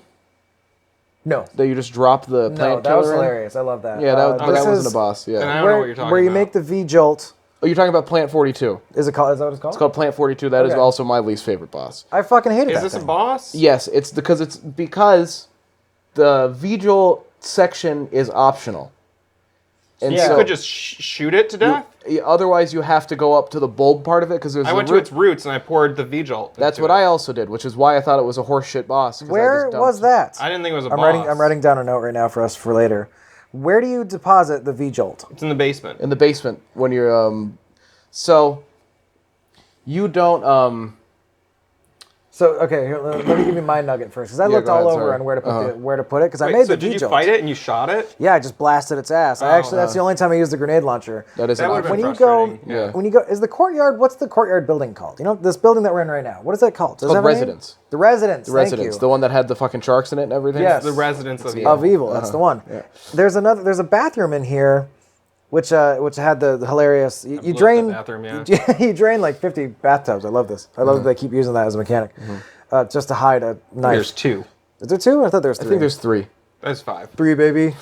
No, that you just drop the no, plant that was killer in? hilarious. I love that. Yeah, that this wasn't is a boss. And I Yeah. don't know what you're talking where you about. make the V jolt. Oh, you're talking about Plant 42. Is it called? Is that what it's called? It's called Plant 42. That is Okay. also my least favorite boss. I fucking hated Is that this a thing. boss? Yes, it's because the vigil section is optional. And You so could just shoot it to death. otherwise you have to go up to the bulb part of it because there's I a went to its roots and I poured the V-Jolt. That's what I also did, which is why I thought it was a horseshit boss. 'cause I Where just dumped- was that? I didn't think it was a I'm boss. writing down a note right now for us for later. Where do you deposit the V jolt? It's in the basement. in the basement when you're so you don't So okay, here, let me give you my nugget first, because I looked go all ahead, over sorry. on where to put it, because I Wait, made so the did V you jolt. fight it and you shot it? Yeah, I just blasted its ass. That's the only time I used the grenade launcher. that is That an would've option. been When you go, frustrating, yeah. when you go, is the courtyard? What's the courtyard building called? You know, this building that we're in right now. What is that called? Does it called have a name? Residence. The residence. Residence, the one that had the fucking sharks in it and everything. Yes. The residence of Of evil. That's the one. There's a bathroom in here, which had the hilarious. You blew up drain. the bathroom, yeah. You drain like 50 bathtubs. I love this. I love that they keep using that as a mechanic, just to hide a knife. There's 2. Is there 2? I thought there was 3. I think there's 3. There's 5. 3, baby.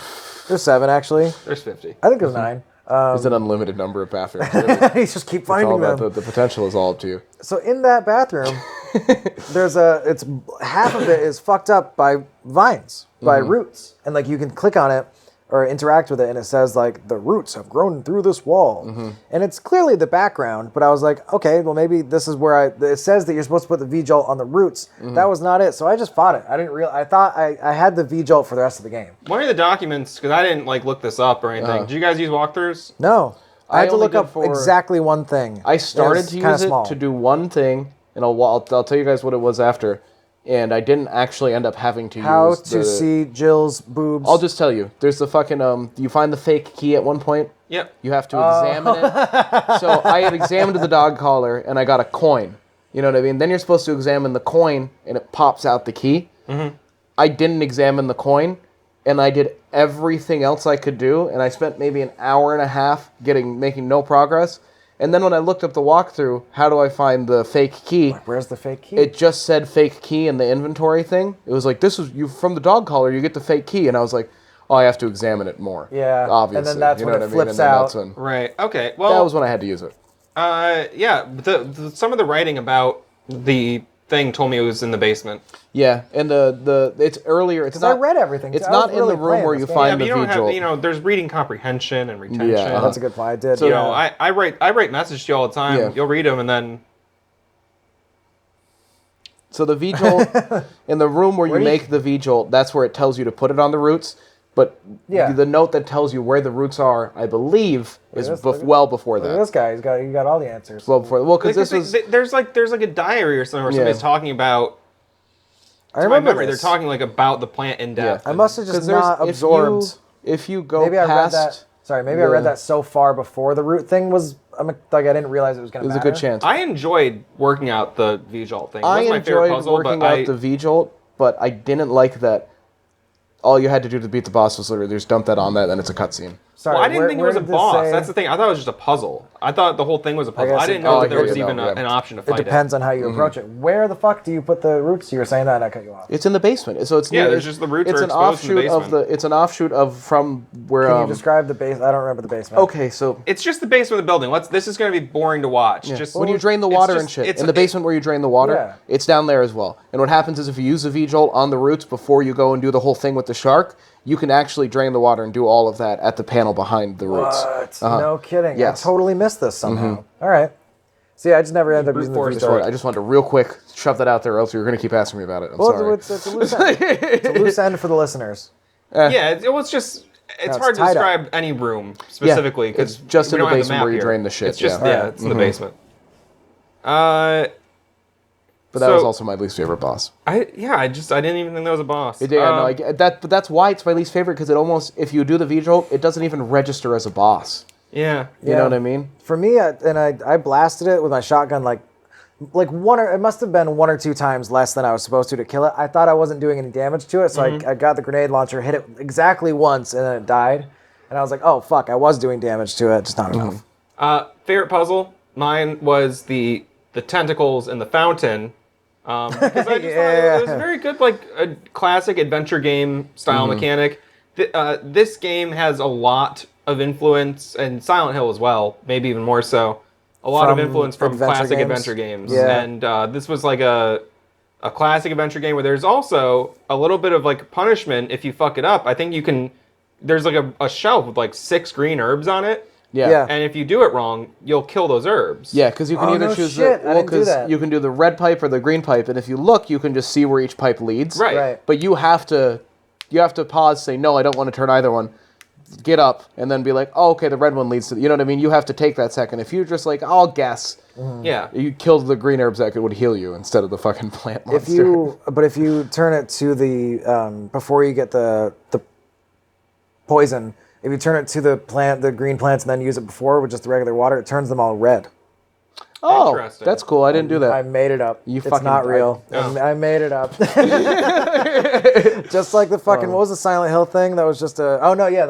There's 7 actually. There's 50. I think there's 9. There's an unlimited number of bathrooms. Really. You just keep It's all finding about them. the potential is all up to you. So in that bathroom, it's half of it is fucked up by vines, by roots, and like you can click on it or interact with it, and it says like the roots have grown through this wall, and it's clearly the background. But I was like, okay, well maybe this is where it says that you're supposed to put the V jolt on the roots. That was not it, so I just fought it. I didn't I thought I had the V jolt for the rest of the game. What are the documents? Because I didn't like look this up or anything. Did you guys use walkthroughs? No, I had to only look did up for- exactly one thing. I started It was to kinda use it small. to do one thing, and I'll tell you guys what it was after, and I didn't actually end up having to How use to the... see Jill's boobs. I'll just tell you. There's the fucking you find the fake key at one point. Yep. You have to examine it. So I had examined the dog collar, and I got a coin. You know what I mean? Then you're supposed to examine the coin, and it pops out the key. I didn't examine the coin, and I did everything else I could do, and I spent maybe an hour and a half making no progress. And then when I looked up the walkthrough, how do I find the fake key? Where's the fake key? It just said fake key in the inventory thing. It was like, this is you from the dog collar, you get the fake key. And I was like, oh, I have to examine it more. Yeah, Obviously. and then that's you when know it what I mean? flips And then out. that's when- Right. Okay. Well, that was when I had to use it. yeah. But some of the writing about the thing told me it was in the basement. Yeah, and the it's earlier. It's 'Cause not. I read everything, It's too. I was not in really the room playing where this you game. find Yeah, but the you don't vigil. have, there's reading comprehension and retention. Yeah, That's a good point. I did. So, You know, I write messages to you all the time. Yeah. You'll read them and then So the vigil in the room where you do you- make the vigil, that's where it tells you to put it on the roots. But Yeah. the note that tells you where the roots are, I believe, is this, look at- well before Look at that. this guy. He got all the answers. Well before. Well, because this was. there's like a diary or something where Yeah. somebody's talking about. I To my remember memory, this. they're talking like about the plant in depth. I must have 'cause just there's- not if absorbed. If you go Maybe I read past, that. Sorry, maybe I read the- that so far before the root thing was. Like I didn't realize it was going to there's matter. a good chance. I enjoyed working out the V-Jolt thing. It I wasn't my favorite enjoyed puzzle, working but out the V-Jolt, but I didn't like that all you had to do to beat the boss was literally just dump that on that, and it's a cutscene. Sorry, Well, I didn't think it was a did this boss. say- That's the thing. I thought it was just a puzzle. I thought the whole thing was a puzzle. guess I it- didn't know I that there hear was you even now, yeah. an option to It fight depends on how you approach it. Where the fuck do you put the roots? You were saying that, and I cut you off. It's in the basement, so it's Yeah, near, there's just the roots It's are an exposed in the offshoot of basement. the. It's an offshoot of from where. Can you describe the base? I don't remember the basement. Okay, so It's just the basement of the building. This is going to be boring to watch. Just when you drain the it's water just- and shit it's- in the basement where you drain the water, Yeah. it's down there as well. And what happens is if you use the V-Jolt on the roots before you go and do the whole thing with the shark, you can actually drain the water and do all of that at the panel behind the roots. What? No kidding. Yes. I totally missed this somehow. All right. See, I just never ended up using the force V-Jolt. Sorry, I just wanted to real quick shove that out there, or else you're going to keep asking me about it. I'm Well, sorry. it's a loose end. It's a loose end for the listeners. Yeah, it was just. It's it's hard to tied up. describe any room specifically because it's just we in the don't have basement map where you here. drain the shit, It's just yeah. it's in the basement. Uh, But that was So- also my least favorite boss. I didn't even think that was a boss. Yeah, no, I get that, but that's why it's my least favorite because it almost, if you do the V-Jolt, it doesn't even register as a boss. Yeah. You know what I mean? For me, I blasted it with my shotgun like it must have been 1 or 2 times less than I was supposed to kill it. I thought I wasn't doing any damage to it, so I got the grenade launcher, hit it exactly once, and then it died. and I was like, oh fuck, I was doing damage to it, just not enough. Favorite puzzle? Mine was the tentacles in the fountain. Because I just thought it was a very good, like, a classic adventure game style mechanic. This game has a lot of influence, and Silent Hill as well, maybe even more so. A lot of influence from classic adventure games. Yeah. And this was like a classic adventure game where there's also a little bit of like punishment if you fuck it up. I think you can. There's like a shelf with like 6 green herbs on it. Yeah. And if you do it wrong, you'll kill those herbs. Yeah, because you can either no choose shit, I didn't do 'cause that. you can do the red pipe or the green pipe, and if you look, you can just see where each pipe leads. Right. But you have to pause, say no, I don't want to turn either one. Get up and then be like, oh, okay, the red one leads to. You know what I mean? You have to take that second. If you're just like, I'll guess. Yeah. You killed the green herbs that would heal you instead of the fucking plant monster. If you turn it to the before you get the poison, if you turn it to the green plants, and then use it before with just the regular water, it turns them all red. Oh, Interesting. that's cool. I didn't do that. I made it up. You it's fucking- not real. Oh. I made it up. Just like the fucking what was the Silent Hill thing? That was just the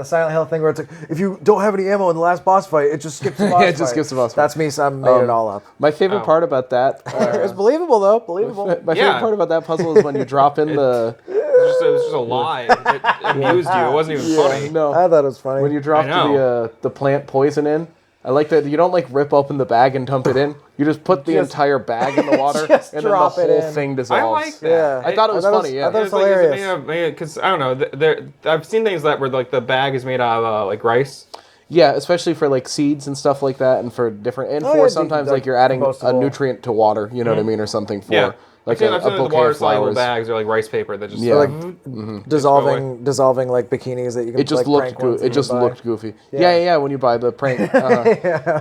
Silent Hill thing where it's like if you don't have any ammo in the last boss fight, it just skips the boss Yeah, it fight. just skips the boss fight. That's me. So I made it all up. My favorite part about that. It's believable though. Believable. My Yeah. favorite part about that puzzle is when you drop in the. It was just a lie. It amused you. It wasn't even funny. No. I thought it was funny. When you drop I know. the plant poison in, I like that you don't like rip open the bag and dump it in. You just put the entire bag in the water, Just and then the drop it whole in. thing dissolves. I like that. Yeah. I thought it was funny. I thought it was It's like, hilarious. because I don't know. I've seen things that where like the bag is made out of like rice. Yeah, especially for like seeds and stuff like that, and for different, and Oh, for yeah, sometimes like like you're adding a compostable. nutrient to water. You know what I mean, or something for Yeah. like I've a seen the bouquet water of soluble flowers. bags or like rice paper that just Yeah. Like dissolving like bikinis that you can It just like, looked prank ones it that just you buy. looked goofy. Yeah. When you buy the prank,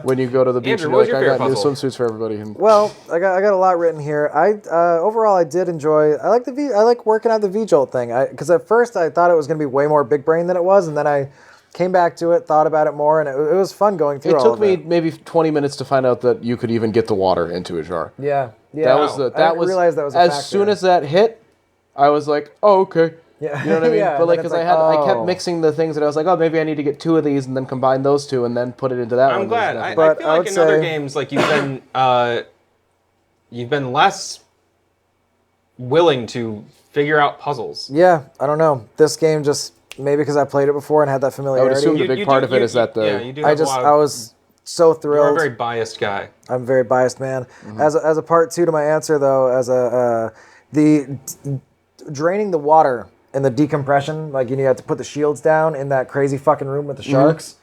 when you go to the beach, Andrew, and what was you're your like, I got new favorite swimsuits for everybody. And Well, I got a lot written here. Overall I did enjoy. I like working out the V-Jolt thing. Because at first I thought it was going to be way more big brain than it was, and then I came back to it, thought about it more, and it was fun going through. it all took of me it. maybe 20 minutes to find out that you could even get the water into a jar. Yeah. That was I didn't realize that was a as factor. soon as that hit, I was like, oh okay. Yeah. You know what I mean? Yeah, but and like then because it's I kept oh. mixing the things that I was like, oh maybe I need to get 2 of these and then combine those 2 and then put it into that one. I'm glad. There's I nothing. But feel I like would in other say- games, like you've been less willing to figure out puzzles. Yeah, I don't know. This game just maybe because I played it before and had that I would familiarity. assume the big part of it is that the yeah, you do I have a just lot of, I was so you're a thrilled. very biased guy. I'm a very biased man. Mm-hmm. As a part 2 to my answer though, as draining the water and the decompression, like you have to put the shields down in that crazy fucking room with the Mm-hmm. sharks.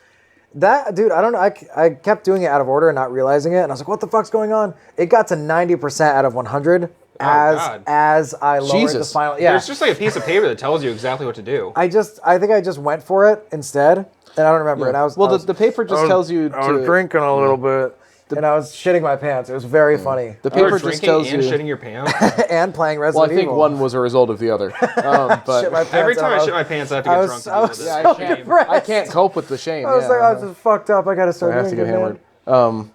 That dude, I don't know. I kept doing it out of order and not realizing it, and I was like, "What the fuck's going on?" It got to 90% out of 100 God. as I lowered the Jesus. final. Yeah, There's just like a piece of paper that tells you exactly what to do. I think I just went for it instead, and I don't remember. And I was well, I was- the paper just tells you I was to. drinking a little bit, and I was shitting my pants. It was very funny. The You were paper just drinking tells and you. shitting your pants. And playing Well, Resident I think Evil. one was a result of the other. But Shit my pants Every time out. I shit my pants, I have to I get was- drunk. I to was deal with so this. Shame. depressed. I can't cope with the shame. I was yeah, like, I was just fucked up. I gotta start I have to drinking, get man. hammered.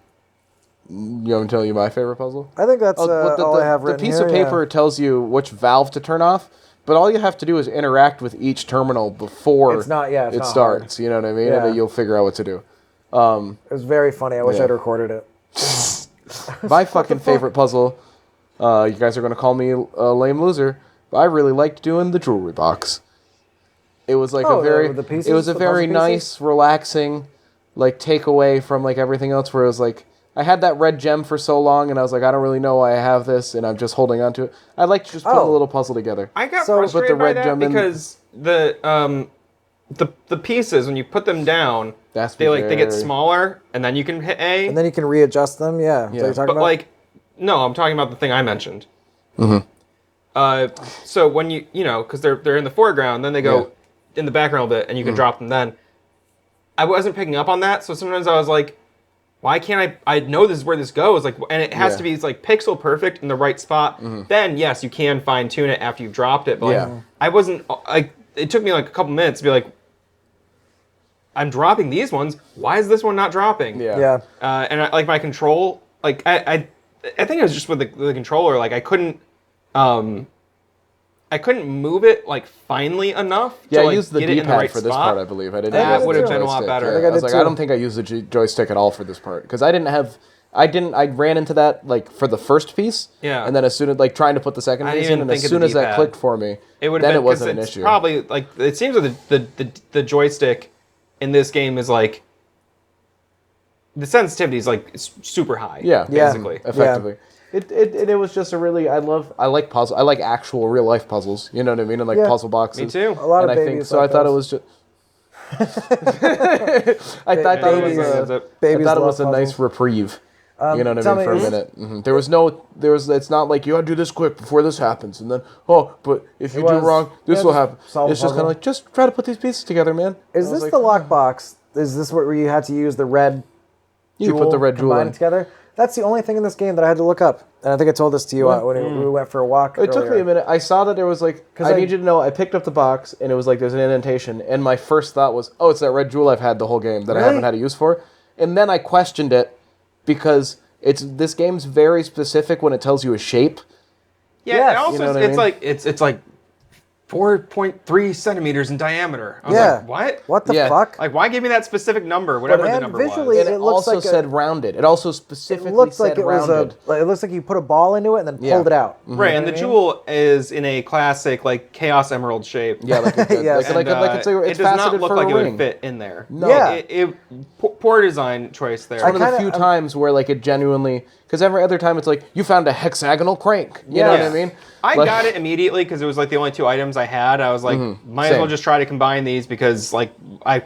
You want me to tell you my favorite puzzle? I think that's Oh, but all I have the written piece here, of paper tells you which valve to turn off, but all you have to do is interact with each terminal before It's not it starts. You know what I mean? Yeah. And then you'll figure out what to do. It was very funny. I wish Yeah. I'd recorded it. My fucking favorite puzzle. You guys are gonna call me a lame loser, but I really liked doing the jewelry box. It was like Oh, a very, the pieces? it was a The very puzzle pieces? nice, relaxing, like takeaway from like everything else. Where it was like, I had that red gem for so long, and I was like, I don't really know why I have this, and I'm just holding on to it. I'd like to just put a Oh. little puzzle together. I got So- frustrated Put the by red that gem in. because the pieces when you put them down, That's they get very- smaller, and then you can hit A. And then you can readjust them. Yeah. Is that what you're talking But about? like, no, I'm talking about the thing I mentioned. So when because they're in the foreground, then they go in the background a bit, and you can drop them. Then I wasn't picking up on that, so sometimes I was like, why can't I know this is where this goes, like, and it has Yeah. to be like pixel perfect in the right spot. Then yes, you can fine tune it after you've dropped it. But like, Yeah. I wasn't like, it took me like a couple minutes to be like, I'm dropping these ones. Why is this one not dropping? yeah. And I, like my control, like I think it was just with the controller. Like I couldn't, I I couldn't move it like finely enough Yeah, to I like used the get it in the D-pad right for this spot. part, I believe. I didn't. That use would the have been a lot joystick. better. I think I I was did like, I too. don't think I used the joystick at all for this part because I didn't have. I ran into that like for the first piece. Yeah. And then as soon as like trying to put the second I didn't piece in, even and think as of soon the as that D-pad. clicked for me, It would have then been it wasn't an it's issue. probably like it seems like the joystick in this game is like the sensitivity is like super high. Yeah. basically. Effectively. It was just a really I like puzzle. I like actual real life puzzles. You know what I mean? And like Yeah. puzzle boxes. Me too. A lot and of I think babies so. like I thought it those. was just. I thought it Babies- was a. I babies thought it love was a nice puzzles. reprieve. You know what I tell mean? me, For a is- minute. There was no. It's not like you gotta do this quick before this happens, and then but if you do was- wrong, this yeah, will just happen. solve It's the just kind puzzle. of like just try to put these pieces together, man. Is I was this like, the lockbox? Is this where you had to use the red You jewel put the red jewel combine in. it together? That's the only thing in this game that I had to look up. And I think I told this to you when we went for a walk. It took me a minute. I saw that there was like, I need you to know, I picked up the box and it was like, there's an indentation. And my first thought was, oh, it's that red jewel I've had the whole game that I Really? haven't had a use for. And then I questioned it because this game's very specific when it tells you a shape. Yeah, Yes. and also You know what I it's mean? like it's like 4.3 centimeters in diameter. I was Yeah. like, what? What the Yeah. fuck? Like, why give me that specific number, whatever the and number visually, was? And It it, looks also like a- said rounded. It also specifically It looked said like it was rounded. it looks like you put a ball into it and then Yeah. pulled it out. Right, and the jewel is in a classic like chaos emerald shape. Yeah, like it, Yes. And, like it's it it's does not faceted look for like a it ring. would fit in there. No. Yeah. Poor design choice there. One of the kinda- few times where like it genuinely, because every other time it's like you found a hexagonal crank. You know what I Yes. mean? I Like- got it immediately because it was like the only two items I had. I was like, might as well Same. just try to combine these because like I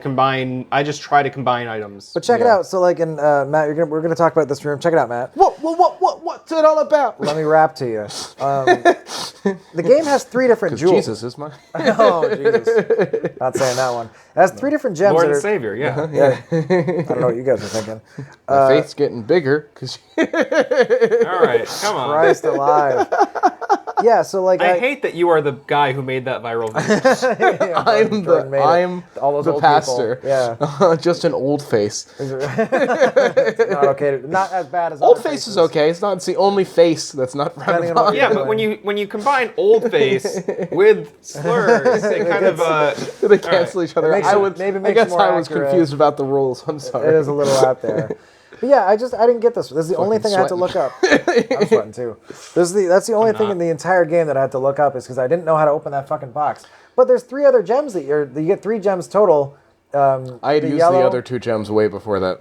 just try to combine items. But check it Yeah. out. So like in Matt, we're gonna talk about this room. Check it out, Matt. What's it all about? Let me rap to you. The game has 3 different jewels. Jesus is my. Oh Jesus! Not saying that one. It has 3 different gems. Lord that and are- Savior, yeah. Yeah. I don't know what you guys are thinking. My faith's getting bigger because All right, come on. Christ alive. Yeah. So like I hate that you are the guy who made that viral video. Jordan made it. I'm all those the old pastor. People. Yeah. Just an old face. It's not okay. Not as bad as Old other face is faces. okay. It's not. It's the only face that's not Depending on round. what Yeah, you're but doing. when you combine old face with slurs, it kind of They cancel each other. makes I it- would. maybe I makes guess it more I was accurate. confused about the rules. I'm sorry. It is a little out there. But yeah, I didn't get this. This is the only thing I had to look up. I'm sweating too. That's the only thing in the entire game that I had to look up is because I didn't know how to open that fucking box. But there's 3 other gems that you get 3 gems total. I had the used yellow- the other 2 gems way before that.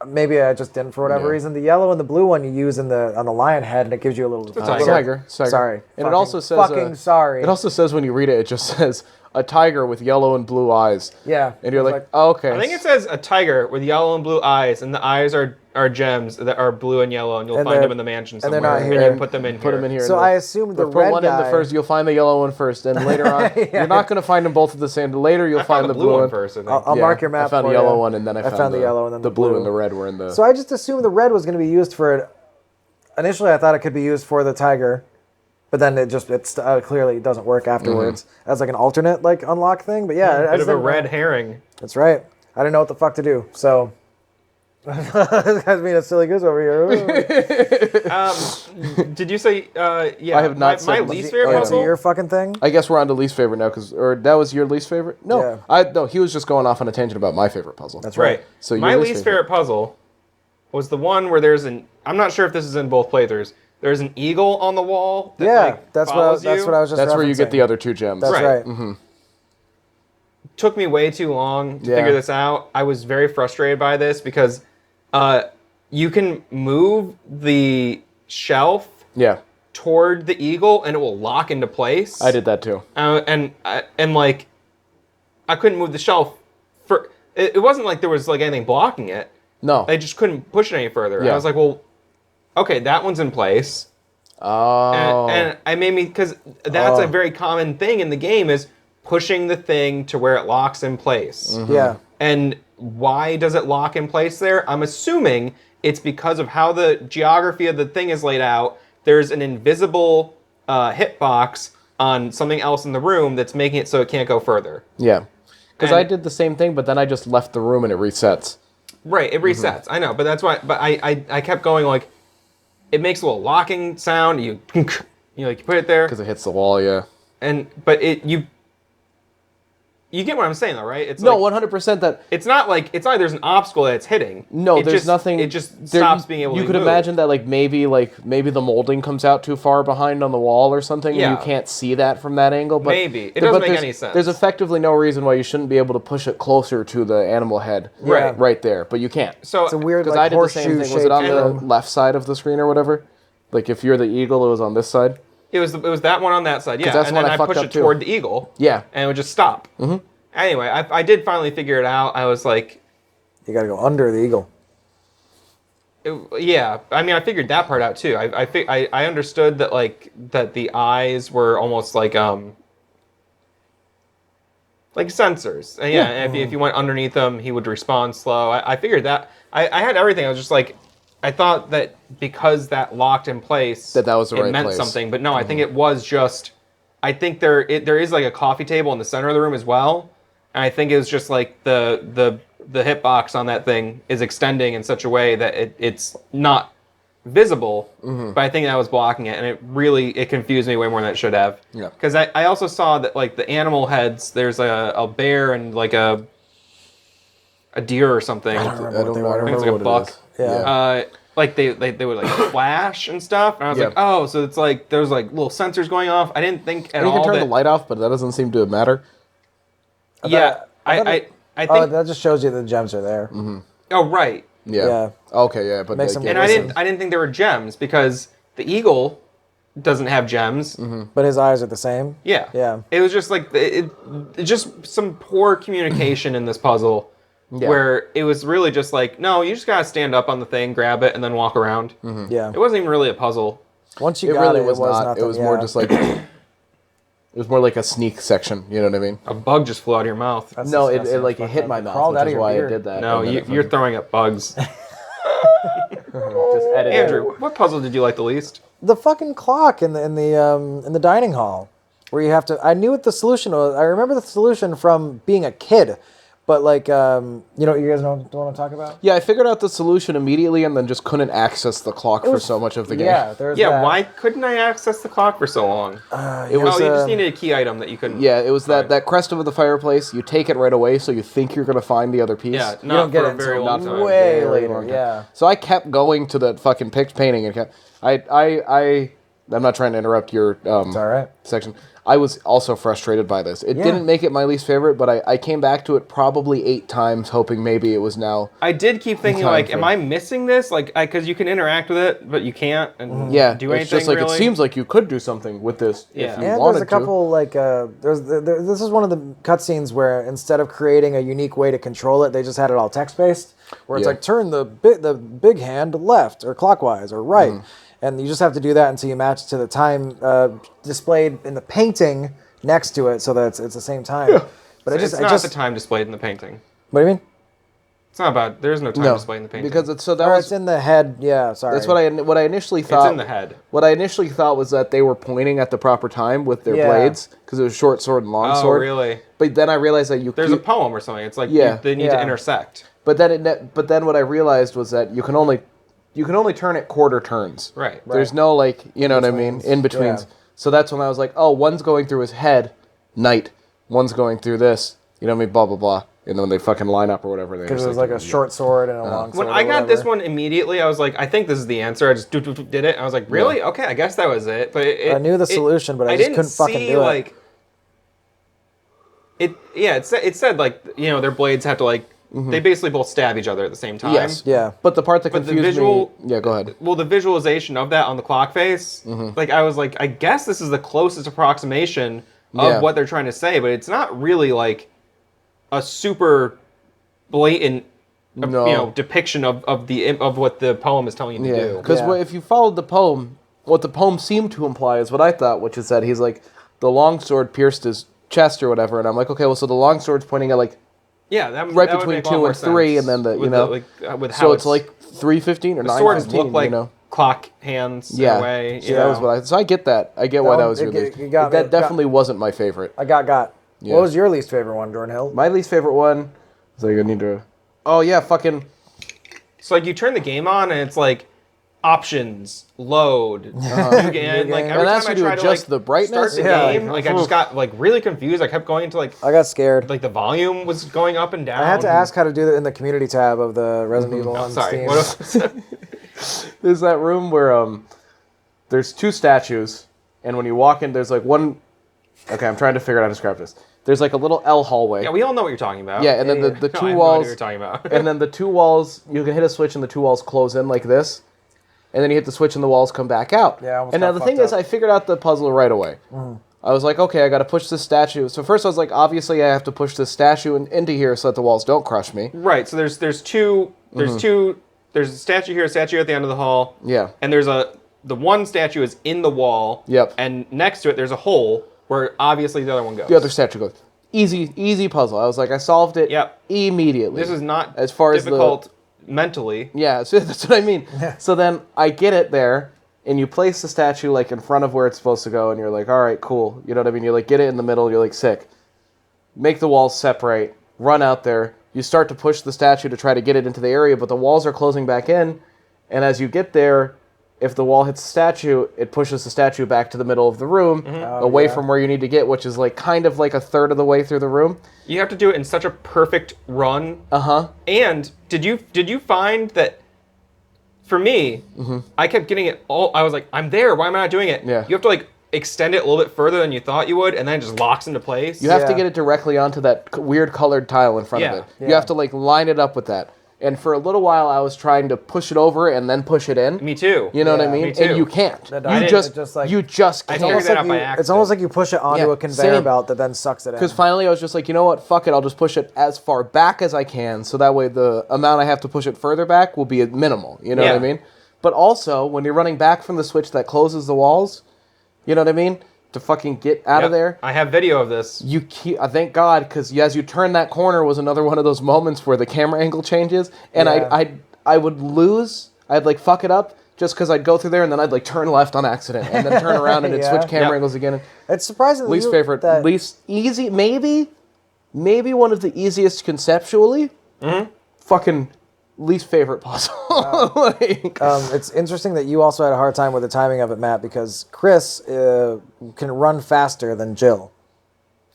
Maybe I just didn't for whatever Yeah. reason. The yellow and the blue one you use on the lion head, and it gives you a little. tiger. Tiger. Sorry. And Fucking- it also says. fucking sorry. It also says when you read it, it just says a tiger with yellow and blue eyes. Yeah. And you're It's like, oh, okay. I think it says a tiger with yellow and blue eyes, and the eyes are gems that are blue and yellow, and you'll And find they're- them in the mansion and somewhere. they're not here. And you put them in here. Put them in here. So and I they'll- assumed they'll the put red one guy. in the first. You'll find the yellow one first, and later on, you're not going to find them both at the same. Later, you'll I found find the blue one first, I think. I'll Yeah, mark your map. I found for the yellow you. one, and then I found the yellow and then the blue and the red were in the. So I just assumed the red was going to be used for. Initially, I thought it could be used for the tiger, but then it clearly doesn't work afterwards as like an alternate like unlock thing. But yeah, I Bit just of a didn't know. red herring. That's right. I didn't know what the fuck to do. So. This guy's being a silly goose over here. Did you say? Yeah. I have not My said- least favorite Oh, yeah, puzzle. so your fucking thing. I guess we're on to least favorite now, or that was your least favorite? No, Yeah. no. He was just going off on a tangent about my favorite puzzle. That's right. Right. So your my least least favorite puzzle was the one where there's an. I'm not sure if this is in both playthroughs. There's an eagle on the wall. That, Yeah, like, that's follows what I you. was just. That's where you get referencing. the other 2 gems. That's Right. right. Took me way too long to Yeah. figure this out. I was very frustrated by this because you can move the shelf Yeah, toward the eagle and it will lock into place. I did that too. And like I couldn't move the shelf for it wasn't like there was like anything blocking it. No. I just couldn't push it any further. Yeah. I was like, well, okay, that one's in place. Oh. And I made me because that's a very common thing in the game is pushing the thing to where it locks in place. Yeah. And why does it lock in place there? I'm assuming it's because of how the geography of the thing is laid out. There's an invisible hitbox on something else in the room that's making it so it can't go further. Yeah. Because And- I did the same thing, but then I just left the room and it resets. Right, it resets. I know, but that's why. But I kept going like, it makes a little locking sound. You like you put it there. Because it hits the wall, yeah. but you get what I'm saying though, right? It's No, like, 100% that. it's not like there's an obstacle that it's hitting. No, It there's just- nothing. It just stops being able to You could move. imagine that maybe the molding comes out too far behind on the wall or something, Yeah. and you can't see that from that angle. But Maybe. It doesn't make there's- any sense. There's effectively no reason why you shouldn't be able to push it closer to the animal head, Right. right there. But you can't. So It's a weird Because like I did the same horseshoe thing. Was it on shaped the room. left side of the screen or whatever? Like if you're the eagle, it was on this side. it was that one on that side, yeah. that's And the one then I I fucked pushed up it too. toward the eagle. Yeah. And it would just stop. Mm-hmm. Anyway, I did finally figure it out. I was like, You got to go under the eagle. yeah. I mean, I figured that part out too. I understood that that the eyes were almost like sensors. And yeah. And if you went underneath them, he would respond slow. I figured that. I had everything. I was just like, I thought that because that locked in place, That was the it right meant place. something. But no, I think it was just. I think there is like a coffee table in the center of the room as well, and I think it was just like the hitbox on that thing is extending in such a way that it's not visible, but I think that was blocking it, and it confused me way more than it should have. Yeah. Because I also saw that like the animal heads, there's a bear and like a deer or something. I don't what they were. remember It's like a what it buck. is. Yeah. Like they would like flash and stuff, and I was Yeah. like, oh, so it's like there's like little sensors going off. I didn't think at And you all can turn that. the light off, but that doesn't seem to matter. Yeah, I thought I Oh, think. that just shows you the gems are there. Oh, right. Yeah. Yeah. Okay. Yeah. But Makes like, them yeah, And Listen. I didn't think there were gems because the eagle doesn't have gems. But his eyes are the same. Yeah. Yeah. It was just like it just some poor communication in this puzzle, where it was really just like, no, you just gotta stand up on the thing, grab it, and then walk around. Yeah. It wasn't even really a puzzle. Once you It got really it, was it was not. nothing. It was more just like. It was more like a sneak section. You know what I mean? A bug just flew out of your mouth. That's No, disgusting. it like it Fuck hit that. my mouth, Crawled which out of is your why beard. I did that. No, and then it you're fucking- throwing up bugs. just edit it. Andrew, what puzzle did you like the least? The fucking clock in the dining hall, where you have to. I knew what the solution was. I remember the solution from being a kid, but like, you know, what you guys don't want to talk about. Yeah, I figured out the solution immediately, and then just couldn't access the clock for so much of the game. Yeah, there's Yeah, that. why couldn't I access the clock for so long? It was. You just needed a key item that you couldn't. Yeah, it was that Alright. that crest over the fireplace. You take it right away, so you think you're gonna find the other piece. Yeah, You not don't get for it a very until long time. way Very later. long time. Yeah. So I kept going to that fucking painting and kept. I'm not trying to interrupt your It's all right. section. I was also frustrated by this. It Yeah. didn't make it my least favorite, but I came back to it probably 8 times, hoping maybe it was now. I did keep thinking, Time like, for- am I missing this? Like, because you can interact with it, but you can't and Yeah, do it's anything just like really. it seems like you could do something with this Yeah. if you And wanted there's a couple like this is one of the cutscenes where instead of creating a unique way to control it, they just had it all text based, where it's Yeah. like turn the big hand left or clockwise or right, and you just have to do that until you match to the time displayed in the painting next to it, so that it's the same time. But It's I not just the time displayed in the painting. what do you mean? It's not about. There's no time No, displayed in the painting. because it's so that Or was it's in the head. Yeah, sorry. that's what I initially thought. in the head. What I initially thought was that they were pointing at the proper time with their Yeah. blades because it was short sword and long Oh, sword. really? But then I realized that There's a poem or something. It's like Yeah. they need Yeah. to intersect. But then what I realized was that you can only turn it quarter turns. Right. There's no like you know what I mean in betweens. Yeah. So that's when I was like, oh, one's going through his head, night. One's going through this. You know what I mean? Blah blah blah. And then when they fucking line up or whatever, they because it was intersect like a them. short sword and a long sword. When I or got this whatever. one immediately, I was like, I think this is the answer. I just did it. And I was like, really? Okay, I guess that was it. But I knew the solution, but I just didn't couldn't fucking see, do it. like, it said like, you know, their blades have to like they basically both stab each other at the same time. Yes. Yeah. But the part that But the confused visual- me. Yeah, go ahead. Well, the visualization of that on the clock face, like I was like, I guess this is the closest approximation of Yeah. what they're trying to say, but it's not really like a super blatant, No. you know, depiction of what the poem is telling you to Yeah, do. because Yeah. if you followed the poem, what the poem seemed to imply is what I thought, which is that he's like, the longsword pierced his chest or whatever, and I'm like, okay, well, so the longsword's pointing at like Yeah, that right that would between make a lot 2 more and 3, sense and then the with with how so it's like 3:15 or the swords 9:15. look like you know, clock hands yeah. in a way. So that was what I. So I get that. I get why That that one- was it your g- least. it got- that it got- definitely wasn't my favorite. I got. Yeah. What was your least favorite one, Jordan Hill? My least favorite one is like I need to. Oh yeah, fucking. So like you turn the game on and it's like options, load, new game. Like every asked time you I to try to adjust like the brightness? start the Yeah, game, like I just got like really confused. I kept going to like I got scared. the volume was going up and down. I had to ask how to do that in the community tab of the Resident Evil on Sorry. Steam. What else? There's that room where there's two statues, and when you walk in, there's like one. Okay, I'm trying to figure out how to describe this. There's like a little L hallway. Yeah, we all know what you're talking about. Yeah, and then the No, I two have no idea walls. what you're talking about. And then the two walls, you can hit a switch and the two walls close in like this. And then you hit the switch and the walls come back out. Yeah, I almost and got now the thing fucked is, up. I figured out the puzzle right away. I was like, okay, I got to push this statue. So first I was like, obviously I have to push this statue into here so that the walls don't crush me. Right. So there's two there's a statue here, a statue at the end of the hall. Yeah. And the one statue is in the wall. Yep. And next to it there's a hole where obviously the other one goes. The other statue goes. Easy puzzle. I was like, I solved it Yep. immediately. This is not as far difficult mentally. Yeah, so that's what I mean. So then I get it there, and you place the statue like in front of where it's supposed to go, and you're like, all right, cool. You know what I mean? You like get it in the middle, you're like sick. Make the walls separate, run out there. You start to push the statue to try to get it into the area, but the walls are closing back in, and as you get there, if the wall hits the statue, it pushes the statue back to the middle of the room, away from where you need to get, which is like kind of like a third of the way through the room. You have to do it in such a perfect run. And did you find that for me, I kept getting it all I was like, I'm there, why am I not doing it? Yeah. You have to like extend it a little bit further than you thought you would, and then it just locks into place. You have to Yeah. get it directly onto that weird colored tile in front of Yeah. it. You have to like line it up with that. And for a little while, I was trying to push it over and then push it in. Me too. You know what I Yeah, mean? me too. And you can't. I You didn't- just, it just, like- you just I can't. figured Almost that like out by you, accident. it's almost like you push it onto Yeah, a conveyor same. belt that then sucks it in. Because finally, I was just like, you know what? Fuck it. I'll just push it as far back as I can, so that way the amount I have to push it further back will be minimal. You know what I Yeah. mean? But also, when you're running back from the switch that closes the walls, you know what I mean? To fucking get out of Yep. there. I have video of this. You keep, thank God, because as you turn that corner was another one of those moments where the camera angle changes, and Yeah. I would lose. I'd like fuck it up just because I'd go through there and then I'd like turn left on accident and then turn around and it'd Yeah. switch camera Yep. angles again. It's surprising. Least favorite, least easy, maybe one of the easiest conceptually. Fucking least favorite puzzle. Like, It's interesting that you also had a hard time with the timing of it, Matt, because Chris can run faster than Jill.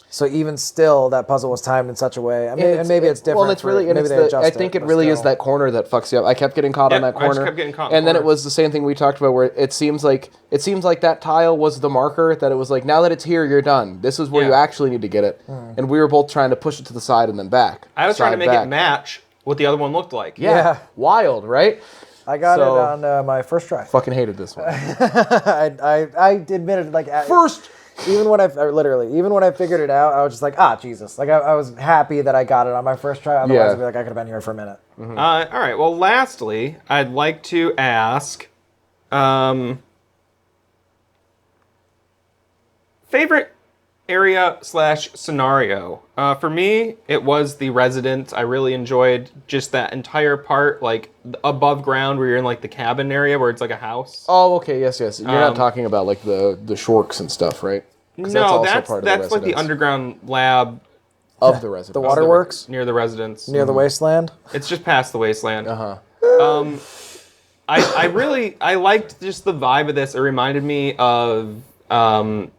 So even still, that puzzle was timed in such a way. I mean, and maybe it's different. Well, it's really, and maybe it's they the, adjust I think it but really is still. that corner that fucks you up. I kept getting caught on Yep, that I just corner, kept getting caught in the and then it corner. was the same thing we talked about, where it seems like that tile was the marker that it was like, now that it's here, you're done. This is where you Yeah. actually need to get it, and we were both trying to push it to the side and then back. I was trying to Side, make back. it match what the other one looked like. Yeah, wild, right? I got So- it on my first try. Fucking hated this one. I admitted like First. even when I figured it out, I was just like, Jesus. Like I was happy that I got it on my first try. Otherwise, Yeah. I'd be like, I could have been here for a minute. All right. Well, lastly, I'd like to ask, favorite area / scenario. For me, it was the Residence. I really enjoyed just that entire part, like above ground, where you're in like the cabin area, where it's like a house. Oh, okay, yes. You're not talking about like the Shorks and stuff, right? 'Cause No, also part of that's like the residence. underground lab of the residence. The waterworks near the Residence. near the wasteland. It's just past the wasteland. I liked just the vibe of this. It reminded me of The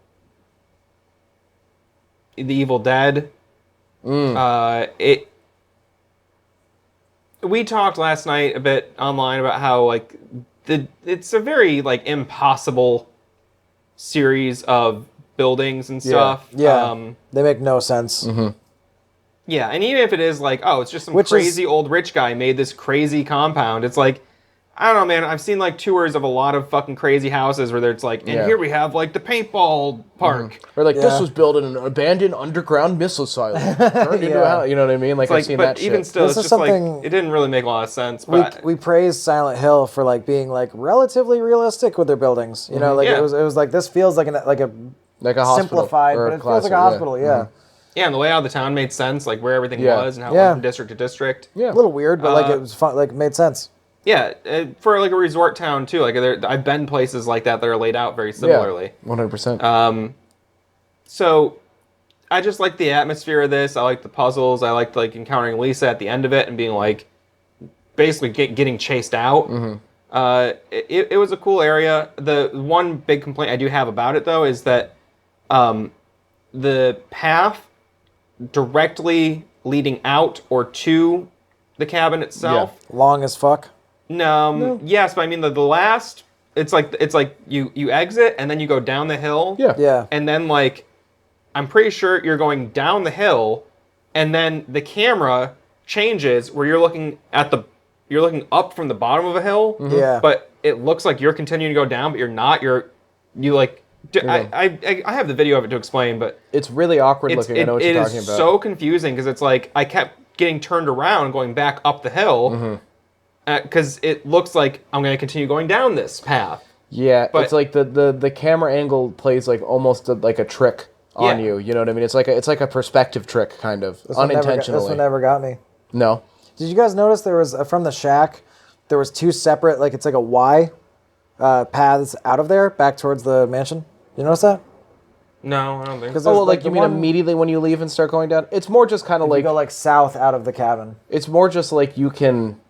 Evil Dead. We talked last night a bit online about how like it's a very like impossible series of buildings and stuff. Yeah, they make no sense. Yeah, and even if it is like, oh, it's just some Which is- crazy old rich guy made this crazy compound, it's like, I don't know, man. I've seen like tours of a lot of fucking crazy houses where it's like, and Yeah. here we have like the paintball park. Or like, this Yeah. was built in an abandoned underground missile silo. Turned into a house. You know what I mean? Like, I've Like, seen but that even shit. still, This it's is just like something- it didn't really make a lot of sense. But We praised Silent Hill for like being like relatively realistic with their buildings. You know, like Yeah. it was like this feels like a like a hospital. simplified, or but a it feels like a classic, hospital. Yeah. yeah, and the layout of the town made sense, like where everything Yeah. was and how it Yeah. went from district to district. Yeah. A little weird, but like it was fun. Like made sense. Yeah, for like a resort town too. Like I've been places like that are laid out very similarly. 100%. So I just like the atmosphere of this. I like the puzzles. I liked like encountering Lisa at the end of it and being like basically getting chased out. It was a cool area. The one big complaint I do have about it, though, is that the path directly leading out or to the cabin itself. Long as fuck. No. Yes, but I mean the last. It's like you exit and then you go down the hill. Yeah. Yeah. And then like, I'm pretty sure you're going down the hill, and then the camera changes where you're looking up from the bottom of a hill. Yeah. But it looks like you're continuing to go down, but you're not. I have the video of it to explain, but It's really awkward looking. I know what you're talking about. It is so confusing because it's like I kept getting turned around and going back up the hill because it looks like I'm going to continue going down this path. Yeah, But- it's like the camera angle plays like almost like a trick on Yeah. you. You know what I mean? It's like a perspective trick, kind of This one never got- unintentionally. this one never got me. No. Did you guys notice there was from the shack? There was two separate, like it's like a Y paths out of there back towards the mansion. You notice that? No, I don't think. 'Cause So. Oh, well, like like you the mean one- immediately when you leave and start going down? It's more just kind of You like go like south out of the cabin. it's more just like you can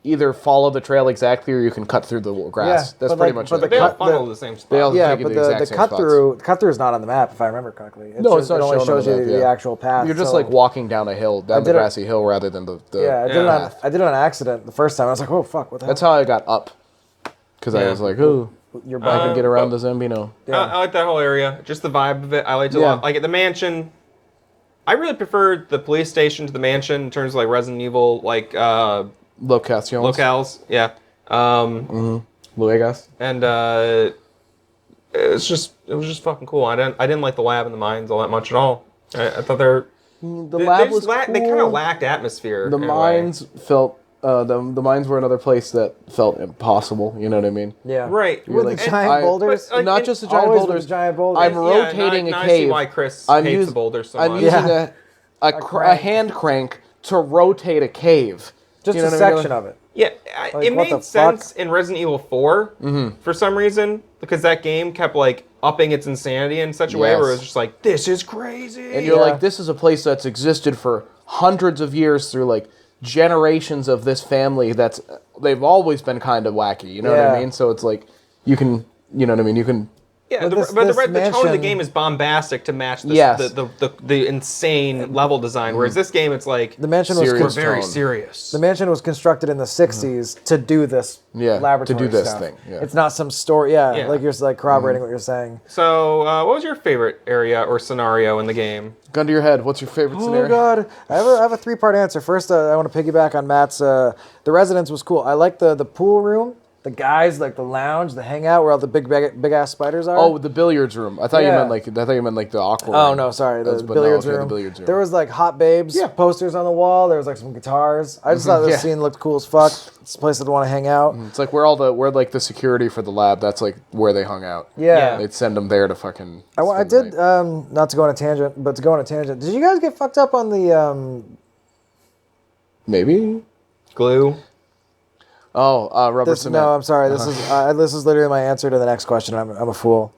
either follow the trail exactly or you can cut through the grass. Yeah, That's but pretty like- much but it. the They all cut- funnel to the same spot. They all- Yeah, take you but to the the exact same cut spots. through is not on the map if I remember correctly. No, it's not It only shown on shows the you map, the yeah. actual path. You're just so- like walking down a hill, down the did it- grassy hill rather than the Yeah, Yeah. I did it on accident the first time. I was like, oh fuck, what the hell? That's how I got up. Because I Yeah. was like, oh, Your I can bike. get around the Zambino. I like that whole area. Just the vibe of it. I liked it a Yeah. lot. Like at the mansion, I really preferred the police station to the mansion in terms of like Resident Evil Locations. locales. Yeah. Luegas. And it was just fucking cool. I didn't like the lab and the mines all that much at all. I thought The lab was cool. they kind of lacked atmosphere. The in a way. mines felt the mines were another place that felt impossible. You know what I mean? Yeah. Right. With the And- giant boulders. but, like, Not and just the giant always with boulders. the giant boulders. I'm Yeah, rotating now a I see cave. why Chris I'm hates us- the boulders so I'm much. using Yeah. a crank. hand crank to rotate a cave. Just You know a what I mean? section of it. Yeah, Like, it what the made sense in Resident Evil 4 for some reason because that game kept like upping its insanity in such a way where it was Yes. just like, this is crazy. And you're Yeah. like, this is a place that's existed for hundreds of years through like generations of this family. They've always been kind of wacky. You know what I Yeah. mean? So it's like you can, you know what I mean? You can. Yeah, But this the tone of the mansion- game is bombastic to match this, Yes. the insane level design. Whereas this game, it's like The mansion was Serious. we're very tone. serious. The mansion was constructed in the 60s to do this Yeah, to laboratory do this stuff. thing, yeah. It's not some story. Yeah, Yeah. like you're like corroborating what you're saying. So, what was your favorite area or scenario in the game? Gun to your head. What's your favorite Oh scenario? god, I have a 3-part answer. First, I want to piggyback on Matt's. The residence was cool. I like the pool room, the guys like the lounge, the hangout where all the big ass spiders are. Oh, the billiards room. I thought you Yeah. meant like the aqua. Oh room. no, sorry, the But no, billiards okay, room. the billiards room. There was like hot babes Yeah. posters on the wall. There was like some guitars. I just thought this Yeah. scene looked cool as fuck. It's a place I'd want to hang out. It's like where like the security for the lab. That's like where they hung out. Yeah. They'd send them there to fucking. I spend the did, night. not to go on a tangent, but to go on a tangent. Did you guys get fucked up on the, Maybe. Glue. Oh, rubber this, cement. no, I'm sorry. This is literally my answer to the next question. I'm a fool.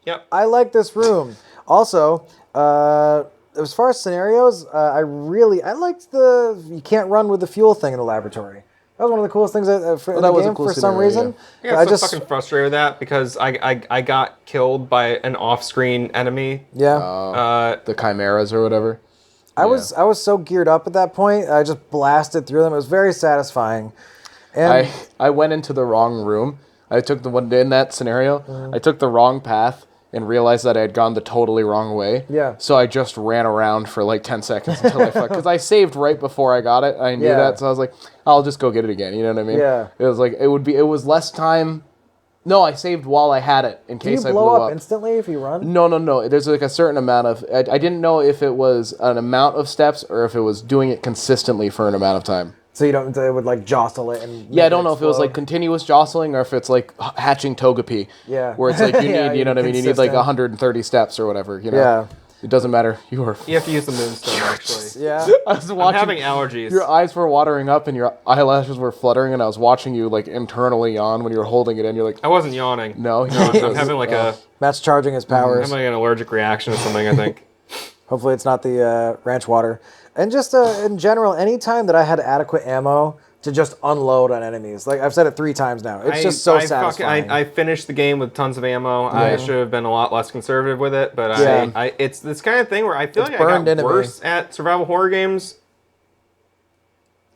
Yep. I like this room. Also, as far as scenarios, I liked you can't run with the fuel thing in the laboratory. That was one of the coolest things in that the was a game cool for some scenario, reason. I I got so fucking frustrated with that because I got killed by an off-screen enemy. yeah. The chimeras or whatever. I was so geared up at that point. I just blasted through them. It was very satisfying. And I went into the wrong room. I took the one in that scenario. I took the wrong path and realized that I had gone the totally wrong way. Yeah. So I just ran around for like 10 seconds until I fucked. Because I saved right before I got it. I knew Yeah. that. So I was like, I'll just go get it again. You know what I mean? Yeah. It was like, it was less time. No, I saved while I had it in do you case I blow blew up instantly if you run? No. There's like a certain amount of. I didn't know if it was an amount of steps or if it was doing it consistently for an amount of time. So you don't. It would like jostle it and. Yeah, I don't know if it was like explode. continuous jostling or if it's like hatching Togepi. Yeah. Where it's like you need, Yeah, you know what I mean? You need like consistent. 130 steps or whatever, you know? Yeah. It doesn't matter. You are. You have to use the moonstone actually. Yeah. I was I'm watching. having allergies. Your eyes were watering up and your eyelashes were fluttering, and I was watching you like internally yawn when you were holding it in. You're like, I wasn't yawning. no, I'm having like Matt's charging his powers. I'm having an allergic reaction to something. I think. Hopefully, it's not the ranch water. And just in general, anytime that I had adequate ammo to just unload on enemies. Like I've said it 3 times now. It's just so satisfying. I finished the game with tons of ammo. I should have been a lot less conservative with it, but it's this kind of thing where I feel like I got worse at survival horror games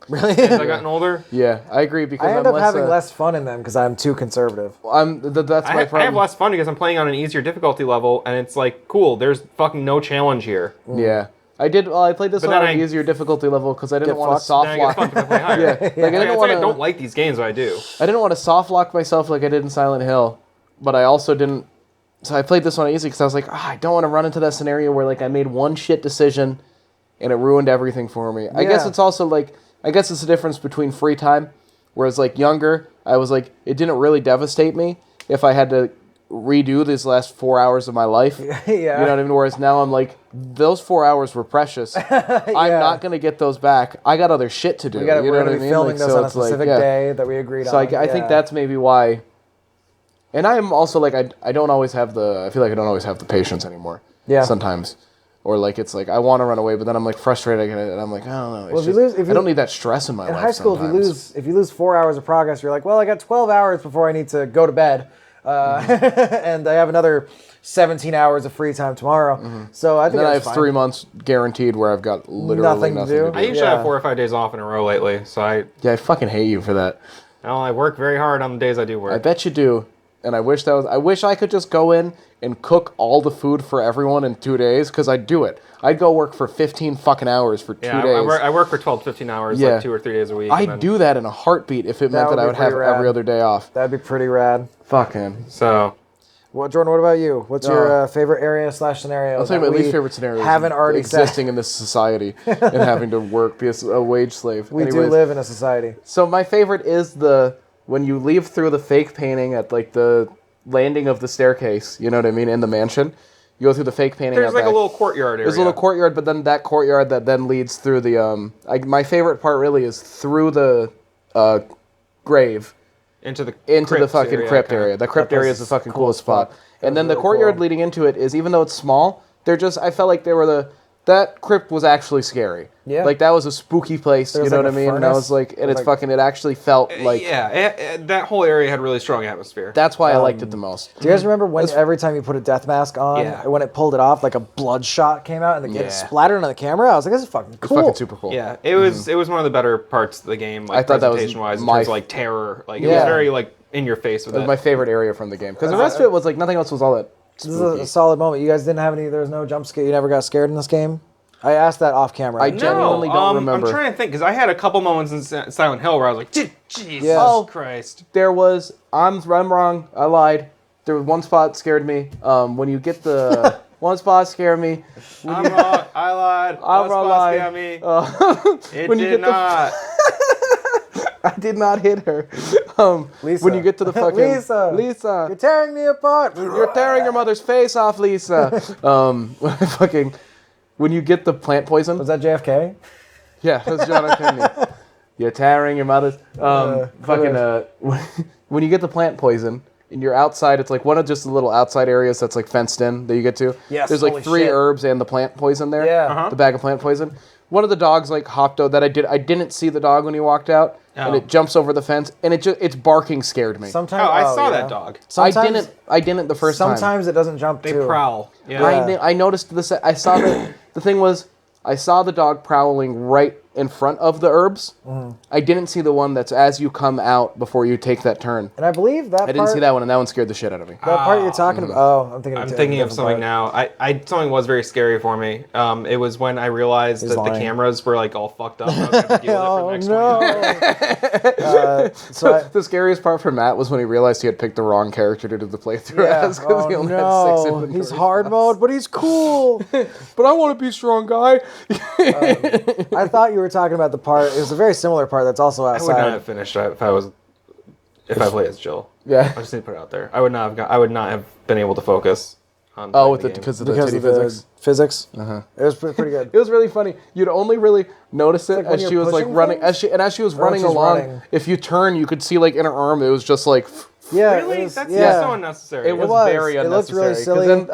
Really? as I gotten older. Yeah, I agree because I end up having less fun in them because I'm too conservative. That's my problem. I have less fun because I'm playing on an easier difficulty level, and it's like, cool, there's fucking no challenge here. Yeah. I did. Well, I played this on an easier difficulty level because I didn't want to soft lock. I don't like these games, but I do. I didn't want to soft lock myself like I did in Silent Hill, but I also didn't. So I played this one easy because I was like, I don't want to run into that scenario where like I made one shit decision, and it ruined everything for me. I guess it's also like it's the difference between free time, whereas like younger, I was like it didn't really devastate me if I had to redo these last 4 hours of my life. You know what I mean? Whereas now I'm like, those 4 hours were precious. I'm not going to get those back. I got other shit to do. We're going to be filming this on a specific day that we agreed on. So I think that's maybe why. And I am also like, I don't always have I feel like I don't always have the patience anymore. Yeah. Sometimes. Or like, it's like, I want to run away, but then I'm like frustrated and I'm like, I don't know. I don't need that stress in my life. In high school, sometimes. if you lose 4 hours of progress, you're like, well, I got 12 hours before I need to go to bed. And I have another 17 hours of free time tomorrow. So I think I have 3 months guaranteed where I've got literally nothing to do. I usually have 4 or 5 days off in a row lately, so I fucking hate you for that. Well, I work very hard on the days I do work. I bet you do. And I wish I could just go in and cook all the food for everyone in 2 days, because I'd do it. I'd go work for 15 fucking hours for 2 days. I work for 12 to 15 hours, like 2 or 3 days a week. I'd do that in a heartbeat if it meant that I would have every other day off. That'd be pretty rad. Fucking. So. Well, Jordan, what about you? What's your favorite area / scenario? I'll tell you my least favorite scenario. Haven't already existing in this society and having to work, be a wage slave. We do live in a society. So my favorite is when you leave through the fake painting at like the landing of the staircase. You know what I mean? In the mansion, you go through the fake painting. There's like a little courtyard area. There's a little courtyard, but then that courtyard that then leads through the my favorite part really is through the grave. Into the fucking crypt area. The crypt area is the fucking coolest spot. And then the courtyard leading into it is, even though it's small, I felt like that crypt was actually scary. Yeah. Like that was a spooky place, you know what I mean? And I was like, and it actually felt like. Yeah, that whole area had really strong atmosphere. That's why I liked it the most. Do you guys remember when every time you put a death mask on, when it pulled it off, like a bloodshot came out and it splattered on the camera? I was like, this is fucking cool. It's fucking super cool. Yeah, it was one of the the better parts of the game, like, I thought presentation-wise, in terms of like terror. Like it was very like in your face with it. It was my favorite area from the game, because the rest of it was like nothing else was all that spooky. This is a solid moment. You guys didn't have any. There was no jump scare. You never got scared in this game. I asked that off camera. I genuinely don't remember. I'm trying to think, because I had a couple moments in Silent Hill where I was like, Jesus Christ. There was, I'm wrong, I lied. There was one spot that scared me. When you get the, one spot scared me. I'm wrong, I lied. I'm wrong, lied. Scared me. It did not. I did not hit her. Lisa. When you get to the fucking... Lisa. You're tearing me apart. You're tearing your mother's face off, Lisa. When you get the plant poison. Was that JFK? Yeah, that's John F. Kennedy. You're tearing your mother's... when you get the plant poison and you're outside, it's like one of just the little outside areas that's like fenced in that you get to. Yes, there's like 3 herbs and the plant poison there. Yeah. The bag of plant poison. One of the dogs like hopped out. I didn't see the dog when he walked out, and it jumps over the fence, and its barking scared me. Sometimes I saw that dog. Sometimes, I didn't the first time. Sometimes it doesn't jump. They prowl. Yeah. I noticed this. I saw the thing was, I saw the dog prowling right in front of the herbs. I didn't see the one that's as you come out before you take that turn. And I believe that I didn't see that one, and that one scared the shit out of me. That part you're talking about. Oh, I'm thinking of something now. Something was very scary for me. It was when I realized that the cameras were like all fucked up. And I was going to deal with it for the next 20 minutes. The scariest part for Matt was when he realized he had picked the wrong character to do the playthrough as, because he only had 6 inventory He's hard mode, but he's cool. But I want to be strong, guy. I thought you were talking about the part. It was a very similar part that's also outside. I would not have finished if I played as Jill. Yeah. I just need to put it out there. I would not have been able to focus on because of the titty physics. Physics. It was pretty good. It was really funny. You'd only really notice it as she was like running, as she was running along. If you turn, you could see like in her arm, it was just like. Yeah, really? That's so unnecessary. It was very unnecessary. It looked really silly. Then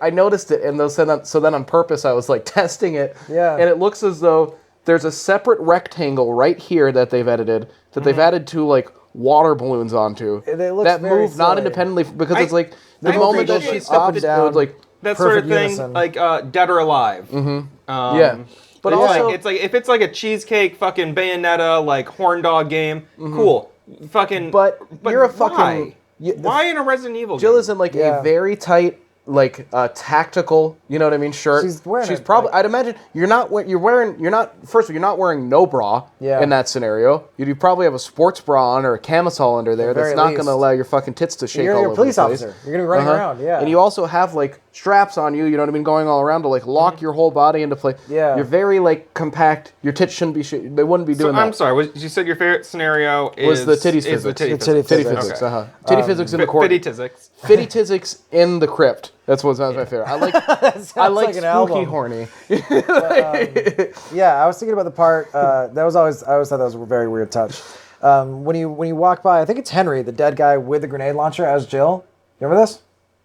I noticed it, and so then on purpose I was like testing it. Yeah. And it looks as though there's a separate rectangle right here that they've edited that they've added two like water balloons onto They look that very move not silly. independently because it's like the I moment that appreciate she up stopped, and it down. was like that sort of perfect thing, unison. like Dead or Alive. yeah. But It's also, like, it's like if it's like a cheesecake fucking Bayonetta like horn dog game, cool. Fucking. But you're a why? fucking- Why in a Resident Evil Jill game? is in like Yeah. a very tight, like tactical, you know what I mean, shirt. She's wearing it, probably. like- I'd imagine you're not. You're not. First of all, you're not wearing no bra Yeah. in that scenario. You probably have a sports bra on or a camisole under there that's very not least. going to allow your fucking tits to shake You're all a over police the place. officer. You're gonna be running around, yeah. And you also have like straps on you. You know what I mean, going all around to like lock your whole body into place. Yeah. You're very like compact. Your tits shouldn't be. They wouldn't be So doing that. I'm sorry. You said your favorite sitio Was the titties is the physics. titty The titty physics. Titty physics. physics. Okay. Titty physics in the court. Fitty tizzicks. Fitty Tizzicks in the crypt. That's what sounds my favorite. I like I like like an spooky album. horny. Yeah, I was thinking about the part. I always thought that was a very weird touch. When you walk by, I think it's Henry, the dead guy with the grenade launcher as Jill. You remember this?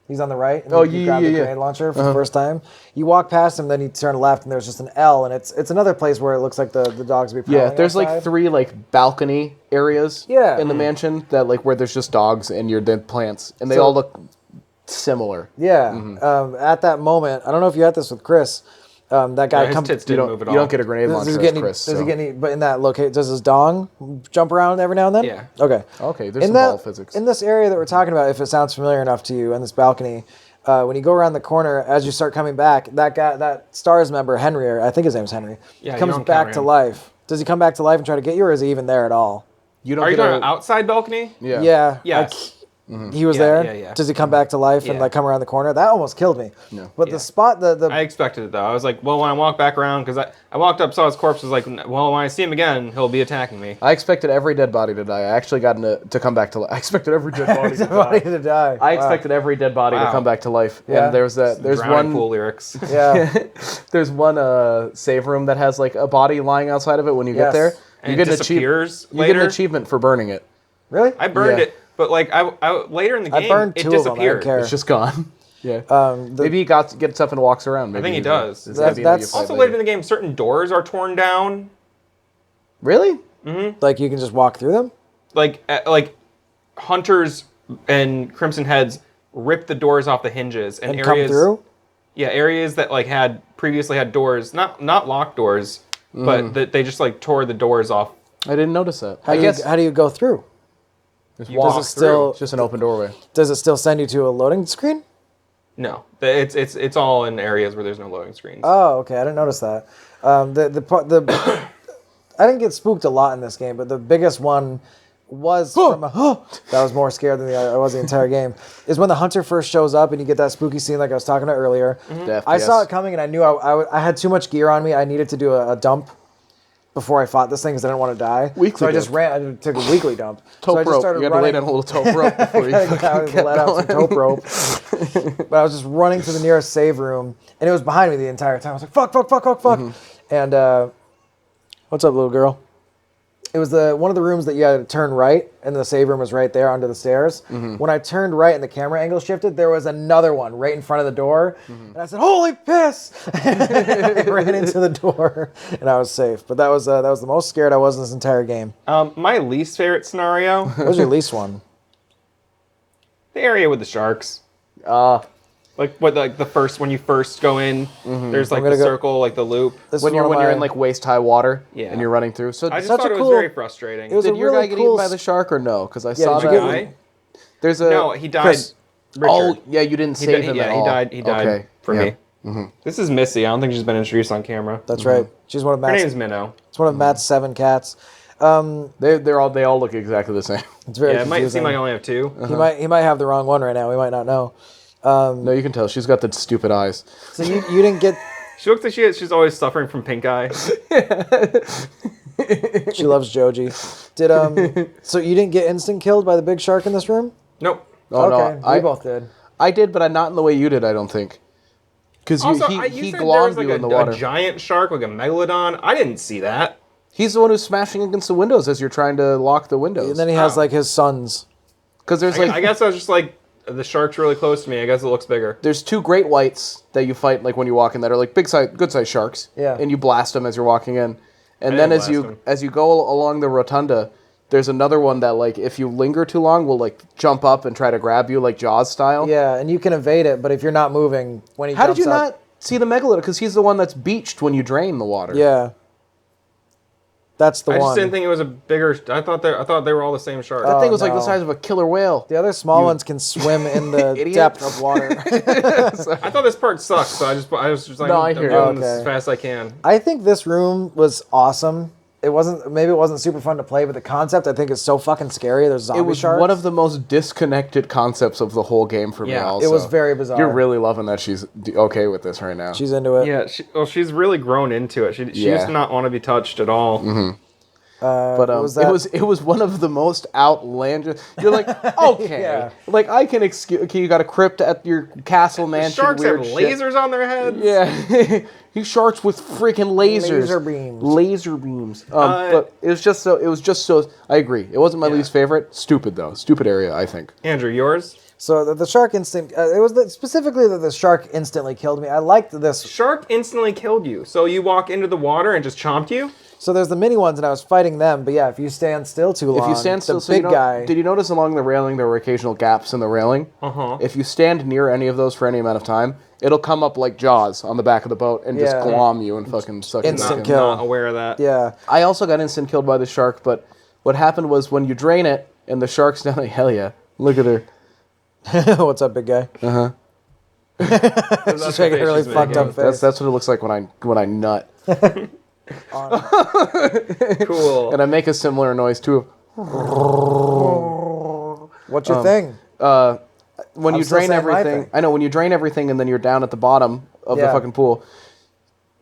He's on the right. And Oh, you yeah, grab yeah, the yeah. grenade launcher for the first time. You walk past him, then you turn left, and there's just an L, and it's another place where it looks like the dogs be prowling Yeah, there's like outside. 3 like balcony areas Yeah. in the mansion that like where there's just dogs and you're dead plants and they So- all look similar. Yeah. Mm-hmm. At that moment, I don't know if you had this with Chris. That guy His comes. tits You didn't move don't, at you all. don't get a grenade Does launcher he as get any? Chris. Does so. he get any? But in that location, does his dong jump around every now and then? Yeah. Okay. Okay, there's In some that ball physics. in this area that we're talking about, if it sounds familiar enough to you, in this balcony, when you go around the corner, as you start coming back, that guy, that Stars member Henry, or I think his name's Henry, Yeah, you comes don't back counter to him. life. Does he come back to life and try to get you, or is he even there at all? You don't Are you get talking a, about outside balcony? Yeah. Yeah. Yes. He was Yeah, there. yeah, yeah. Does he come back to life and Yeah. like come around the corner? That almost killed me. No. But Yeah. the spot, the I expected it though. I was like, well, when I walk back around, because I walked up, saw his corpse, was like, well, when I see him again, he'll be attacking me. I expected every dead body to die. I actually got to come back to life. I expected every dead body to somebody die. to die. I Wow. expected every dead body to Wow. come back to life. Yeah. And there's Drowning one Pool lyrics. Yeah. there's one save room that has like a body lying outside of it when you Yes. get there. And You it get an disappears you get an later. achievement for burning it. Really? I burned Yeah. it, but like I later in the I game, burned it 2 of them. I don't disappeared. care. It's just gone. Yeah. The- Maybe he gets up and walks around. Maybe think he he's does. it's That's- gonna be that you that's- fight Also, later. later in the game, certain doors are torn down. Really? Like you can just walk through them. Like hunters and Crimson Heads rip the doors off the hinges and, And areas come through. Yeah, areas that like had previously had doors, not locked doors, but that they just like tore the doors off. I didn't notice that. How I do guess you, how do you go through? just You walk walk still- It's just an open doorway. Does it still send you to a loading screen? No, it's all in areas where there's no loading screens. Oh, okay. I didn't notice that. The I didn't get spooked a lot in this game, but the biggest one was from that was more scared than I was the entire game. Is when the hunter first shows up and you get that spooky scene like I was talking about earlier. The I saw FPS. it coming and I knew I had too much gear on me. I needed to do a dump before I fought this thing because I didn't want to die. Weekly so I just dump. ran. I took a weekly dump. Taupe so I just rope. started You got to lay running. down a little taupe rope before you I fucking kept let out some going. taupe rope. But I was just running to the nearest save room, and it was behind me the entire time. I was like, fuck. And what's up, little girl? It was one of the rooms that you had to turn right, and the save room was right there under the stairs. When I turned right and the camera angle shifted, there was another one right in front of the door. And I said, holy piss! I ran into the door, and I was safe. But that was the most scared I was in this entire game. My least favorite scenario, What was your least one? the area with the sharks. Like the first when you first go in, there's like I'm gonna the go- circle, like the loop. This When is you're one of when you're my- in like waist high water Yeah. and you're running through. So I just such thought a it cool- was very frustrating. it was did a your really guy get cool eaten by the shark or no? Because I saw did you that. get- guy? There's a No, he died. Chris- Richard. Oh yeah, you didn't He save di- him yeah, at he all. died. He died Okay. for Yeah. me. This is Missy. I don't think she's been introduced on camera. That's right. She's one of Her Matt's. name's Minnow. It's one of Matt's 7 cats. They all look exactly the same. It's very Yeah, it might confusing. seem like I only have two. He might have the wrong one right now. We might not know. No, you can tell she's got the stupid eyes. So you didn't get. She looks like she's always suffering from pink eye. She loves Joji. So you didn't get instant killed by the big shark in this room? Nope. Oh Okay, no, we both did. I did, but not in the way you did. I don't think. Because Also, he you said there glommed was like you in the water. a giant shark, like a megalodon. I didn't see that. He's the one who's smashing against the windows as you're trying to lock the windows. And then he has like his sons. Because there's like I guess I was just like, the shark's really close to me. I guess it looks bigger. there's 2 great whites that you fight like when you walk in that are like good sized sharks. Yeah. And you blast them as you're walking in, And I then didn't as blast you him. as you go along the rotunda, there's another one that like if you linger too long will like jump up and try to grab you like Jaws style. Yeah, and you can evade it, but if you're not moving when he How jumps did you up, not see the megalodon? Because he's the one that's beached when you drain the water. Yeah. That's the I one. just didn't think it was a bigger. I thought they were all the same shark. That thing was like the no. size of a killer whale. The other small ones can swim in the idiot. depth of water. I thought this part sucked, so I was just like, No, I I'm hear you. doing this Okay. as fast as I can. I think this room was awesome. It wasn't super fun to play, but the concept I think is so fucking scary. There's zombie It was sharks. one of the most disconnected concepts of the whole game for me. Yeah. Also, It was very bizarre. You're really loving that she's okay with this right now. She's into it. Yeah, she's really grown into it. She Yeah. used to not want to be touched at all. But was that- it was one of the most outlandish. You're like, okay, Yeah. like I can excuse. Okay, you got a crypt at your castle mansion. Sharks have weird shit. lasers on their heads. Yeah, he sharks with freaking lasers. Laser beams. Laser beams. But it was just so. It was just so. I agree. It wasn't my least favorite. Stupid though. Stupid area. I think. Andrew, yours? So the shark instinct. It was specifically that the shark instantly killed me. I liked this. Shark instantly killed you. So you walk into the water and just chomped you? So there's the mini ones, and I was fighting them. But yeah, if you stand still too long, If you stand still, the so you big know, guy. did you notice along the railing there were occasional gaps in the railing? Uh-huh. If you stand near any of those for any amount of time, it'll come up like Jaws on the back of the boat and just Yeah. glom you and fucking suck you Instant back in. kill. Not aware of that. Yeah. I also got instant killed by the shark, but what happened was when you drain it and the shark's down, hell yeah, look at her. What's up, big guy? That's She's making a really fucked up face. That's what it looks like when I nut, Cool. and I make a similar noise too. What's your thing? When I'm you still drain saying my everything, thing. I know when you drain everything and then you're down at the bottom of the Yeah. fucking pool.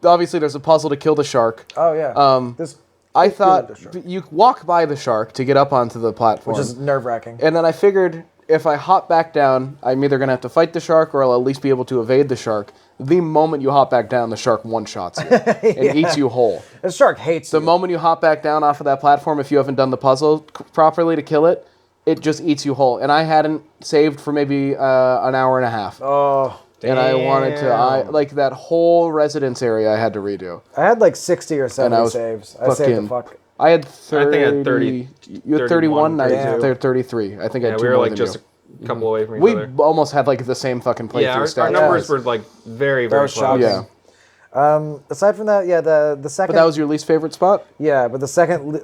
Obviously, there's a puzzle to kill the shark. Oh yeah. This I kill thought the shark. you walk by the shark to get up onto the platform, which is nerve wracking. and then I figured if I hop back down, I'm either gonna have to fight the shark or I'll at least be able to evade the shark. The moment you hop back down, the shark one-shots you and eats you whole. The shark hates The you. moment you hop back down off of that platform, if you haven't done the puzzle properly to kill it, it just eats you whole. And I hadn't saved for maybe an hour and a half. Oh, and I wanted to, like that whole residence area I had to redo. I had like 60 or 70 I was saves. I saved the fucking- fuck. I had 30. I think I had 30, You had 31, 31, I had 32. 33. I think I Yeah, had two we were more like than just you. a couple away from each We other. almost had like the same fucking playthrough Yeah, our stats. numbers were like very, very was close. shocking. Yeah. Aside from that, yeah, the second. But that was your least favorite spot? Yeah, but the second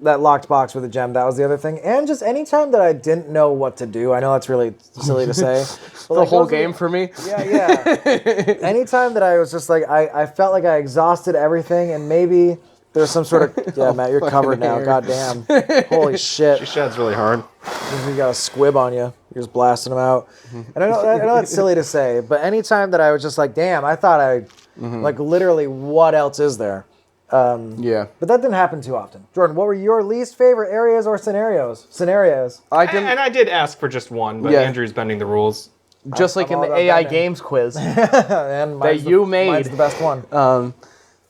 that locked box with a gem, that was the other thing. And just any time that I didn't know what to do, I know that's really silly to say. But The like, whole those are game for me? Yeah. Anytime that I was just like, I felt like I exhausted everything, and maybe there's some sort of yeah, Matt, you're covered now. hair. Goddamn, holy shit! She sheds really hard. You got a squib on you. You're just blasting them out. And I know that's silly to say, but anytime that I was just like, damn, I thought like literally, what else is there? Yeah. But that didn't happen too often. Jordan, what were your least favorite areas or scenarios? I didn't. And I did ask for just one, but Yeah. Andrew's bending the rules. Just like I'm in all the about AI that, man. games quiz. And mine's you made. Mine's the best one.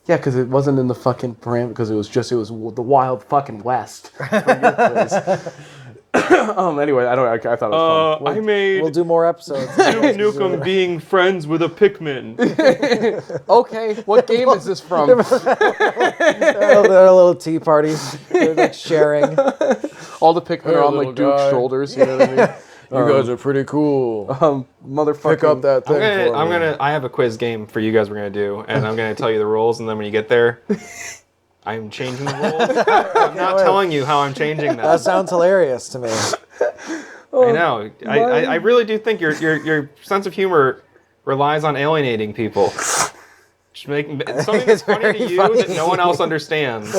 Yeah, because it wasn't in the fucking parameter, because it was the wild fucking west. For your quiz. Anyway, I thought it was fun. I made We'll do more episodes. Duke Nukem being friends with a Pikmin. Okay, what game is this from? They're a little tea party. They're like sharing. All the Pikmin are on little like Duke's guy. shoulders, you know what I mean? You guys are pretty cool. Motherfucker. Pick up that thing for me. I have a quiz game for you guys we're gonna do, and I'm gonna tell you the rules, and then when you get there, I'm changing the rules. I'm not wait. telling you how I'm changing That them. sounds hilarious to me. I know. I really do think your sense of humor relies on alienating people. Just making something that's funny very to you funny. that no one else understands.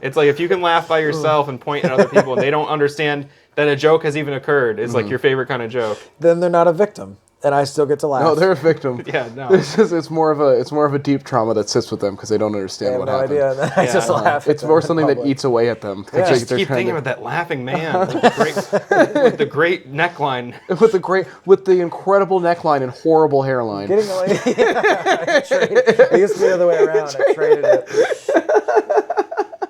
It's like if you can laugh by yourself and point at other people and they don't understand that a joke has even occurred, it's like your favorite kind of joke. Then they're not a victim, and I still get to laugh. No, they're a victim. Yeah, no. It's more of a deep trauma that sits with them because they don't I understand have what no happened. idea. And then I just laugh. It's more something that eats away at them. Yeah. I just They're keep trying thinking to- about that laughing man with the great neckline. with the incredible neckline and horrible hairline. Getting away. It used to be the other way around. I traded it.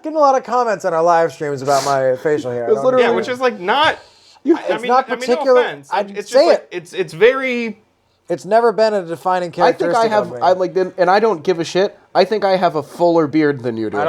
Getting a lot of comments on our live streams about my facial hair. I don't literally- Yeah, which is like not. It's not particular- no offense. I'd It's just say like, it's very. It's never been a defining I think characteristic I have, of me. I like, and I don't give a shit. I think I have a fuller beard than you do. You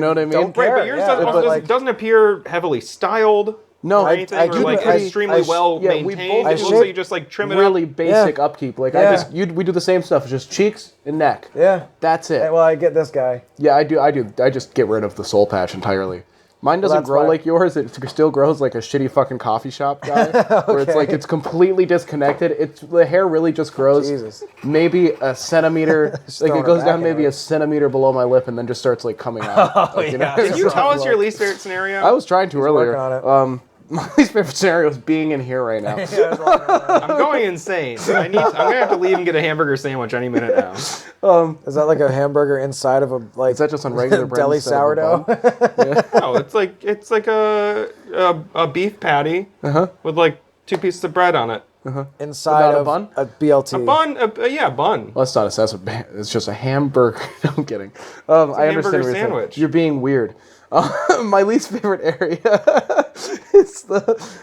know what I mean? don't Right, care, but yours yeah, doesn't, but, also like- doesn't appear heavily styled. No, or I anything, I or keep like it pretty- extremely well we maintained. both It do looks like you just like trim it really up. basic Yeah. upkeep. Like Yeah. we do the same stuff, just cheeks and neck. Yeah. That's it. Well, I get this guy. Yeah, I do. I just get rid of the soul patch entirely. Mine doesn't that's grow why- like yours. It still grows like a shitty fucking coffee shop guy, where it's like it's completely disconnected. It's the hair really just grows Jesus. maybe a centimeter. Like throwing it it goes back down maybe anyway. a centimeter below my lip, and then just starts like coming out. Like, you know? Did you tell us your least favorite scenario? I was trying to earlier. working on it. My least favorite scenario is being in here right now. I'm going insane. I'm gonna have to leave and get a hamburger sandwich any minute now. Is that like a hamburger inside of a like? Is that just on regular bread deli instead of a sourdough? bun? No, it's like a beef patty with like 2 pieces of bread on it. Inside Without a of bun? a BLT. Bun, a bun. Well, it's not a sausage. It's just a hamburger. No, I'm kidding. I understand hamburger what you're saying. sandwich. You're being weird. My least favorite area is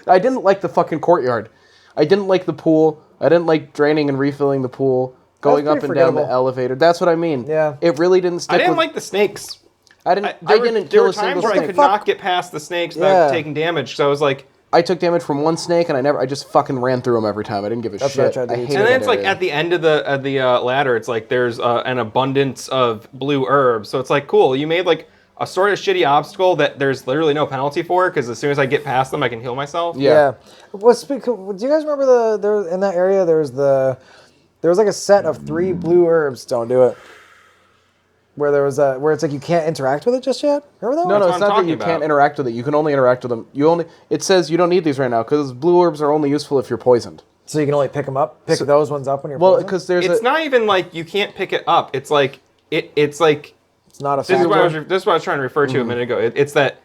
I didn't like the fucking courtyard. I didn't like the pool. I didn't like draining and refilling the pool, going up pretty and down the forgettable. elevator. That's what I mean. Yeah. It really didn't stick I didn't with... like the snakes. I didn't There kill were a single times where I snake. could not get past the snakes without Yeah. taking damage. So I was like, I took damage from one snake, and I just fucking ran through them every time. I didn't give a That's what I shit. tried to do, hated too. and then that it's like area. at the end of the ladder, it's like there's an abundance of blue herbs. So it's like, cool, you made like a sort of shitty obstacle that there's literally no penalty for, because as soon as I get past them, I can heal myself. Yeah. Well, do you guys remember there in that area? There was like a set of 3 blue herbs. Don't do it. Where it's like you can't interact with it just yet. Remember that No, one? no, what it's I'm not that talking you about. can't interact with it. You can only interact with them. It says you don't need these right now because blue orbs are only useful if you're poisoned. So you can only pick them up. Pick those ones up when you're Well, poisoned? because there's It's not even like you can't pick it up. It's like it's like It's not a this is factor. what I was trying to refer to a minute ago. It's that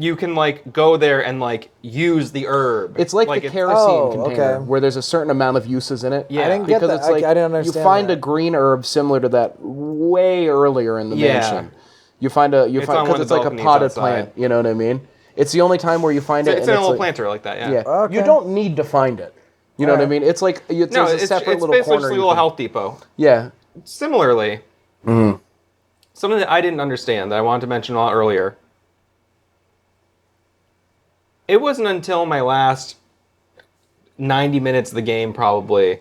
you can like go there and like use the herb. It's like the kerosene Oh, container okay. where there's a certain amount of uses in it. Yeah. I didn't get because that. it's like I didn't understand you find that. a green herb similar to that way earlier in the Yeah. mansion. You find because on one of it's the like a balconies potted outside. plant. You know what I mean? It's the only time where you find it. It's and an little like, planter like that. Yeah. Yeah, Okay. you don't need to find it. You know what I Alright. mean? It's like there's No, a it's separate little basically corner. just a you little can- health depot. Yeah, Similarly, something that I didn't understand that I wanted to mention a lot earlier. It wasn't until my last 90 minutes of the game, probably,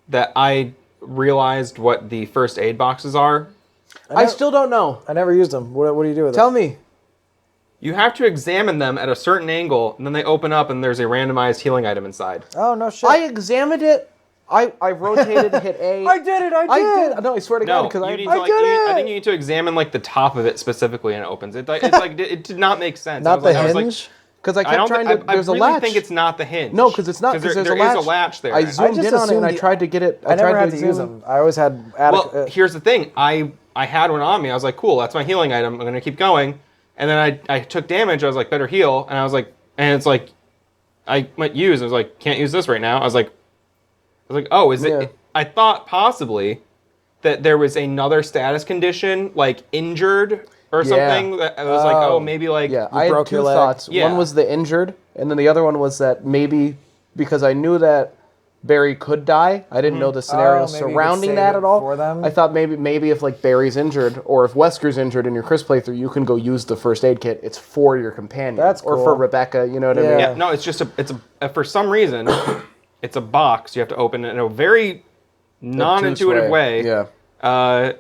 that I realized what the first aid boxes are. I still don't know. I never used them. What do you do with Tell it? me. You have to examine them at a certain angle, and then they open up, and there's a randomized healing item inside. Oh, no shit. I examined it. I rotated, hit A. I did it. I did. No, I swear to God, No, because you need I to like. did I it! think you need to examine like the top of it specifically, and it opens. It's like it did not make sense. Not the I was like, hinge? because I I kept don't. trying Think, to. I There's really a latch. think it's not the hinge. No, because it's not. Because there there's is a latch there. I zoomed just in on it and I assumed tried to get it. I never tried had to to use zoom. them. I always had Well, here's the thing. I had one on me. I was like, cool, that's my healing item. I'm gonna keep going. And then I took damage. I was like, better heal. And I was like, and it's like, I went use. I was like, can't use this right now. I was like, oh, is Yeah. it? I thought possibly that there was another status condition, like injured or Yeah. something. That I was like, oh, maybe like Yeah, I had broke two your leg. thoughts. Yeah. One was the injured, and then the other one was that maybe because I knew that Barry could die, I didn't know the scenario maybe you could surrounding save that it at all. for them? I thought maybe if like Barry's injured or if Wesker's injured in your Chris playthrough, you can go use the first aid kit. It's for your companion. That's or cool. for Rebecca. You know what I Yeah. mean? Yeah, no, it's just for some reason, it's a box you have to open in a very non-intuitive way. Yeah.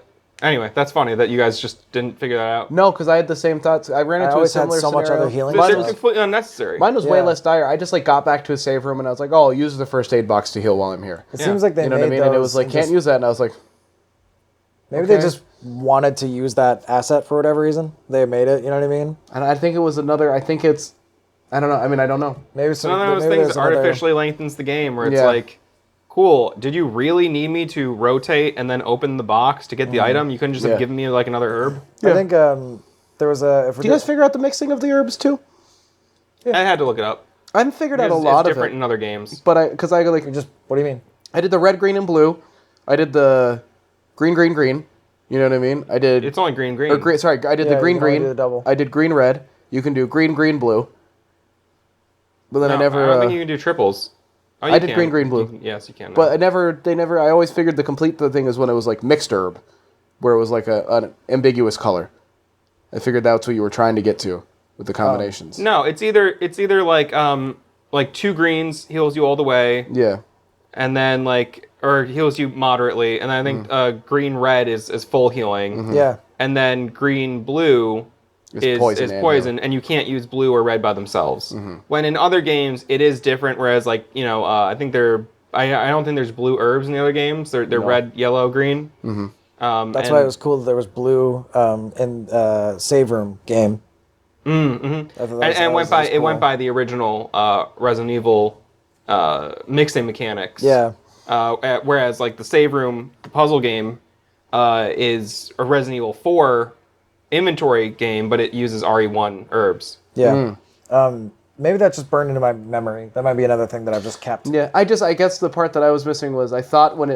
Anyway, that's funny that you guys just didn't figure that out. No, because I had the same thoughts. I ran I into a always had similar so much scenario. other healing But Mine they're was, completely unnecessary. mine was way Yeah. less dire. I just like got back to a save room and I was like, oh, I'll use the first aid box to heal while I'm here. It seems like they You know made what I mean? And it was those like, and can't just- use that. And I was like, Maybe they okay. just wanted to use that asset for whatever reason. They made it. You know what I mean? and I think it was another. I think it's. I don't know. I mean, I don't know. Maybe It's one of those maybe things there's that another- artificially lengthens the game, where it's Yeah. like, cool, did you really need me to rotate and then open the box to get the item? You couldn't just Yeah. have given me like another herb? I think there was a. If Do you guys figure out the mixing of the herbs too? I had to look it up. I haven't figured out a It's lot of different it, in other games. but because I like just what do you mean? I did the red, green, and blue. I did the green, green, green. You know what I mean? I did. It's only green, green. Or green. Sorry, I did Yeah, the green, you can only green. do the double. I did green, red. You can do green, green, blue. But then No, I never. I don't think you can do triples. Oh, you I did can. green, green, blue. Yes, you can. But I never. They never. I always figured the complete the thing is when it was like mixed herb. where it was like an ambiguous color. I figured that's what you were trying to get to with the combinations. No, it's either like 2 greens heals you all the way, Yeah. and then or heals you moderately, and then I think green red is full healing. Yeah. And then green blue is poison, and you can't use blue or red by themselves. When in other games it is different, whereas I think I don't think there's blue herbs in the other games. They're red, yellow, green. That's why it was cool that there was blue in save room game. And it went by the original Resident Evil mixing mechanics. Yeah. Whereas the save room, the puzzle game, is a Resident Evil 4 inventory game, but it uses RE1 herbs. Yeah. Maybe that just burned into my memory. That might be another thing that I've just kept. Yeah, I guess the part that I was missing was I thought when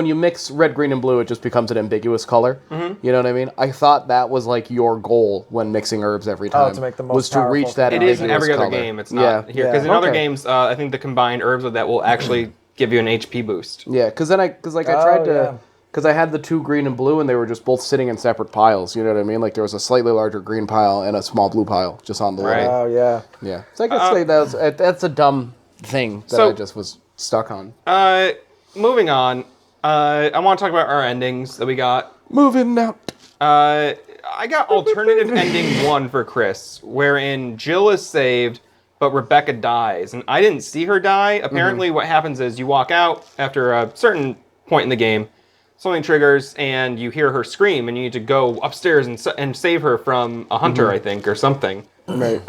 you mix red, green, and blue, it just becomes an ambiguous color. You know what I mean? I thought that was your goal when mixing herbs every time. To make the most was to reach powerful that. It is in every other game. It's not here because in other games, I think the combined herbs with that will actually give you an HP boost. Yeah, because I tried to. Because I had the 2 green and blue, and they were just both sitting in separate piles. You know what I mean? There was a slightly larger green pile and a small blue pile just on the Right. wall. Oh, yeah. Yeah. So I guess that's a dumb thing that I just was stuck on. Moving on, I want to talk about our endings that we got. Moving now. I got alternative ending 1 for Chris, wherein Jill is saved, but Rebecca dies. And I didn't see her die. Apparently what happens is you walk out after a certain point in the game, something triggers, and you hear her scream, and you need to go upstairs and save her from a hunter, I think, or something. Right.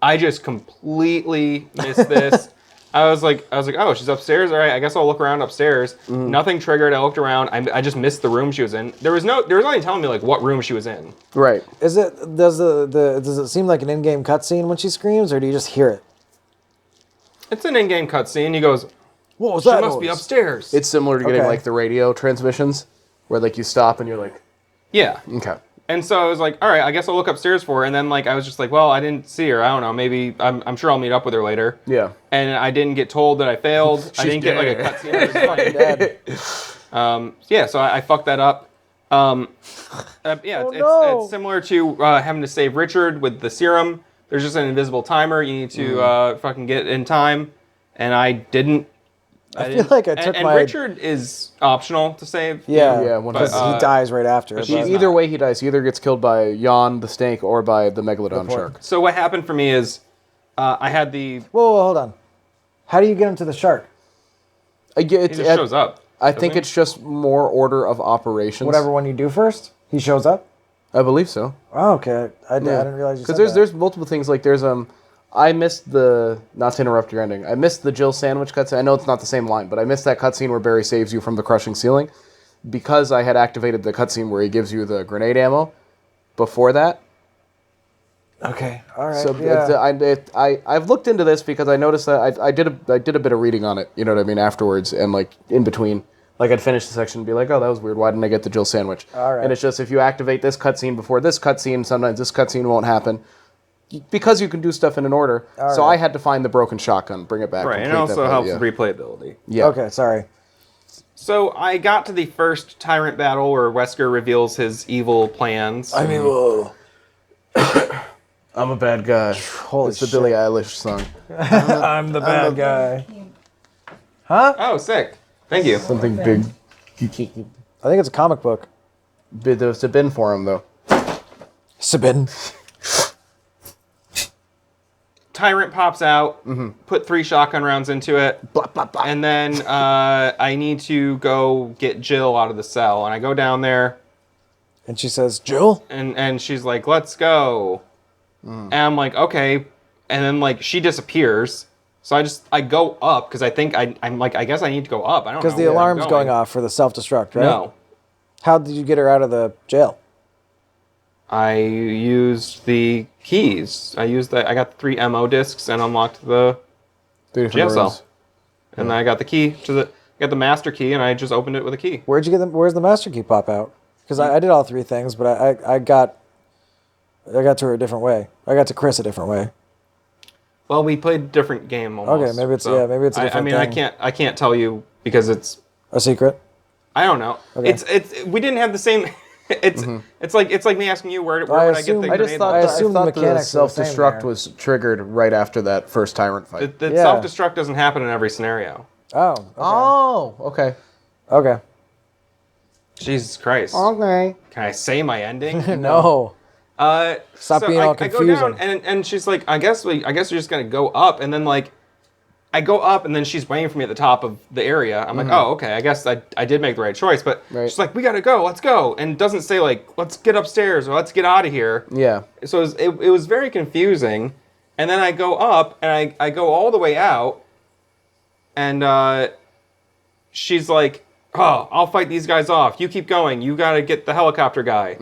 I just completely missed this. I was like, oh, she's upstairs. All right, I guess I'll look around upstairs. Nothing triggered. I looked around. I just missed the room she was in. There was nothing telling me what room she was in. Right. Does it seem like an in-game cutscene when she screams, or do you just hear it? It's an in-game cutscene. He goes, What was she that? must be upstairs. It's similar to getting Okay. the radio transmissions, where you stop and you're like, Yeah. okay. And so I was like, all right, I guess I'll look upstairs for her. And then I was just like, well, I didn't see her. I don't know. Maybe I'm sure I'll meet up with her later. Yeah. And I didn't get told that I failed. I didn't get a cutscene. Yeah, so I fucked that up. It's similar to having to save Richard with the serum. There's just an invisible timer. You need to fucking get in time. And I didn't. I feel like I took and my... Richard is optional to save. Yeah, Yeah, because he dies right after. but but- she's Either not. way, he dies. He either gets killed by Jan the snake or by the megalodon shark. So what happened for me is I had the... Whoa, hold on. How do you get him to the shark? I get He just shows up. I think it's just more order of operations. Whatever one you do first, he shows up? I believe so. Oh, okay. I didn't realize you said Because that. there's multiple things. There's I missed the, not to interrupt your ending, I missed the Jill sandwich cutscene. I know it's not the same line, but I missed that cutscene where Barry saves you from the crushing ceiling because I had activated the cutscene where he gives you the grenade ammo before that. Okay, all right. So yeah. I've looked into this because I noticed that I did a bit of reading on it, you know what I mean, afterwards and in between. I'd finish the section and be like, oh, that was weird. Why didn't I get the Jill sandwich? All right. And it's just if you activate this cutscene before this cutscene, sometimes this cutscene won't happen. Because you can do stuff in an order, so right. I had to find the broken shotgun, bring it back. Right, and it complete also that, helps yeah. with replayability. Yeah. Okay, sorry. So I got to the first Tyrant battle where Wesker reveals his evil plans. I mean, whoa. I'm a bad guy. Holy It's the shit. Billie Eilish song. I'm the bad guy. Huh? Oh, sick. Thank you. Something big. I think it's a comic book. There's a bin for him, though. Sabin. Tyrant pops out, put 3 shotgun rounds into it, Blah, blah, blah. and then I need to go get Jill out of the cell. And I go down there, And she says, Jill? and she's like, let's go. And I'm like, okay. And then she disappears. So I go up because I think I'm like, I guess I need to go up. I don't know. Because the where I'm alarm's going off for the self-destruct, right? No. How did you get her out of the jail? I used the keys. I got the 3 MO discs and unlocked the jail cell. And then I got the key got the master key, and I just opened it with a key. Where'd you get them? Where's the master key pop out? Because I did all 3 things, but I got to her a different way. I got to Chris a different way. Well, we played a different game almost. Okay, maybe it's a different I mean, thing. I can't tell you because it's. A secret? I don't know. Okay. It's we didn't have the same. It's like me asking you where would I get the assume- I just grenade thought, launcher? I assume the the mechanics are the same self-destruct there. was triggered right after that first tyrant fight. The Yeah. self-destruct doesn't happen in every scenario. Oh. Okay. Oh, okay. Okay. Jesus Christ. Okay. Can I say my ending? No. Stop being all I go confusing. down and she's like, I guess you're just gonna go up, and then like, I go up and then she's waiting for me at the top of the area. I'm like, oh, okay, I guess I did make the right choice. But Right. she's like, we gotta go, let's go, and doesn't say like, let's get upstairs or let's get out of here. Yeah. So it was very confusing. And then I go up and I go all the way out, and she's like, oh, I'll fight these guys off. You keep going. You gotta get the helicopter guy.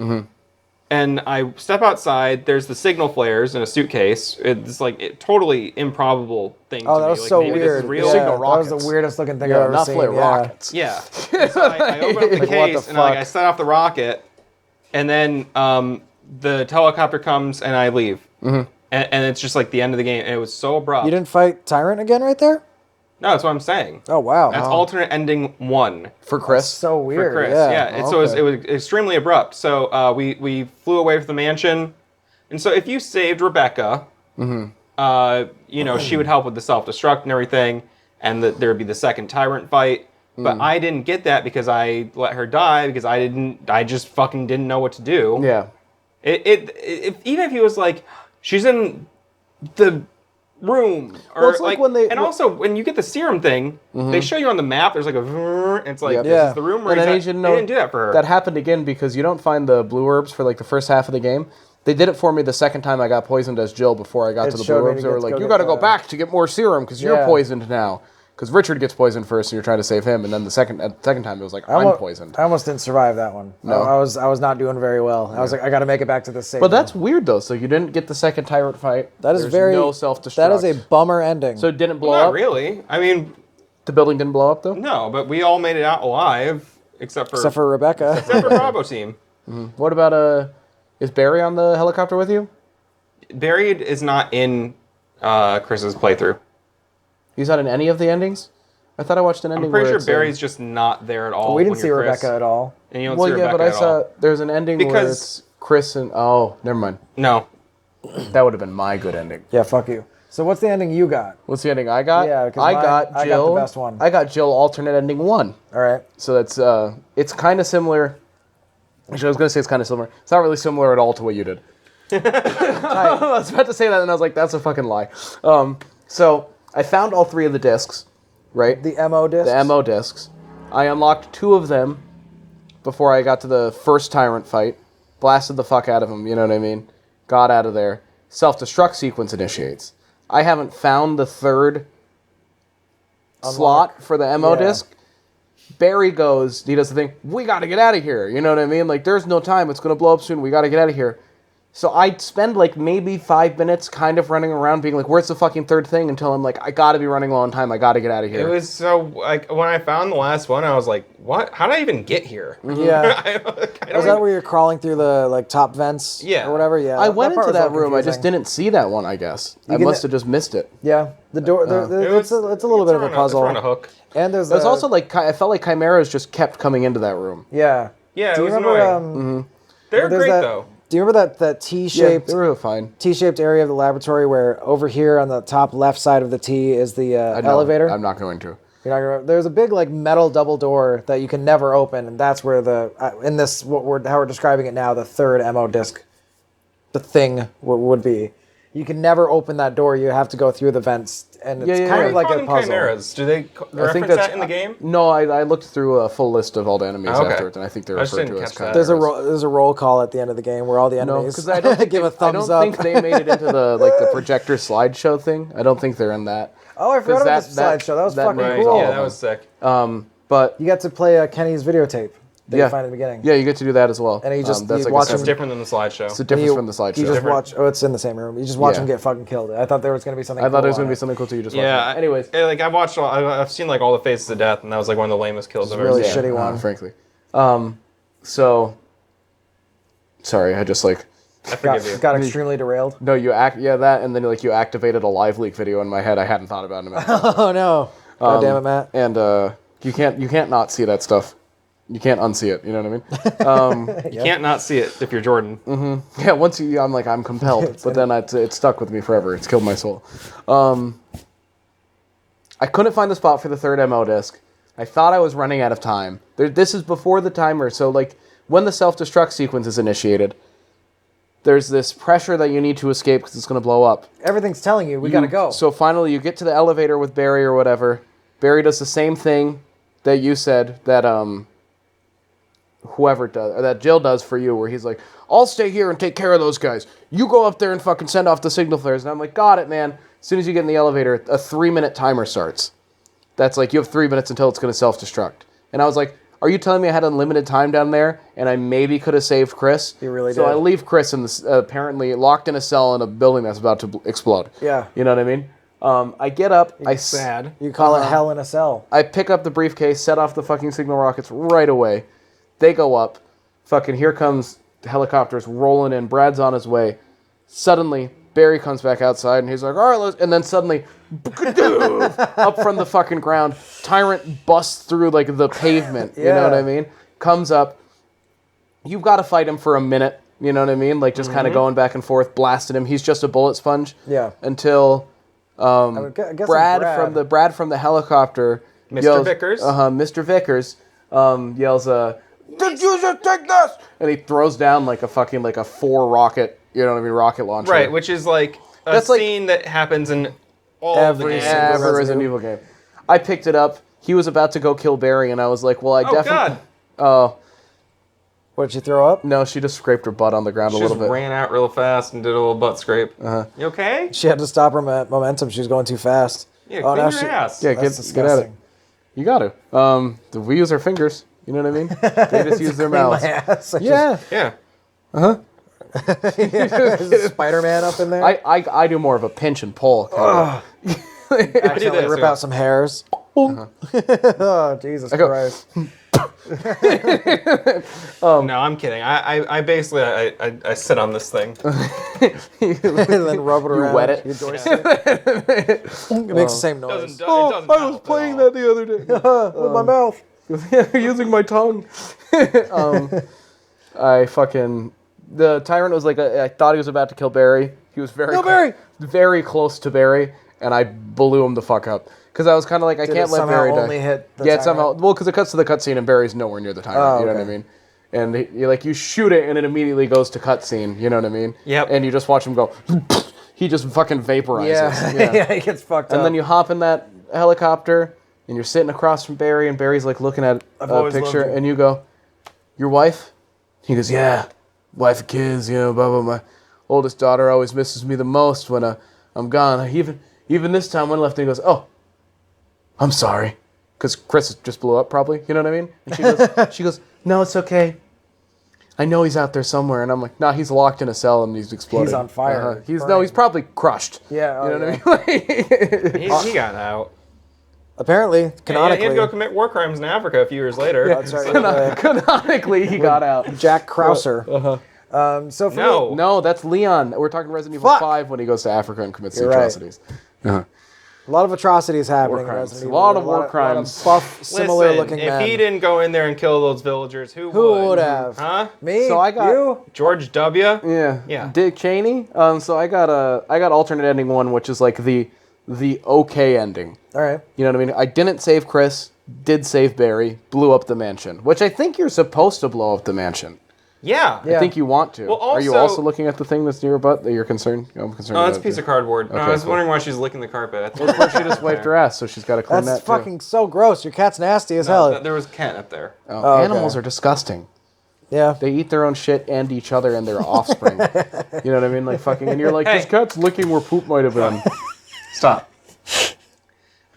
And I step outside. There's the signal flares in a suitcase. It's like a totally improbable thing. Oh, to that me. was Like, so maybe weird. This is real. Yeah, Signal that was rockets. the weirdest looking thing I've Yeah, ever not seen. flare yeah. rockets. Yeah. And so I open up the Like, what case the and like, fuck? I set off the rocket, and then the helicopter comes and I leave. And it's just like the end of the game. And it was so abrupt. You didn't fight Tyrant again right there? No, that's what I'm saying. Oh wow. That's alternate ending 1. For Chris. So weird. For Chris, Yeah. So it was extremely abrupt. So we flew away from the mansion, and so if you saved Rebecca, she would help with the self-destruct and everything, and there would be the second tyrant fight. But I didn't get that because I let her die because I just fucking didn't know what to do. Yeah. Even if he was like, she's in the room, or Well, it's like when they- and also when you get the serum thing, they show you on the map. There's like a, and it's like Yep. this Yeah. is the room where And I he's need at. you to They know didn't do that for her. That happened again because you don't find the blue herbs for like the first half of the game. They did it for me the second time I got poisoned as Jill before I got It to the showed blue me herbs. to They were get- like, go you get got to go the- back to get more serum because you're Yeah. poisoned now. Because Richard gets poisoned first and you're trying to save him. And then the second time it was like, I'm poisoned. I almost didn't survive that one. No. I was not doing very well. I was like, I got to make it back to the safe. But that's weird though. So you didn't get the second tyrant fight. that is There's very no self-destruct. That is a bummer ending. So it didn't blow Not up? really. I mean, The building didn't blow up though? no, but we all made it out alive except for Rebecca. Bravo team. What about, is Barry on the helicopter with you? Buried is not in Chris's playthrough. He's not in any of the endings? I thought I watched an ending I'm pretty where sure it's, Barry's just not there at all. we didn't when see you're Chris. Rebecca at all. And you don't Well, see yeah, Rebecca but I at saw all. there's an ending where Because- it's Chris and never mind. No. That would have been my good ending. Yeah, fuck you. So what's the ending you got? What's the ending I got? Yeah, 'cause I mine- got I got Jill. the best one. I got Jill alternate ending 1. All right. So that's it's kind of similar. Actually, I was gonna say it's kind of similar. It's not really similar at all to what you did. I was about to say that, and I was like, that's a fucking lie. So I found all 3 of the discs, right? The MO disc. The MO discs. I unlocked 2 of them before I got to the first tyrant fight. Blasted the fuck out of him, you know what I mean? Got out of there. Self-destruct sequence initiates. I haven't found the 3rd slot for the MO Yeah. disc. Barry goes, he does the thing, we gotta get out of here, you know what I mean? Like, there's no time, it's gonna blow up soon, we gotta get out of here. So I spend like maybe 5 minutes kind of running around being like, where's the fucking 3rd thing? Until I'm like, I gotta be running low on time, I gotta get out of It here. was so, like, when I found the last one, I was like, what? How did I even get here? Yeah. I don't Was that even- where you're crawling through the like top vents? Yeah. Or whatever. Yeah. I went part into was a that little room, I just confusing. didn't see that one, I guess. I can- must have just missed it. Yeah. The door. It's a little bit of a puzzle. It's on a hook. And there's There's also like, I felt like chimeras just kept coming into that room. yeah. Yeah, Do it you was remember? annoying. They're there's great, that- though. Do you remember that Yeah, T-shaped they were fine. T-shaped area of the laboratory where over here on the top left side of the T is the No, elevator? I'm not going to. You're not gonna, there's a big like metal double door that you can never open, and that's where the in this how we're describing it now, the 3rd MO disc, the thing would be. You can never open that door. You have to go through the vents, and it's Yeah, kind yeah. of like Call a them puzzle. chimeras. Do they reference that's that in the game? No, I looked through a full list of all the enemies Oh, okay. afterwards, and I think they're I just referred didn't to as catch that. chimeras. There's a roll call at the end of the game where all the No, enemies because I don't think give a thumbs I don't up. think they made it into the projector slideshow thing. I don't think they're in that. Oh, I forgot 'Cause about the slideshow. That was fucking means cool. all Yeah, of that them. was sick. But You got to play Kenny's videotape that yeah, you find in the beginning. yeah, you get to do that as well. And you just- that's you like watch a him- It's different than the slideshow. It's a difference You- from the slideshow. You just watch. Oh, it's in the same room. You just watch Yeah. him get fucking killed. I thought there was gonna be something. I thought cool it was on gonna be something cool too. You just Yeah. watch it. Anyways, Like I've watched, I've seen like all the Faces of Death, and that was like one of the lamest kills I've ever really seen. shitty one. frankly. So sorry, I just like I forgive you. Got extremely derailed. no, you that, and then like you activated a live leak video in my head. I hadn't thought about in a minute. Oh no! God damn it, Matt. And you can't not see that stuff. You can't unsee it. You know what I mean? You can't not see it if you're Jordan. Yeah. Once I'm compelled, but then it stuck with me forever. It's killed my soul. I couldn't find the spot for the third MO disc. I thought I was running out of time. This is before the timer, so like when the self-destruct sequence is initiated, there's this pressure that you need to escape because it's going to blow up. Everything's telling you, we gotta go. So finally you get to the elevator with Barry or whatever. Barry does the same thing that you said that whoever does, or that Jill does for you, where he's like, I'll stay here and take care of those guys. You go up there and fucking send off the signal flares. And I'm like, got it, man. As soon as you get in the elevator, a 3-minute timer starts. That's like, you have 3 minutes until it's going to self-destruct. And I was like, are you telling me I had unlimited time down there and I maybe could have saved Chris? You really so did. I leave Chris in this, apparently locked in a cell in a building that's about to explode. Yeah. You know what I mean? I get up. Sad. You call it hell in a cell. I pick up the briefcase, set off the fucking signal rockets right away. They go up. Fucking here comes the helicopters rolling in. Brad's on his way. Suddenly, Barry comes back outside and he's like, all right, let's... And then suddenly, up from the fucking ground, Tyrant busts through like the pavement. You know what I mean? Comes up. You've got to fight him for a minute. You know what I mean? Like just kind of going back and forth, blasting him. He's just a bullet sponge. Yeah. Until I guess Brad from the helicopter, Mr. Vickers. Mr. Vickers, yells, "Did you just take this?" And he throws down like a 4-rocket, you know what I mean, rocket launcher. Right, which is like a That's like scene that happens in all every the games. single every Resident Evil game. I picked it up. He was about to go kill Barry, and I was like, well, I definitely... God. Oh. What, did she throw up? No, she just scraped her butt on the ground She a little just bit. ran out real fast and did a little butt scrape. You okay? She had to stop her momentum. She was going too fast. Yeah, Oh, clean now your she- ass. Yeah, That's get at it. disgusting. You got to. We use our fingers. You know what I mean? They just use their Clean mouths. my ass. Yeah. Yeah. Is Spider-Man up in there? I do more of a pinch and pull. Kind of. I do Accidentally this, rip yeah. out some hairs. Oh, Jesus Christ. No, I'm kidding. I basically I sit on this thing. And then rub it around. wet it? You joystick. It makes the same noise. It doesn't help at all. the other day. With my mouth. Using my tongue. The Tyrant was like, I thought he was about to kill Barry. He was very close to Barry, and I blew him the fuck up. Because I was kind of like, I Did can't it let somehow Barry die. only hit the yeah, it Tyrant? somehow. Well, because it cuts to the cutscene, and Barry's nowhere near the Tyrant. Oh, you know what I okay. mean? And you shoot it, and it immediately goes to cutscene. You know what I mean? Yep. And you just watch him go. He just fucking vaporizes. Yeah. Yeah, he gets fucked up. And then you hop in that helicopter, and you're sitting across from Barry, and Barry's like looking at I've a always picture, loved you. and you go, "Your wife?" He goes, "Yeah, wife and kids. You know, blah blah. My oldest daughter always misses me the most when I'm gone. Even this time when I left, and he goes, "Oh, I'm sorry," because Chris just blew up, probably. You know what I mean? And she goes, "No, it's okay. I know he's out there somewhere." And I'm like, "Nah, he's locked in a cell and he's exploded. He's on fire. He's probably crushed. Yeah, you know what I mean? He got out. Apparently, Yeah, canonically. he had to go commit war crimes in Africa a few years later. That's right. Canonically, he got out. Jack Krauser. So for me, No. No, that's Leon. We're talking Resident Evil Fuck. 5 when he goes to Africa and commits the You're right. atrocities. a lot of atrocities happening in crimes. Resident A Evil. lot of war crimes. A lot of buff, similar looking Listen, if men. he didn't go in there and kill those villagers, who Who would have? Huh? Me? So I got- you? George W. Yeah. Yeah. Dick Cheney. So I got alternate ending one, which is like the okay ending. All right. You know what I mean? I didn't save Chris, did save Barry, blew up the mansion, which I think you're supposed to blow up the mansion. Yeah. Yeah. I think you want to. Well, Are you also- also looking at the thing that's near your butt that you're concerned? I'm concerned. Oh, about that's a it, piece too. of cardboard. No, Okay, I was cool. wondering why she's licking the carpet. That's where she just wiped her ass, so she's got to clean That's that fucking so gross. Your cat's nasty as hell. There was Kent up there. too. okay. Animals are disgusting. Yeah. They eat their own shit and each other and their offspring. You know what I mean? Like fucking, and you're like, Hey. this cat's licking where poop might have been. Stop.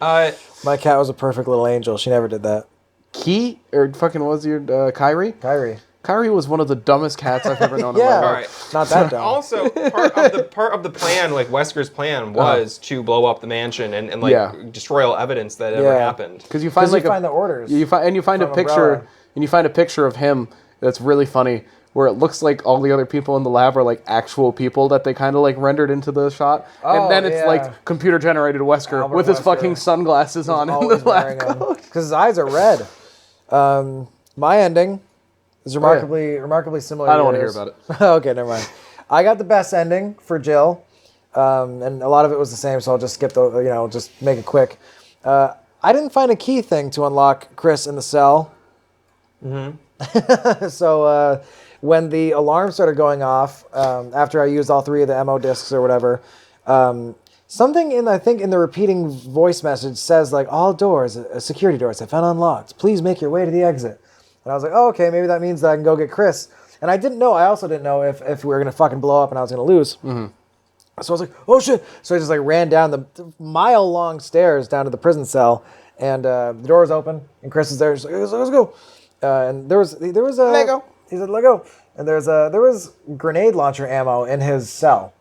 My cat was a perfect little angel. She never did that. Key or fucking what was your Kyrie? Kyrie. Kyrie was one of the dumbest cats I've ever known in my Yeah. life. All right. Not that dumb. Also, part of the plan, like Wesker's plan, was to blow up the mansion and like Yeah. destroy all evidence that ever Yeah. happened. Because you find Because like you find the orders. you find a from picture Umbrella. of him that's really funny where it looks like all the other people in the lab are like actual people that they kind of like rendered into the shot, Oh, and then it's yeah. like computer generated Wesker with his Wesker. fucking sunglasses on in the Always wearing lab them. coat. Because his eyes are red. My ending is remarkably similar. I don't to want to hear yours. about it. Okay, never mind. I got the best ending for Jill, and a lot of it was the same, so I'll just skip just make it quick. I didn't find a key thing to unlock Chris in the cell. Mm-hmm. So when the alarm started going off, after I used all 3 of the MO discs or whatever, something in the repeating voice message says like all doors, security doors have been unlocked. Please make your way to the exit. And I was like, oh, okay, maybe that means that I can go get Chris. And I also didn't know if we were going to fucking blow up and I was going to lose. Mm-hmm. So I was like, oh shit. So I just like ran down the mile-long stairs down to the prison cell. And the door was open and Chris is there. She's like, let's go. And there was a... Lego. He said, Lego. And there was grenade launcher ammo in his cell.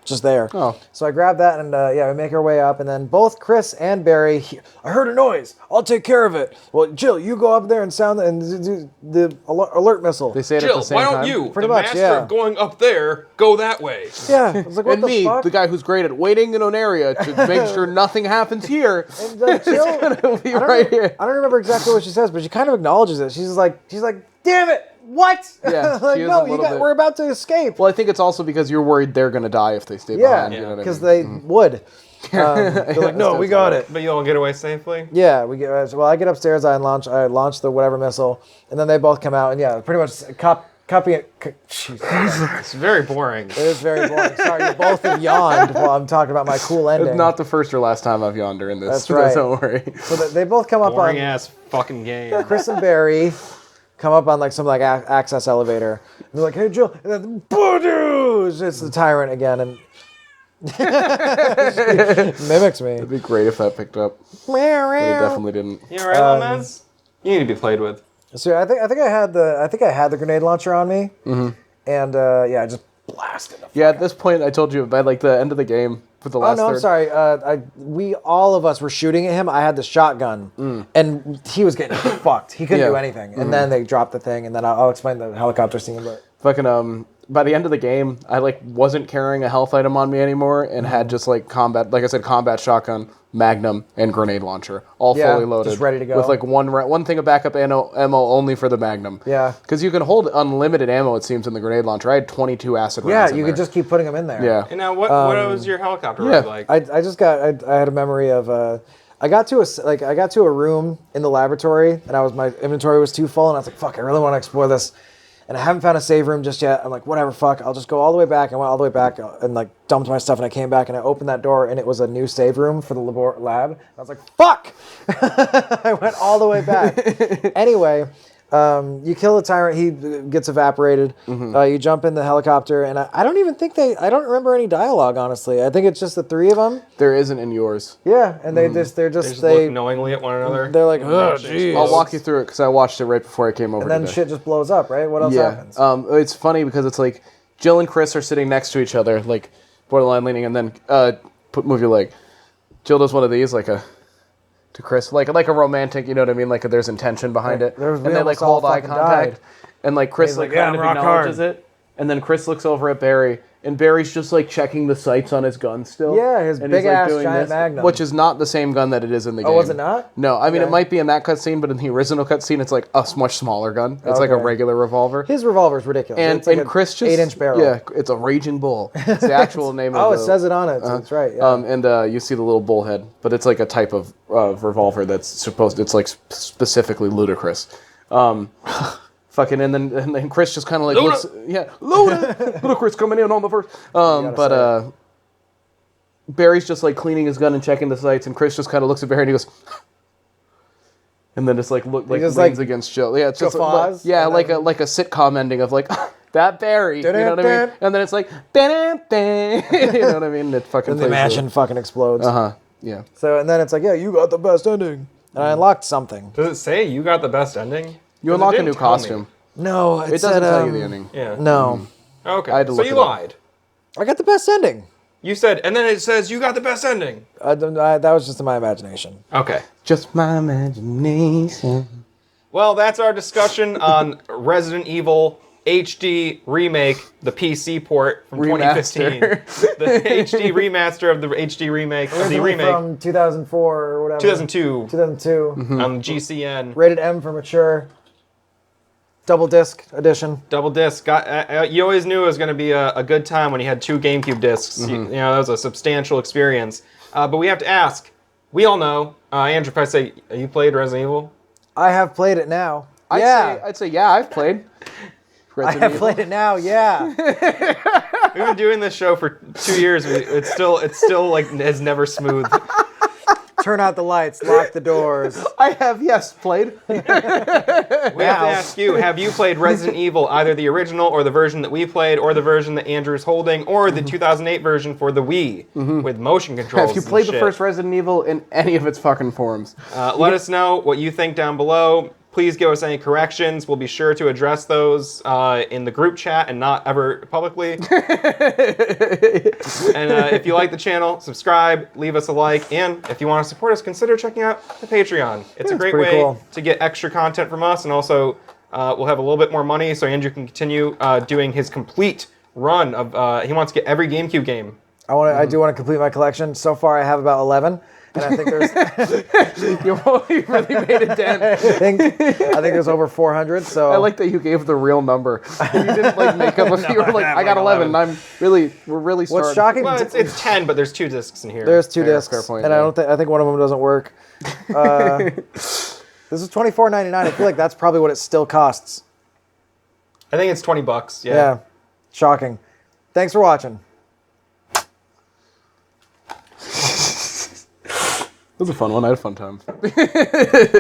Just there. Oh. So I grabbed that and we make our way up. And then both Chris and Barry, I heard a noise. I'll take care of it. Well, Jill, you go up there and sound the alert missile. They say it at Jill, the same why time. don't you, Pretty the much, master yeah. of going up there, go that way? Yeah. I was like, what And the me, fuck? the guy who's great at waiting in an area to make sure nothing happens here. And, Jill, It'll be I don't right re- here. I don't remember exactly what she says, but she kind of acknowledges it. She's like, damn it. What? Yeah, Like, she is no, a little bit. we're about to escape. Well, I think it's also because you're worried they're going to die if they stay Yeah, behind. You know what I because mean? they would. They're like, no, we got it. But you'll get away safely? Yeah, we get. Well, I get upstairs. I launch the whatever missile, and then they both come out, and yeah, pretty much copy it. It's very boring. It is very boring. Sorry, you both have yawned while I'm talking about my cool ending. It's not the first or last time I've yawned during this. That's right. Don't worry. So they both come up Boring on ass fucking game. Chris and Barry. Come up on like some like access elevator. And they're like, "Hey, Jill," and then boo-doos! It's the tyrant again, and mimics me. It'd be great if that picked up. But it definitely didn't. You all right, little Mez? You need to be played with. So I think I had the grenade launcher on me, and I just blasted. Yeah, at this point, I told you by like the end of the game for the last I'm third. sorry. We all of us were shooting at him. I had the shotgun, and he was getting fucked. He couldn't Yeah. do anything. And then they dropped the thing, and then I'll explain the helicopter scene. But Fucking by the end of the game, I like wasn't carrying a health item on me anymore, and had just like combat shotgun, magnum, and grenade launcher, all Yeah, fully loaded, just ready to go. with like one thing of backup ammo only for the magnum. Yeah. because you can hold unlimited ammo. It seems in the grenade launcher. I had 22 acid rounds. you could just keep putting them in there. yeah. And now, what was your helicopter ride like? I just got. I had a memory of. I got to a room in the laboratory, and my inventory was too full, and I was like, "Fuck! I really want to explore this." And I haven't found a save room just yet. I'm like, whatever, fuck. I'll just go all the way back. I went all the way back and like dumped my stuff, and I came back and I opened that door, and it was a new save room for the lab. And I was like, fuck! I went all the way back. Anyway, you kill the tyrant. He gets evaporated. You jump in the helicopter, and I don't even think I don't remember any dialogue, honestly. I think it's just the 3 of them. There isn't in yours. Yeah, and they're They just look knowingly at one another. they're like, oh, geez. I'll walk you through it because I watched it right before I came over. And then today. shit just blows up, right? What else happens? It's funny because it's like Jill and Chris are sitting next to each other, like borderline leaning, and then move your leg. Jill does one of these, like to Chris, like a romantic, you know what I mean? Like there's intention behind it, we and they like almost all hold eye fucking contact, died. and like Chris He's like like, "Yeah, kind of I'm rock acknowledges hard." it, and then Chris looks over at Barry, and Barry's just like checking the sights on his gun still. Yeah, his and he's, big-ass doing giant this, Magnum. which is not the same gun that it is in the game. Oh, was it not? No, I mean Okay. it might be in that cutscene, but in the original cutscene, it's like a much smaller gun. It's like a Okay. regular revolver. His revolver's ridiculous. And, it's like and Chris just 8-inch barrel. Yeah, it's a Raging Bull. It's the actual name of Oh, the, it says it on it. So that's right. Yeah. and you see the little bullhead, but it's like a type of revolver that's supposed. It's like specifically ludicrous. Fucking and then Chris just kind of like looks, ludicrous coming in on the first. Barry's just like cleaning his gun and checking the sights, and Chris just kind of looks at Barry and he goes. And then just like just, leans like, against Jill. Yeah, it's just guffaws, yeah, and like then- a sitcom ending of like that Barry. You know what I mean? And then it's like you know what I mean? It fucking. and the mansion fucking explodes. Yeah. So and then it's like, yeah, you got the best ending, and I unlocked something. Does it say you got the best ending? You 'Cause it unlock a didn't new tell me. costume. No, It doesn't tell you the ending. Yeah. No, Okay. I had to So look you it up. lied. I got the best ending. You said, and then it says you got the best ending. That was just in my imagination. Okay. Just my imagination. Well, that's our discussion on Resident Evil HD remake, the PC port from Remaster. 2015. The HD remaster of the HD remake of the Originally remake. from 2004 or whatever. 2002 2002. on GCN. Rated M for mature. Double disc edition. Double disc. You always knew it was going to be a good time when you had 2 GameCube discs. You know, that was a substantial experience. But we have to ask. We all know. Andrew, if I say, have you played Resident Evil? I have played it now. I'd say yeah, I've played. I have played it now. Yeah. We've been doing this show for 2 years. It's still like has never smoothed. Turn out the lights. Lock the doors. I have, yes, played. We have to ask you, have you played Resident Evil, either the original or the version that we played, or the version that Andrew's holding, or the 2008 version for the Wii with motion controls? Have you played and the shit? first Resident Evil in any of its fucking forms? Let us know what you think down below. Please give us any corrections. We'll be sure to address those in the group chat and not ever publicly. And if you like the channel, subscribe, leave us a like, and if you want to support us, consider checking out the Patreon. It's a great way cool. to get extra content from us, and also we'll have a little bit more money so Andrew can continue doing his complete run of. He wants to get every GameCube game. I do want to complete my collection. So far, I have about 11. And I think there's. You really made a dent. I think there's over 400. So I like that you gave the real number. You didn't like make up a few. You're like, I got 11. We're really starting. What's shocking? Well, it's 10, but there's 2 discs in here. There's 2 discs, fair point, and yeah. I think one of them doesn't work. This is $24.99. I feel like that's probably what it still costs. I think it's $20. Yeah. Shocking. Thanks for watching. It was a fun one. I had a fun time.